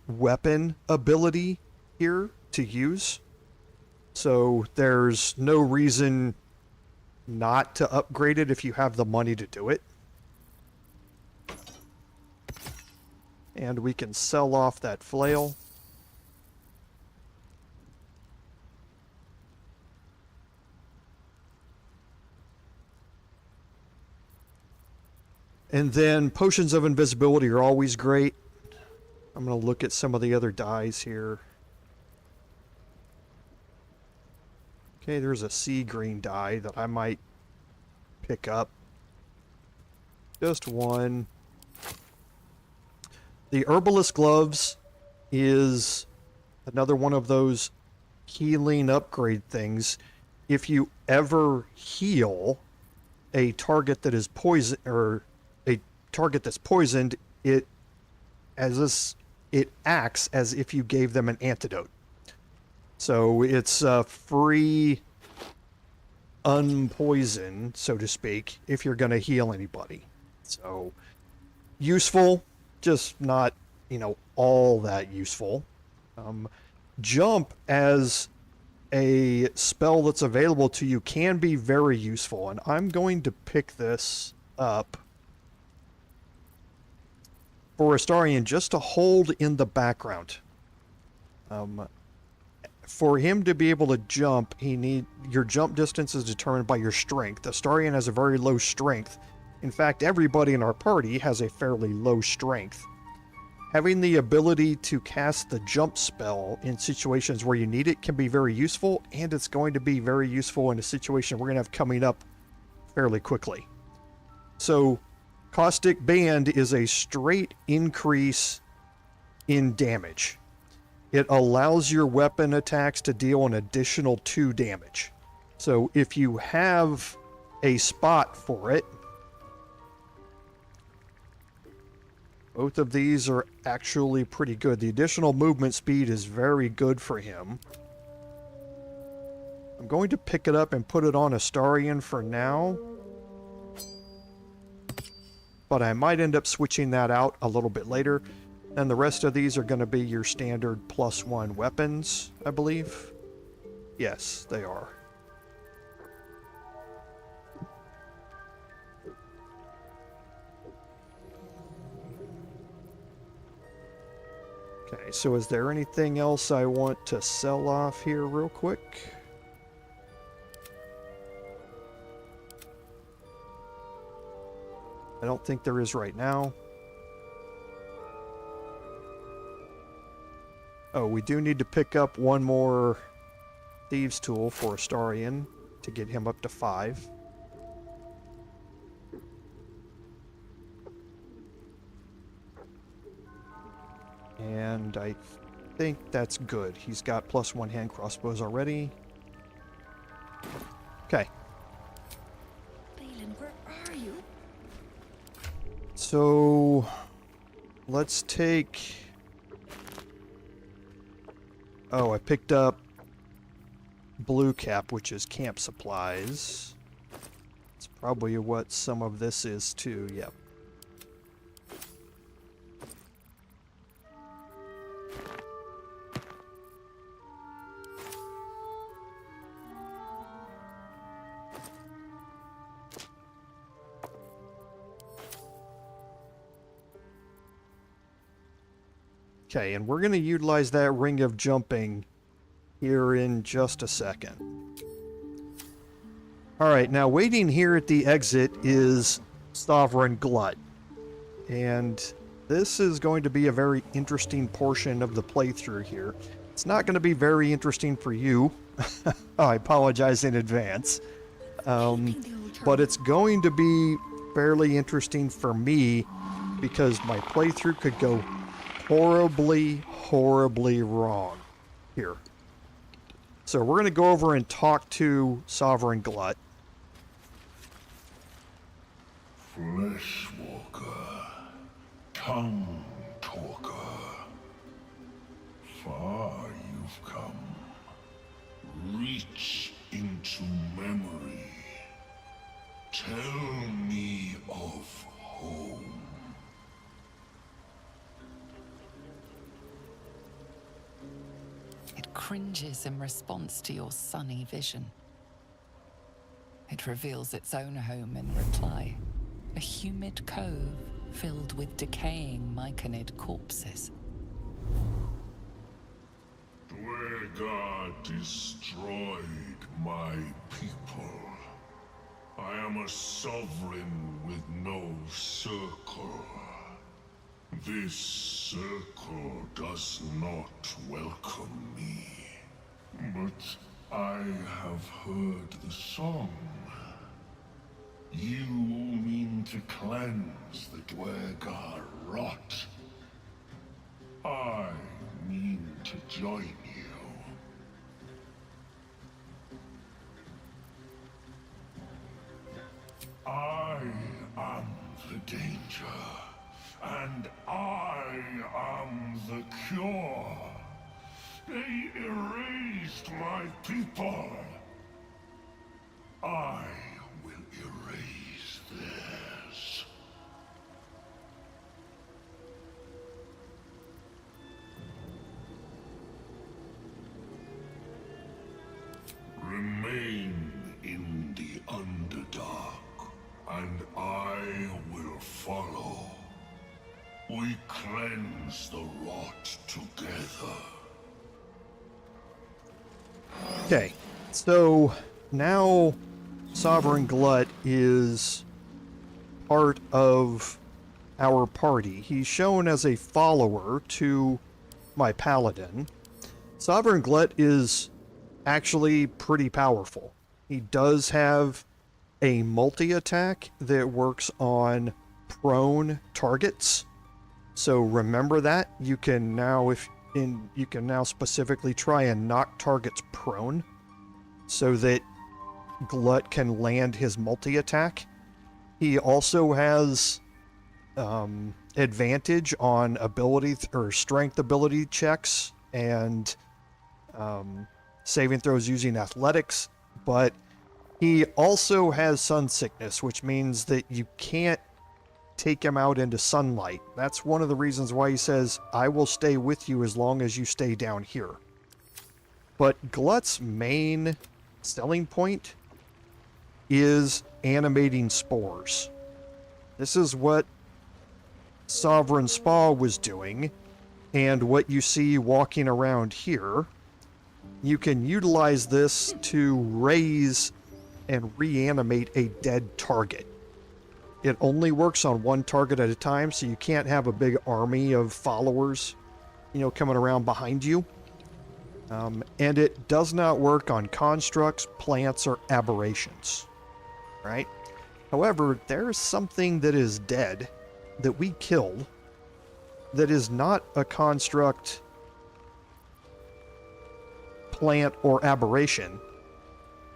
weapon ability here to use. So there's no reason not to upgrade it if you have the money to do it. And we can sell off that flail. And then potions of invisibility are always great. I'm going to look at some of the other dyes here. Okay, there's a sea green dye that I might pick up. Just one. The Herbalist Gloves is another one of those healing upgrade things. If you ever heal a target that is poison, or a target that's poisoned, it acts as if you gave them an antidote. So it's a free unpoison, so to speak, if you're going to heal anybody. So useful, just not, all that useful. Jump as a spell that's available to you can be very useful, and I'm going to pick this up for Astarion just to hold in the background. For him to be able to jump, your jump distance is determined by your strength. Astarion has a very low strength. In fact, everybody in our party has a fairly low strength. Having the ability to cast the jump spell in situations where you need it can be very useful, and it's going to be very useful in a situation we're going to have coming up fairly quickly. So, Caustic Band is a straight increase in damage. It allows your weapon attacks to deal an additional 2 damage. So if you have a spot for it, both of these are actually pretty good. The additional movement speed is very good for him. I'm going to pick it up and put it on Astarion for now, but I might end up switching that out a little bit later. And the rest of these are going to be your standard +1 weapons, I believe. Yes, they are. Okay, so is there anything else I want to sell off here real quick? I don't think there is right now. Oh, we do need to pick up one more Thieves' Tool for Astarion to get him up to 5. And I think that's good. He's got +1 hand crossbows already. Okay. Baelen, where are you? So, let's take... Oh, I picked up Blue Cap, which is camp supplies. It's probably what some of this is too, yep. Okay, and we're going to utilize that Ring of Jumping here in just a second. Alright, now waiting here at the exit is Sovereign Glut. And this is going to be a very interesting portion of the playthrough here. It's not going to be very interesting for you. I apologize in advance. But it's going to be fairly interesting for me because my playthrough could go horribly wrong here. So we're going to go over and talk to Sovereign Glut. Fleshwalker, tongue talker, far you've come. Reach into memory. Tell me of home. It cringes in response to your sunny vision. It reveals its own home in reply. A humid cove filled with decaying Myconid corpses. Dwergar destroyed my people. I am a sovereign with no circle. This circle does not welcome me. But I have heard the song. You mean to cleanse the Dwergar rot. I mean to join you. I am the danger, and I am the cure. They erased my people. I will erase theirs. Remain in the Underdark, and I will follow. We cleanse the rot together. Okay, so now Sovereign Glut is part of our party. He's shown as a follower to my Paladin. Sovereign Glut is actually pretty powerful. He does have a multi-attack that works on prone targets. So remember that. You can now you can now specifically try and knock targets prone so that Glut can land his multi-attack. He also has advantage on ability or strength ability checks and saving throws using athletics, but he also has sun sickness, which means that you can't take him out into sunlight. That's one of the reasons why he says, I will stay with you as long as you stay down here. But Glut's main selling point is animating spores. This is what Sovereign Spaw was doing, and what you see walking around here. You can utilize this to raise and reanimate a dead target. It only works on one target at a time, so you can't have a big army of followers, coming around behind you. And it does not work on constructs, plants, or aberrations. Right? However, there's something that is dead that we killed that is not a construct, plant, or aberration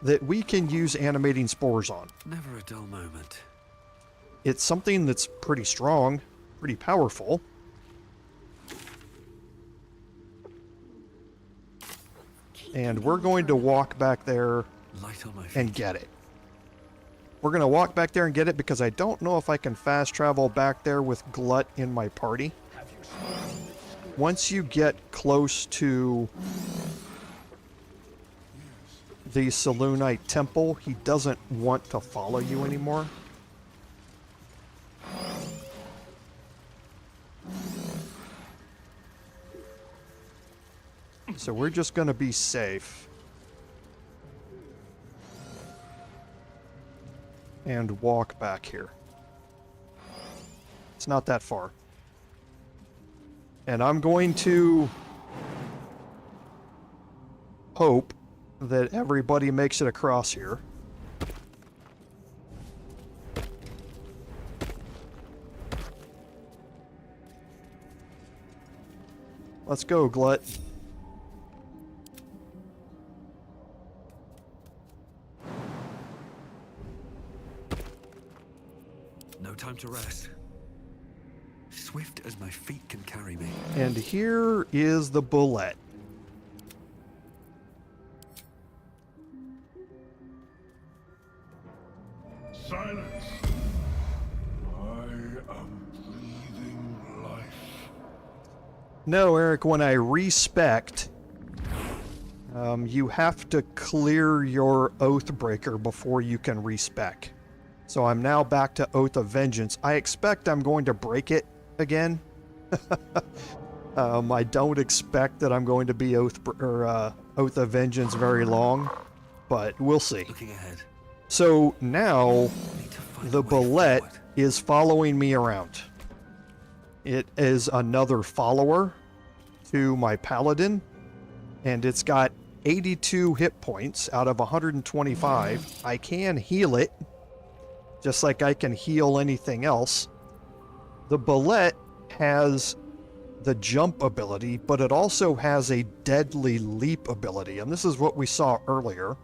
that we can use animating spores on. Never a dull moment. It's something that's pretty strong, pretty powerful. And we're going to walk back there Light on my feet. and get it. We're going to walk back there and get it because I don't know if I can fast travel back there with Glut in my party. Once you get close to the Selûnite temple, he doesn't want to follow you anymore. So we're just going to be safe. And walk back here. It's not that far. And I'm going to hope that everybody makes it across here. Let's go, Glut. No time to rest. Swift as my feet can carry me. And here is the Bulette. Silence! I am breathing life. No, Eric, when I respect, you have to clear your Oathbreaker before you can respec. So I'm now back to Oath of Vengeance. I expect I'm going to break it again. I don't expect that I'm going to be Oath of Vengeance very long, but we'll see. Looking ahead. So now Need to find the a way Bulette forward. is following me around. It is another follower to my Paladin, and it's got 82 hit points out of 125. I can heal it, just like I can heal anything else. The Bulette has the jump ability, but it also has a deadly leap ability, and this is what we saw earlier.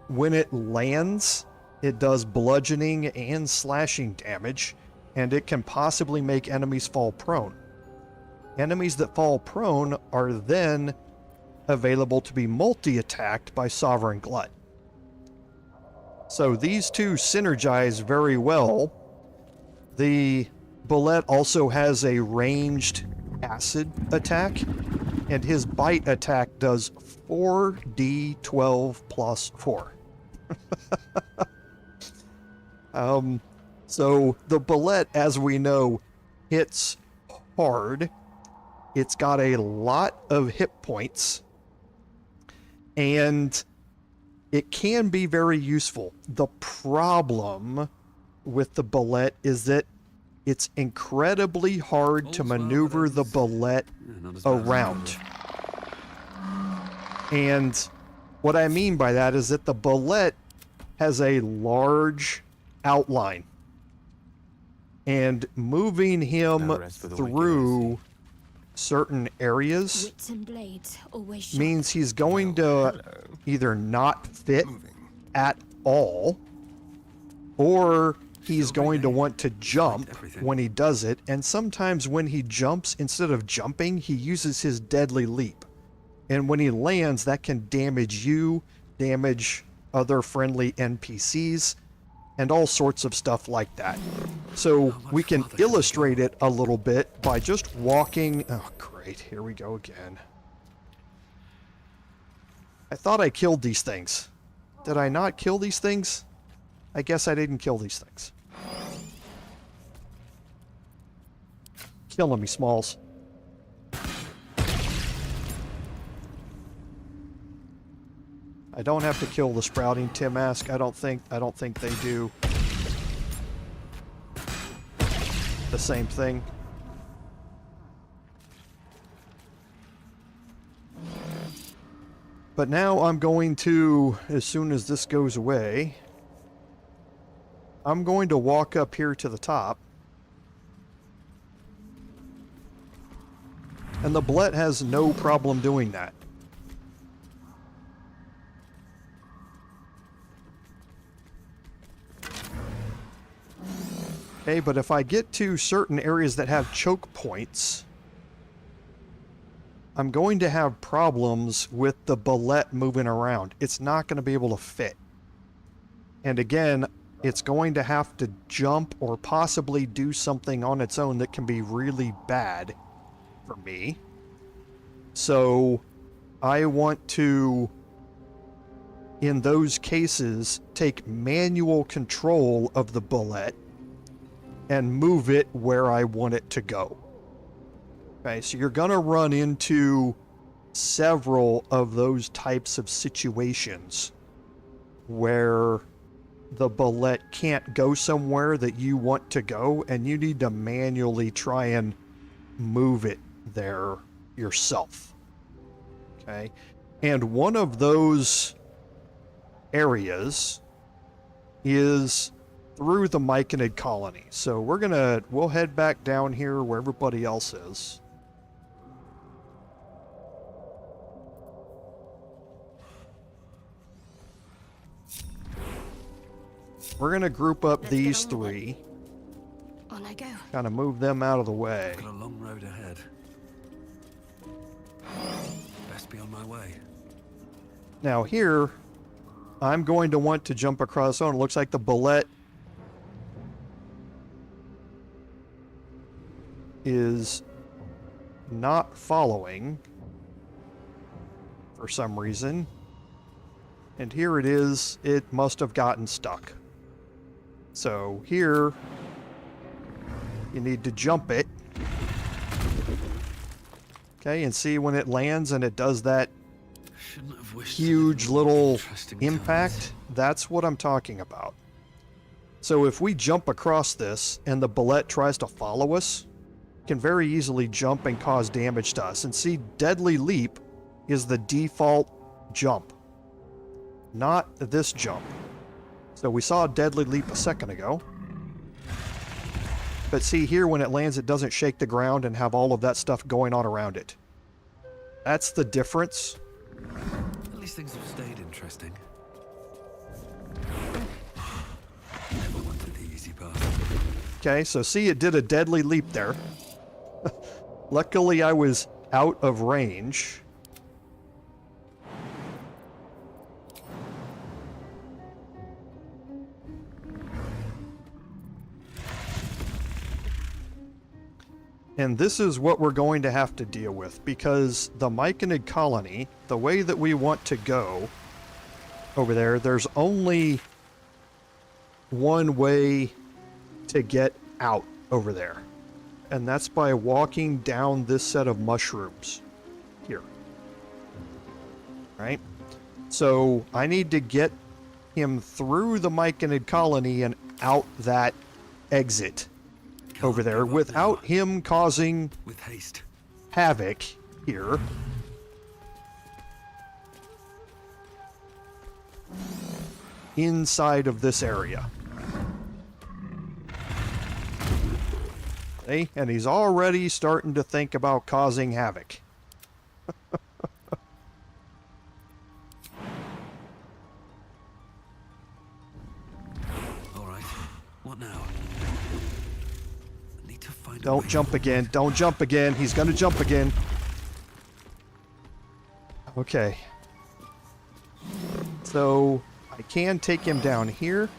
When it lands, it does bludgeoning and slashing damage, and it can possibly make enemies fall prone. Enemies that fall prone are then available to be multi-attacked by Sovereign Glut. So these two synergize very well. The Bulette also has a ranged acid attack, and his bite attack does 4d12 plus 4. So the Bulette, as we know, hits hard. It's got a lot of hit points, and it can be very useful. The problem with the Bulette is that it's incredibly hard to maneuver the Bulette around. And what I mean by that is that the Bulette has a large outline, and moving him through certain areas Wits and blades always sharp. means he's going to either not fit at all, or he's going to want to jump when he does it, and sometimes when he jumps, instead of jumping, he uses his deadly leap. And when he lands, that can damage you, damage other friendly NPCs, and all sorts of stuff like that. So we can illustrate it a little bit by just walking... Oh, great. Here we go again. I thought I killed these things. Did I not kill these things? I guess I didn't kill these things. Killing me, Smalls. I don't have to kill the sprouting Timask. I don't think they do the same thing. But now I'm going to, as soon as this goes away, I'm going to walk up here to the top. And the Bulette has no problem doing that. Okay, but if I get to certain areas that have choke points, I'm going to have problems with the Bulette moving around. It's not going to be able to fit. And again, it's going to have to jump or possibly do something on its own that can be really bad for me. So I want to, in those cases, take manual control of the Bulette and move it where I want it to go. Okay, so you're going to run into several of those types of situations where the Bulette can't go somewhere that you want to go, and you need to manually try and move it there yourself. Okay, and one of those areas is through the Myconid Colony. So we'll head back down here where everybody else is. We're gonna group up Let's these get on with it. three. On I go. Kind of move them out of the way. Got a long road ahead. Best be on my way. Now here, I'm going to want to jump across. Oh, and it looks like the Bulette is not following for some reason. And here it is. It must have gotten stuck. So here, you need to jump it. Okay, and see when it lands and it does that huge little impact? That's what I'm talking about. So if we jump across this and the Bulette tries to follow us, it can very easily jump and cause damage to us. And see, Deadly Leap is the default jump, not this jump. So we saw Deadly Leap a second ago. But see here, when it lands, it doesn't shake the ground and have all of that stuff going on around it. That's the difference. At least things have stayed interesting. Never wanted the easy path. Okay, so see, it did a Deadly Leap there. Luckily, I was out of range. And this is what we're going to have to deal with, because the Myconid Colony, the way that we want to go over there, there's only one way to get out over there. And that's by walking down this set of mushrooms here. Right? So I need to get him through the Myconid Colony and out that exit over there without him causing with haste havoc here. Inside of this area. Okay, and he's already starting to think about causing havoc. All right, what now? Don't jump again. Don't jump again. He's going to jump again. Okay. So, I can take him down here.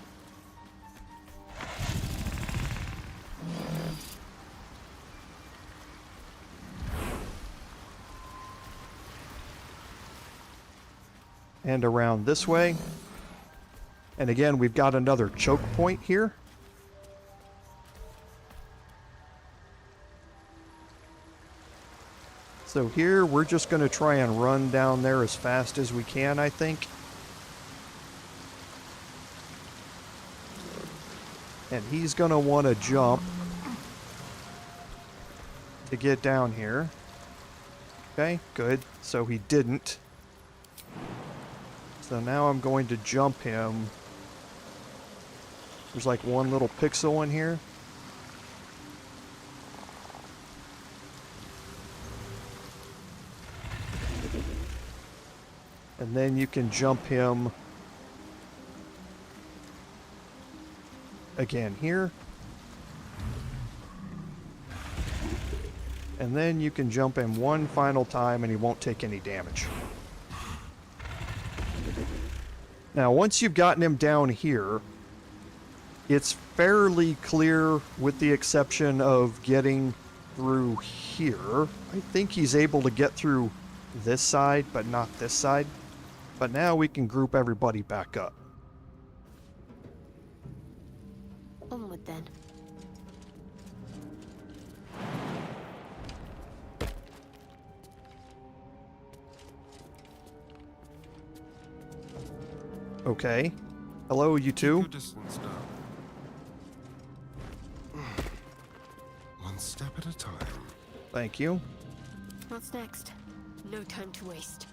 And around this way. And again, we've got another choke point here. So here, we're just going to try and run down there as fast as we can, I think. And he's going to want to jump to get down here. Okay, good. So he didn't. So now I'm going to jump him. There's like one little pixel in here. And then you can jump him again here. And then you can jump him one final time and he won't take any damage. Now, once you've gotten him down here, it's fairly clear with the exception of getting through here. I think he's able to get through this side, but not this side. But now we can group everybody back up. Onward then. Okay. Hello, you two. Distance now. One step at a time. Thank you. What's next? No time to waste.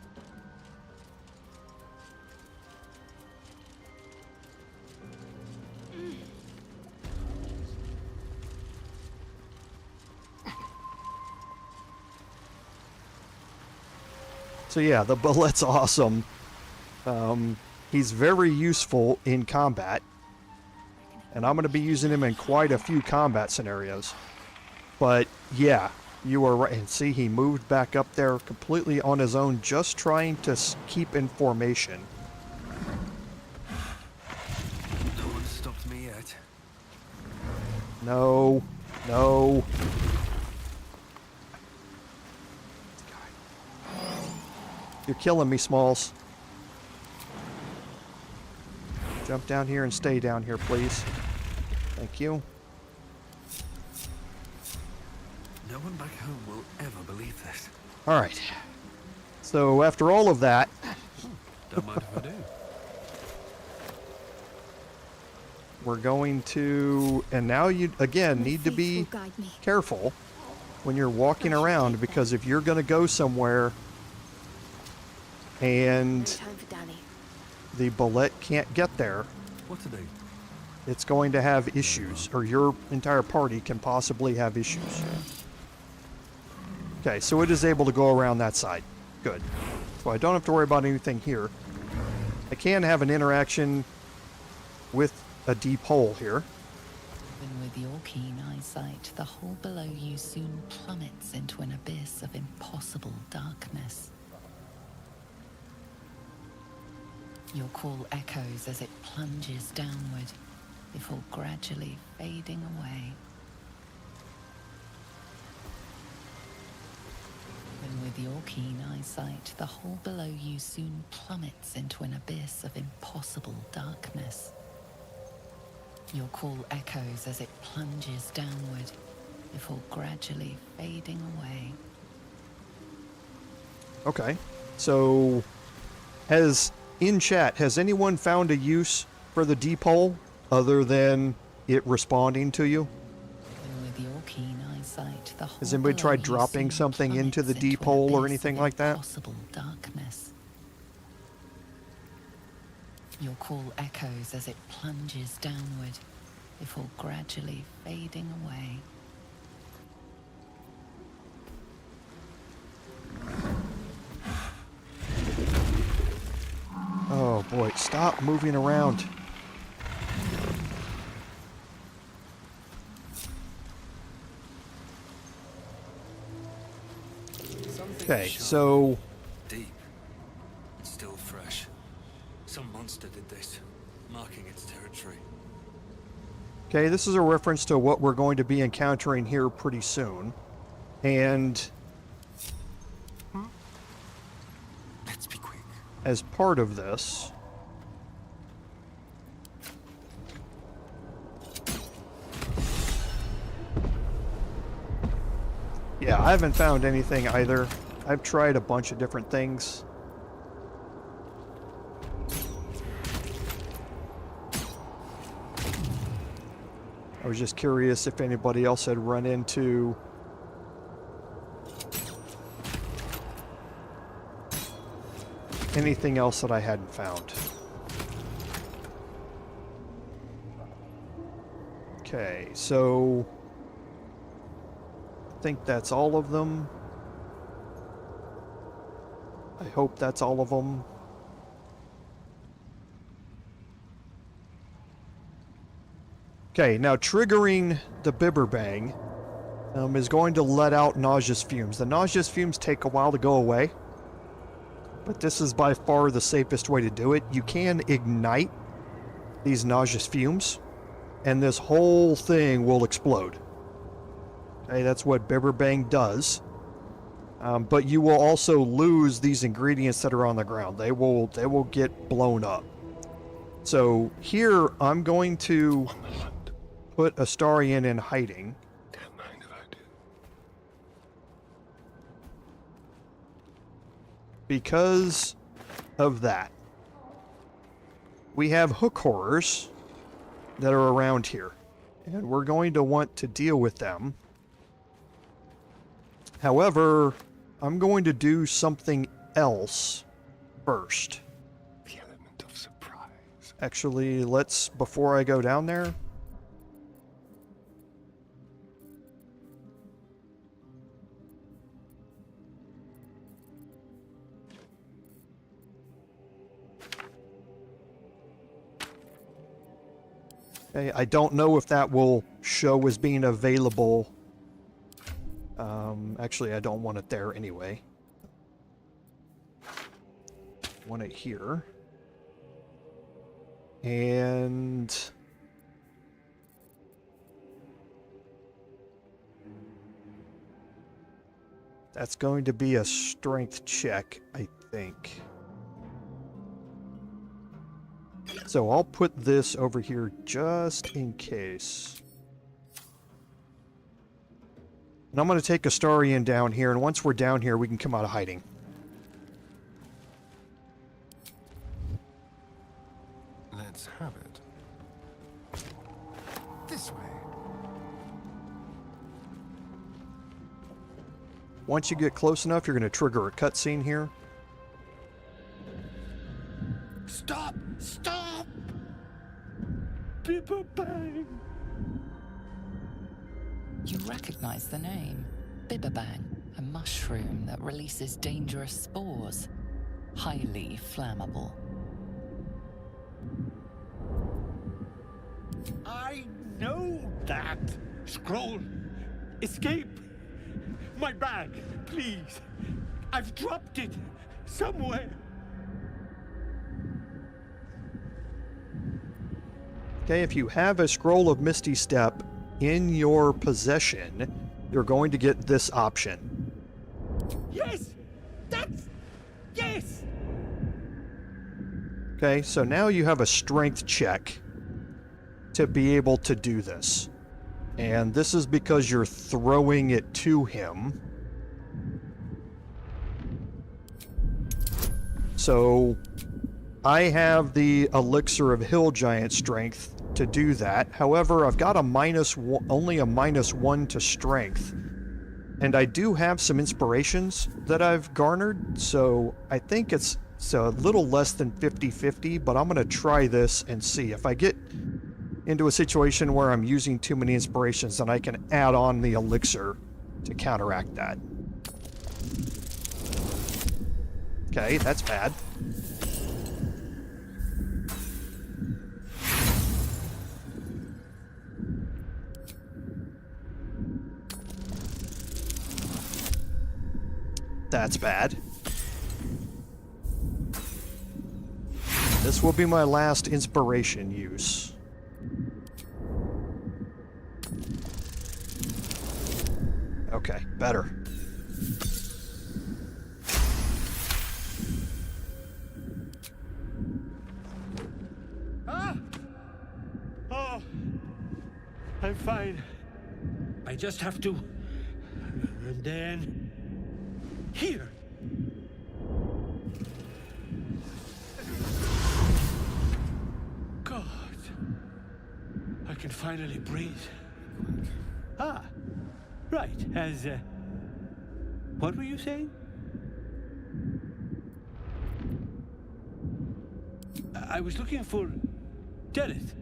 So yeah, the Bulette's awesome. He's very useful in combat. And I'm going to be using him in quite a few combat scenarios. But yeah, you are right. And see, he moved back up there completely on his own, just trying to keep in formation. No one stopped me yet. No. No. You're killing me, Smalls. Jump down here and stay down here, please. Thank you. No one back home will ever believe this. All right. So after all of that, Don't mind if I do. we're going to, and now you again need to be Faith will guide me. careful when you're walking around, because if you're going to go somewhere and Time for Danny. the Bulette can't get there, What to do? it's going to have issues, or your entire party can possibly have issues. Okay, so it is able to go around that side. Good. So I don't have to worry about anything here. I can have an interaction with a deep hole here. Even with your keen eyesight, the hole below you soon plummets into an abyss of impossible darkness. Your call echoes as it plunges downward, before gradually fading away. Even with your keen eyesight, the hole below you soon plummets into an abyss of impossible darkness. Your call echoes as it plunges downward, before gradually fading away. Okay, so in chat, has anyone found a use for the deep hole other than it responding to you? Even with your keen eyesight, the hole Has anybody below tried you dropping soon something into the plummets deep an hole or abyss anything of like that? impossible darkness. Your call echoes as it plunges downward, before gradually fading away. Oh boy, stop moving around. Okay, so Deep. It's still fresh. Some monster did this, marking its territory. okay, this is a reference to what we're going to be encountering here pretty soon. And Let's be quick. as part of this, yeah, I haven't found anything either. I've tried a bunch of different things. I was just curious if anybody else had run into anything else that I hadn't found. Okay, so I think that's all of them. I hope that's all of them. Okay, now triggering the Bibberbang is going to let out nauseous fumes. The nauseous fumes take a while to go away, but this is by far the safest way to do it. You can ignite these nauseous fumes, and this whole thing will explode. Okay, that's what Bibberbang does. But you will also lose these ingredients that are on the ground. They will get blown up. So here I'm going to put Astarion in hiding. Don't mind if I do. Because of that. We have hook horrors that are around here, and we're going to want to deal with them. However, I'm going to do something else first. The element of surprise. Actually, before I go down there, okay, I don't know if that will show as being available. Actually, I don't want it there anyway. I want it here. And that's going to be a strength check, I think. So I'll put this over here just in case. And I'm going to take Astarion down here, and once we're down here, we can come out of hiding. Let's have it. This way. Once you get close enough, you're going to trigger a cutscene here. Stop! Stop! People bang! You recognize the name. Bibberbang, a mushroom that releases dangerous spores. Highly flammable. I know that! Scroll! Escape! My bag, please! I've dropped it somewhere! Okay, if you have a Scroll of Misty Step in your possession, you're going to get this option. Yes! Yes! Okay, so now you have a strength check to be able to do this. And this is because you're throwing it to him. So I have the Elixir of Hill Giant Strength to do that. However, I've got only a -1 to Strength. And I do have some inspirations that I've garnered, so I think it's a little less than 50-50, but I'm going to try this and see. If I get into a situation where I'm using too many inspirations, then I can add on the elixir to counteract that. Okay, that's bad. That's bad. This will be my last inspiration use. Okay, better. Ah! Oh! I'm fine. I just have to... And then... Here! God. I can finally breathe. Ah! Right, as, what were you saying? I was looking for Derryth.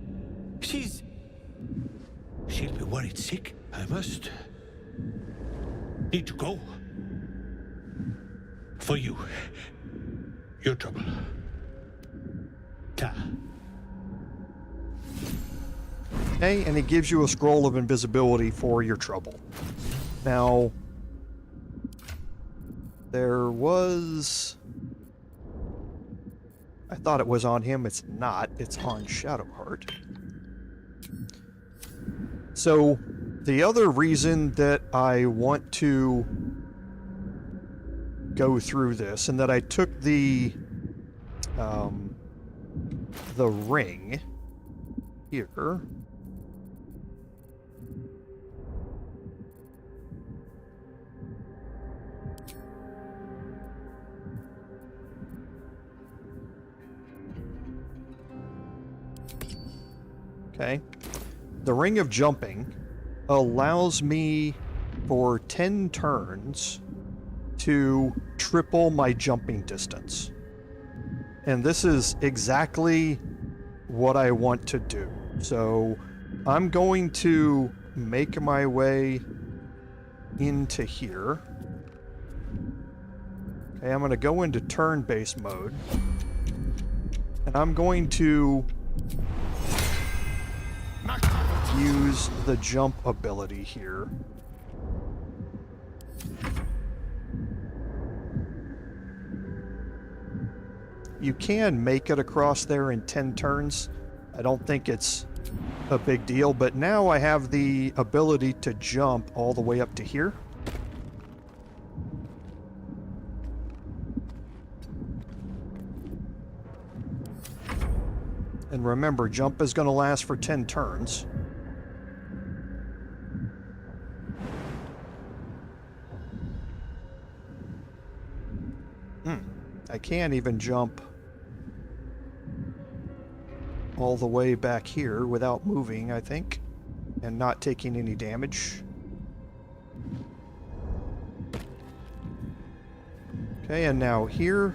She'll be worried sick. I must need to go. For you. Your trouble. Ta. Okay, and it gives you a scroll of invisibility for your trouble. Now, there was... I thought it was on him. It's not. It's on Shadowheart. So, the other reason that I want to go through this, and that I took the ring here. Okay. The Ring of Jumping allows me for 10 turns to triple my jumping distance. And this is exactly what I want to do. So I'm going to make my way into here. Okay, I'm going to go into turn-based mode. And I'm going to use the jump ability here. You can make it across there in 10 turns. I don't think it's a big deal, but now I have the ability to jump all the way up to here. And remember, jump is going to last for 10 turns. I can't even jump all the way back here without moving, I think, and not taking any damage. Okay, and now here.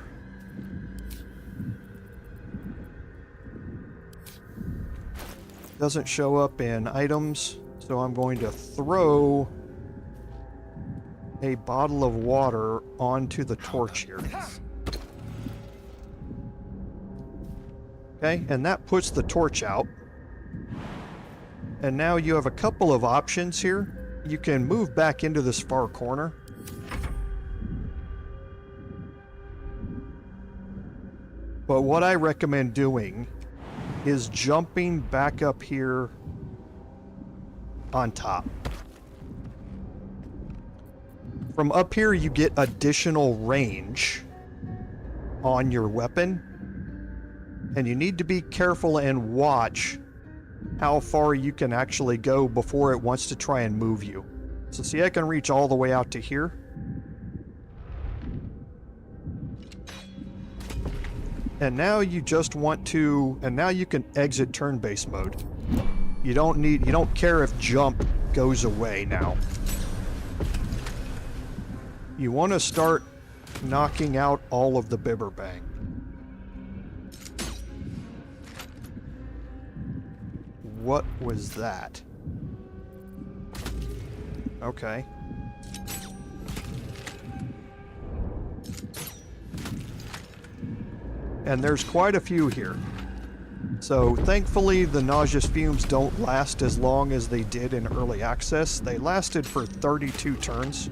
Doesn't show up in items, so I'm going to throw a bottle of water onto the torch here. Okay, and that puts the torch out. And now you have a couple of options here. You can move back into this far corner. But what I recommend doing is jumping back up here on top. From up here, you get additional range on your weapon. And you need to be careful and watch how far you can actually go before it wants to try and move you. So see, I can reach all the way out to here. And now you just want to, and now you can exit turn-based mode. You don't care if jump goes away now. You want to start knocking out all of the Bibberbang. What was that? Okay. And there's quite a few here. So thankfully the nauseous fumes don't last as long as they did in early access. They lasted for 32 turns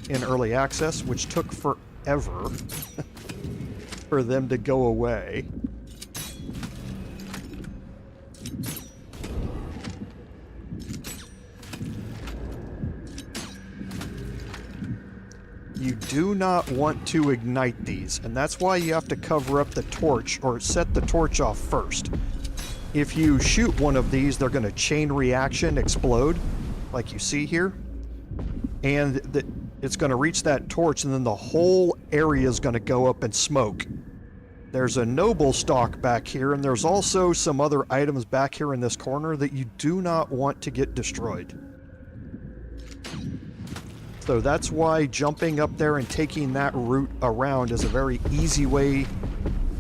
in early access, which took forever for them to go away. You do not want to ignite these, and that's why you have to cover up the torch or set the torch off first. If you shoot one of these, they're going to chain reaction explode, like you see here, and it's going to reach that torch, and then the whole area is going to go up in smoke. There's a Noblestalk back here, and there's also some other items back here in this corner that you do not want to get destroyed. So that's why jumping up there and taking that route around is a very easy way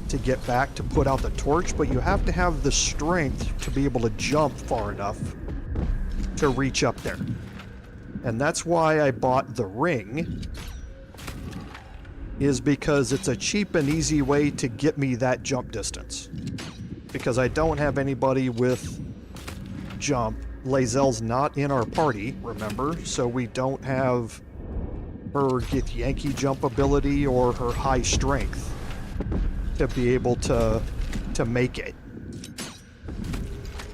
to get back to put out the torch, but you have to have the strength to be able to jump far enough to reach up there. And that's why I bought the ring, is because it's a cheap and easy way to get me that jump distance. Because I don't have anybody with jump. Lae'zel's not in our party, remember, so we don't have her Githyanki jump ability or her high strength to be able to make it.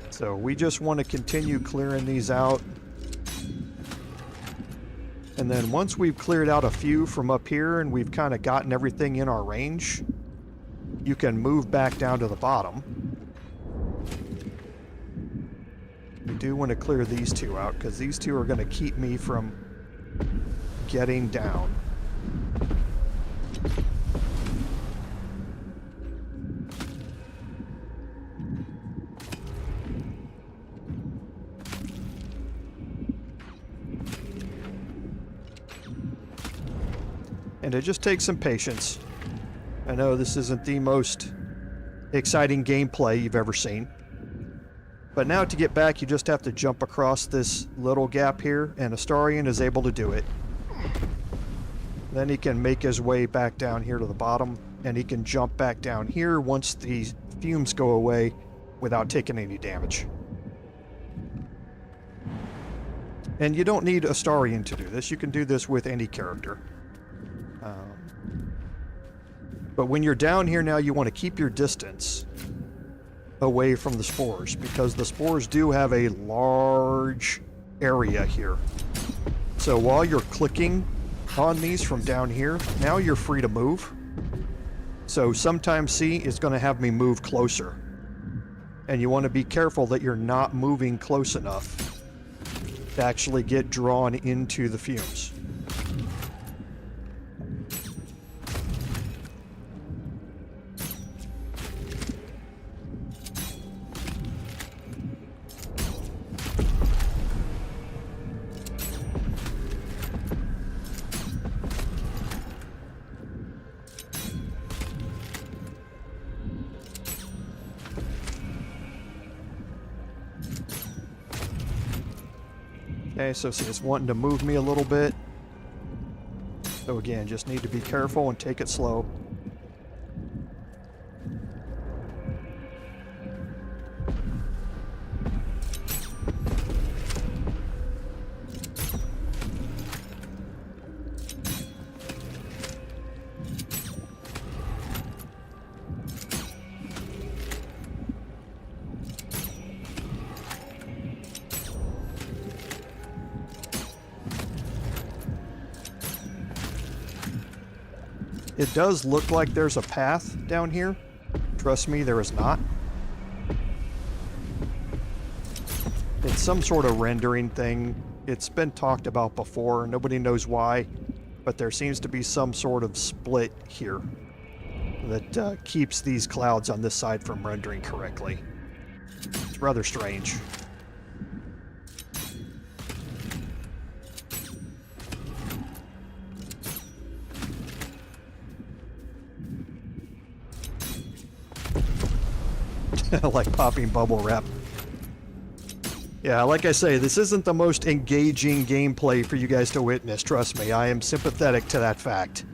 So we just want to continue clearing these out. And then once we've cleared out a few from up here and we've kind of gotten everything in our range, you can move back down to the bottom. We do want to clear these two out, because these two are going to keep me from getting down. And it just takes some patience. I know this isn't the most exciting gameplay you've ever seen. But now to get back, you just have to jump across this little gap here, and Astarion is able to do it. Then he can make his way back down here to the bottom, and he can jump back down here once the fumes go away without taking any damage. And you don't need Astarion to do this. You can do this with any character. But when you're down here now, you want to keep your distance away from the spores, because the spores do have a large area here. So while you're clicking on these from down here, now you're free to move. So sometimes, see, it's going to have me move closer. And you want to be careful that you're not moving close enough to actually get drawn into the fumes. Okay, so see, it's wanting to move me a little bit. So again, just need to be careful and take it slow. It does look like there's a path down here. Trust me, there is not. It's some sort of rendering thing. It's been talked about before. Nobody knows why, but there seems to be some sort of split here that keeps these clouds on this side from rendering correctly. It's rather strange. Like popping bubble wrap. Yeah, like I say, this isn't the most engaging gameplay for you guys to witness, trust me. I am sympathetic to that fact.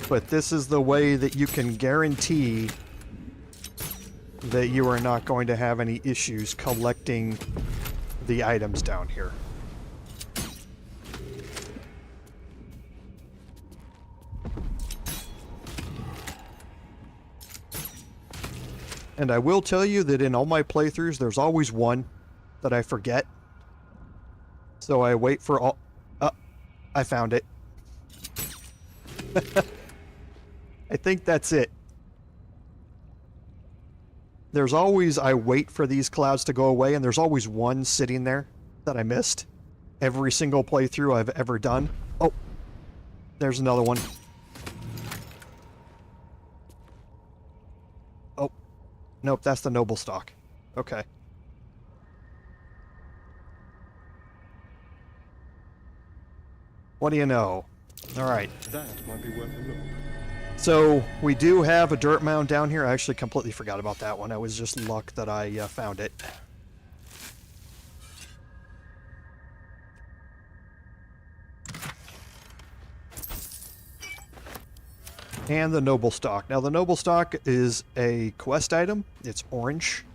But this is the way that you can guarantee that you are not going to have any issues collecting the items down here. And I will tell you that in all my playthroughs, there's always one that I forget. So I wait for all... I found it. I think that's it. There's always... I wait for these clouds to go away, and there's always one sitting there that I missed. Every single playthrough I've ever done. Oh, there's another one. Nope, that's the Noblestalk. Okay. What do you know? Alright. That might be worth a look. So, we do have a dirt mound down here. I actually completely forgot about that one. It was just luck that I found it. And the Noblestalk. Now, the Noblestalk is a quest item. It's orange.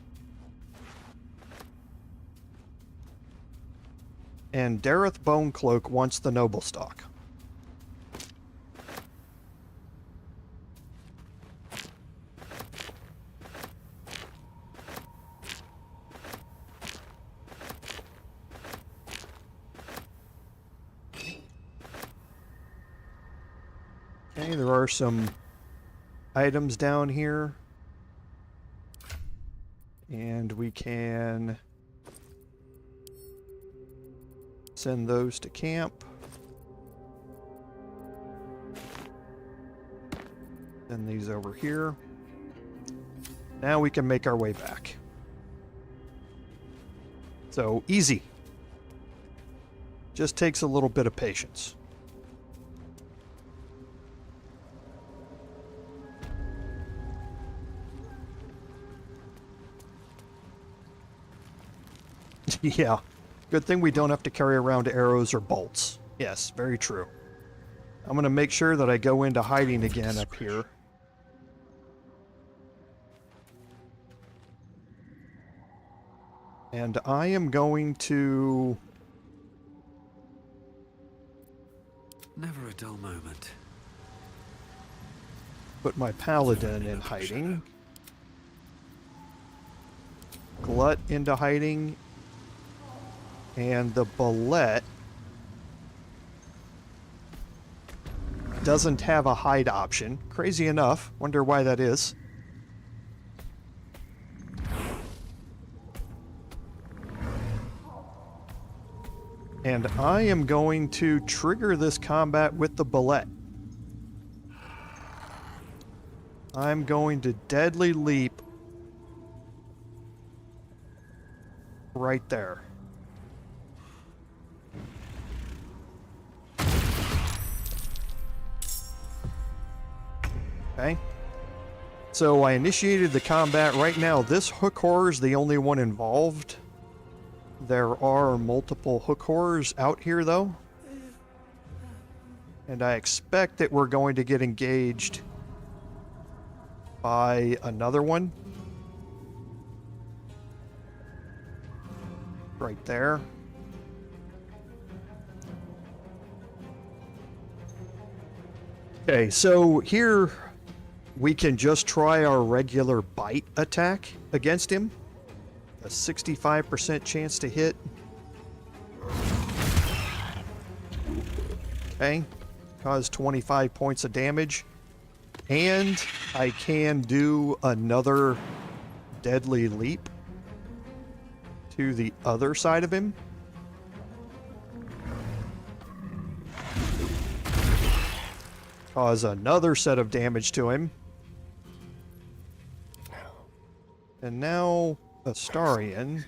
And Derryth Bonecloak wants the Noblestalk. Okay, there are some items down here. And we can send those to camp. Send these over here. Now we can make our way back. So, easy. Just takes a little bit of patience. Yeah. Good thing we don't have to carry around arrows or bolts. Yes, very true. I'm going to make sure that I go into hiding again up here. And I am going to... Never a dull moment. Put my Paladin in hiding. Glut into hiding. And the Bulette doesn't have a hide option. Crazy enough. Wonder why that is. And I am going to trigger this combat with the Bulette. I'm going to deadly leap right there. Okay. So I initiated the combat. Right now, this hook horror is the only one involved. There are multiple hook horrors out here, though. And I expect that we're going to get engaged by another one. Right there. Okay, so here we can just try our regular bite attack against him. A 65% chance to hit. Okay, cause 25 points of damage. And I can do another deadly leap to the other side of him. Cause another set of damage to him. And now Astarion.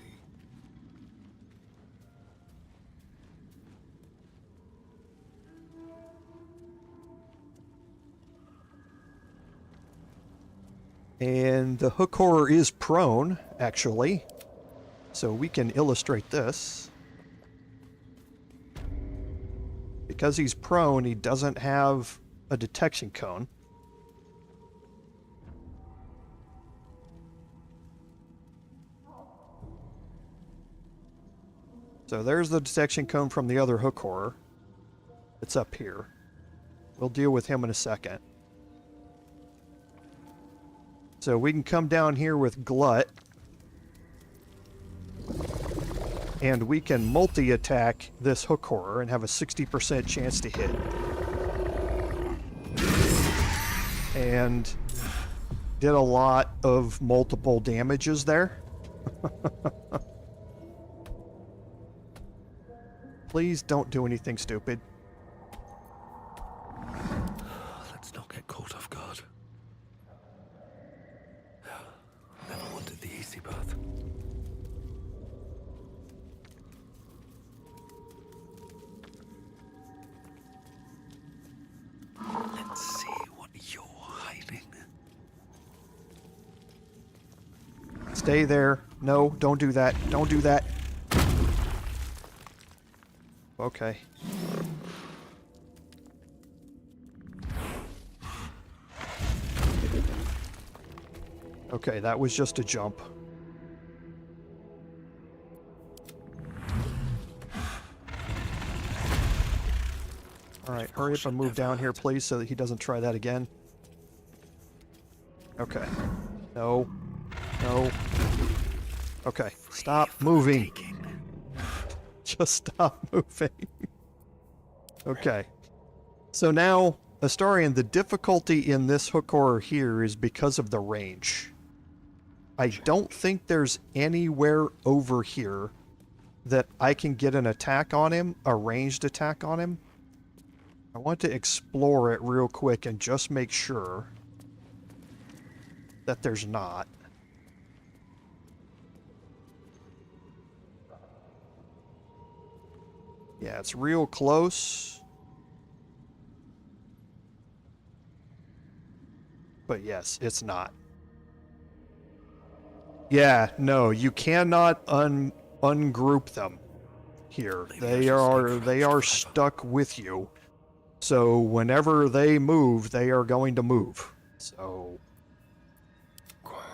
And the hook horror is prone, actually. So we can illustrate this. Because he's prone, he doesn't have a detection cone. So there's the detection cone from the other hook horror. It's up here. We'll deal with him in a second. So we can come down here with Glut. And we can multi-attack this hook horror and have a 60% chance to hit. And did a lot of multiple damages there. Please don't do anything stupid. Let's not get caught off guard. Never wanted the easy path. Let's see what you're hiding. Stay there. No, don't do that. Don't do that. Okay. Okay, that was just a jump. Alright, hurry up and move down here, please, so that he doesn't try that again. Okay. No. No. Okay, stop moving. Just stop moving. Okay. So now, Astarion, the difficulty in this hook horror here is because of the range. I don't think there's anywhere over here that I can get an attack on him, a ranged attack on him. I want to explore it real quick and just make sure that there's not. Yeah, it's real close. But yes, it's not. Yeah, no, you cannot ungroup them here. They are stuck with you. So whenever they move, they are going to move. So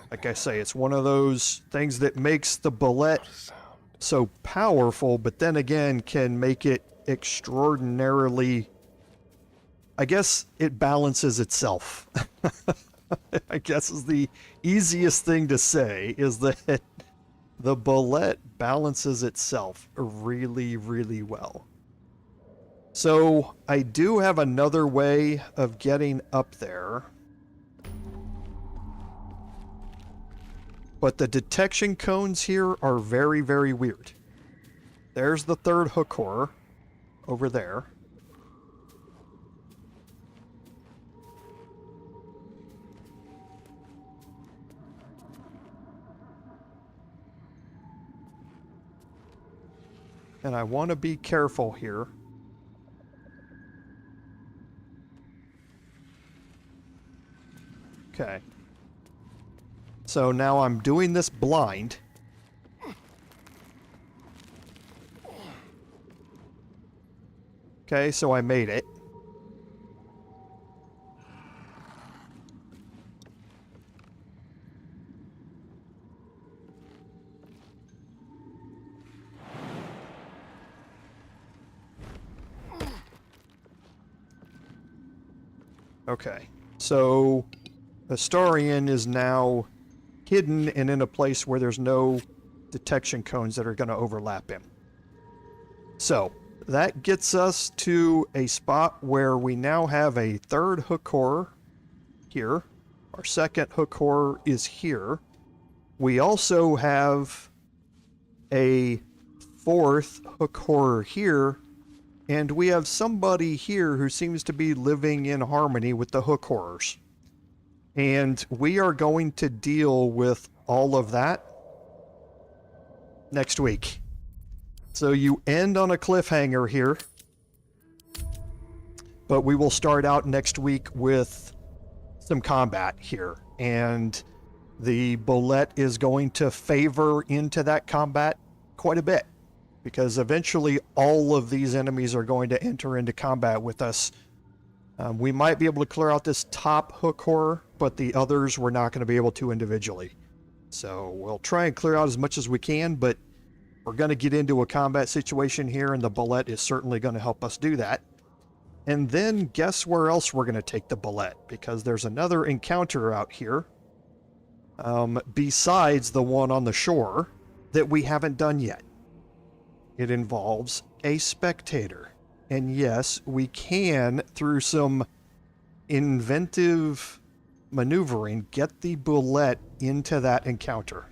like I say, it's one of those things that makes the Bulette so powerful, but then again can make it extraordinarily, I guess it balances itself. I guess is the easiest thing to say, is that the Bulette balances itself really, really well. So I do have another way of getting up there. But the detection cones here are very, very weird. There's the third hook horror over there. And I want to be careful here. Okay. So now I'm doing this blind. Okay, so I made it. Okay, so Astarion is now hidden and in a place where there's no detection cones that are going to overlap him. So that gets us to a spot where we now have a third hook horror here. Our second hook horror is here. We also have a fourth hook horror here. And we have somebody here who seems to be living in harmony with the hook horrors. And we are going to deal with all of that next week. So you end on a cliffhanger here. But we will start out next week with some combat here. And the Bulette is going to favor into that combat quite a bit. Because eventually all of these enemies are going to enter into combat with us. We might be able to clear out this top hook horror, but the others we're not going to be able to individually. So we'll try and clear out as much as we can, but we're going to get into a combat situation here, and the Bulette is certainly going to help us do that. And then guess where else we're going to take the Bulette? Because there's another encounter out here, besides the one on the shore, that we haven't done yet. It involves a spectator. And yes, we can, through some inventive maneuvering, get the Bulette into that encounter.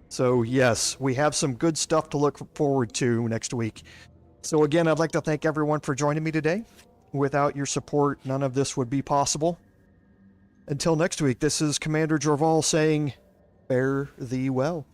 So yes, we have some good stuff to look forward to next week. So again, I'd like to thank everyone for joining me today. Without your support, none of this would be possible. Until next week, this is Commander Jorval saying, fare thee well.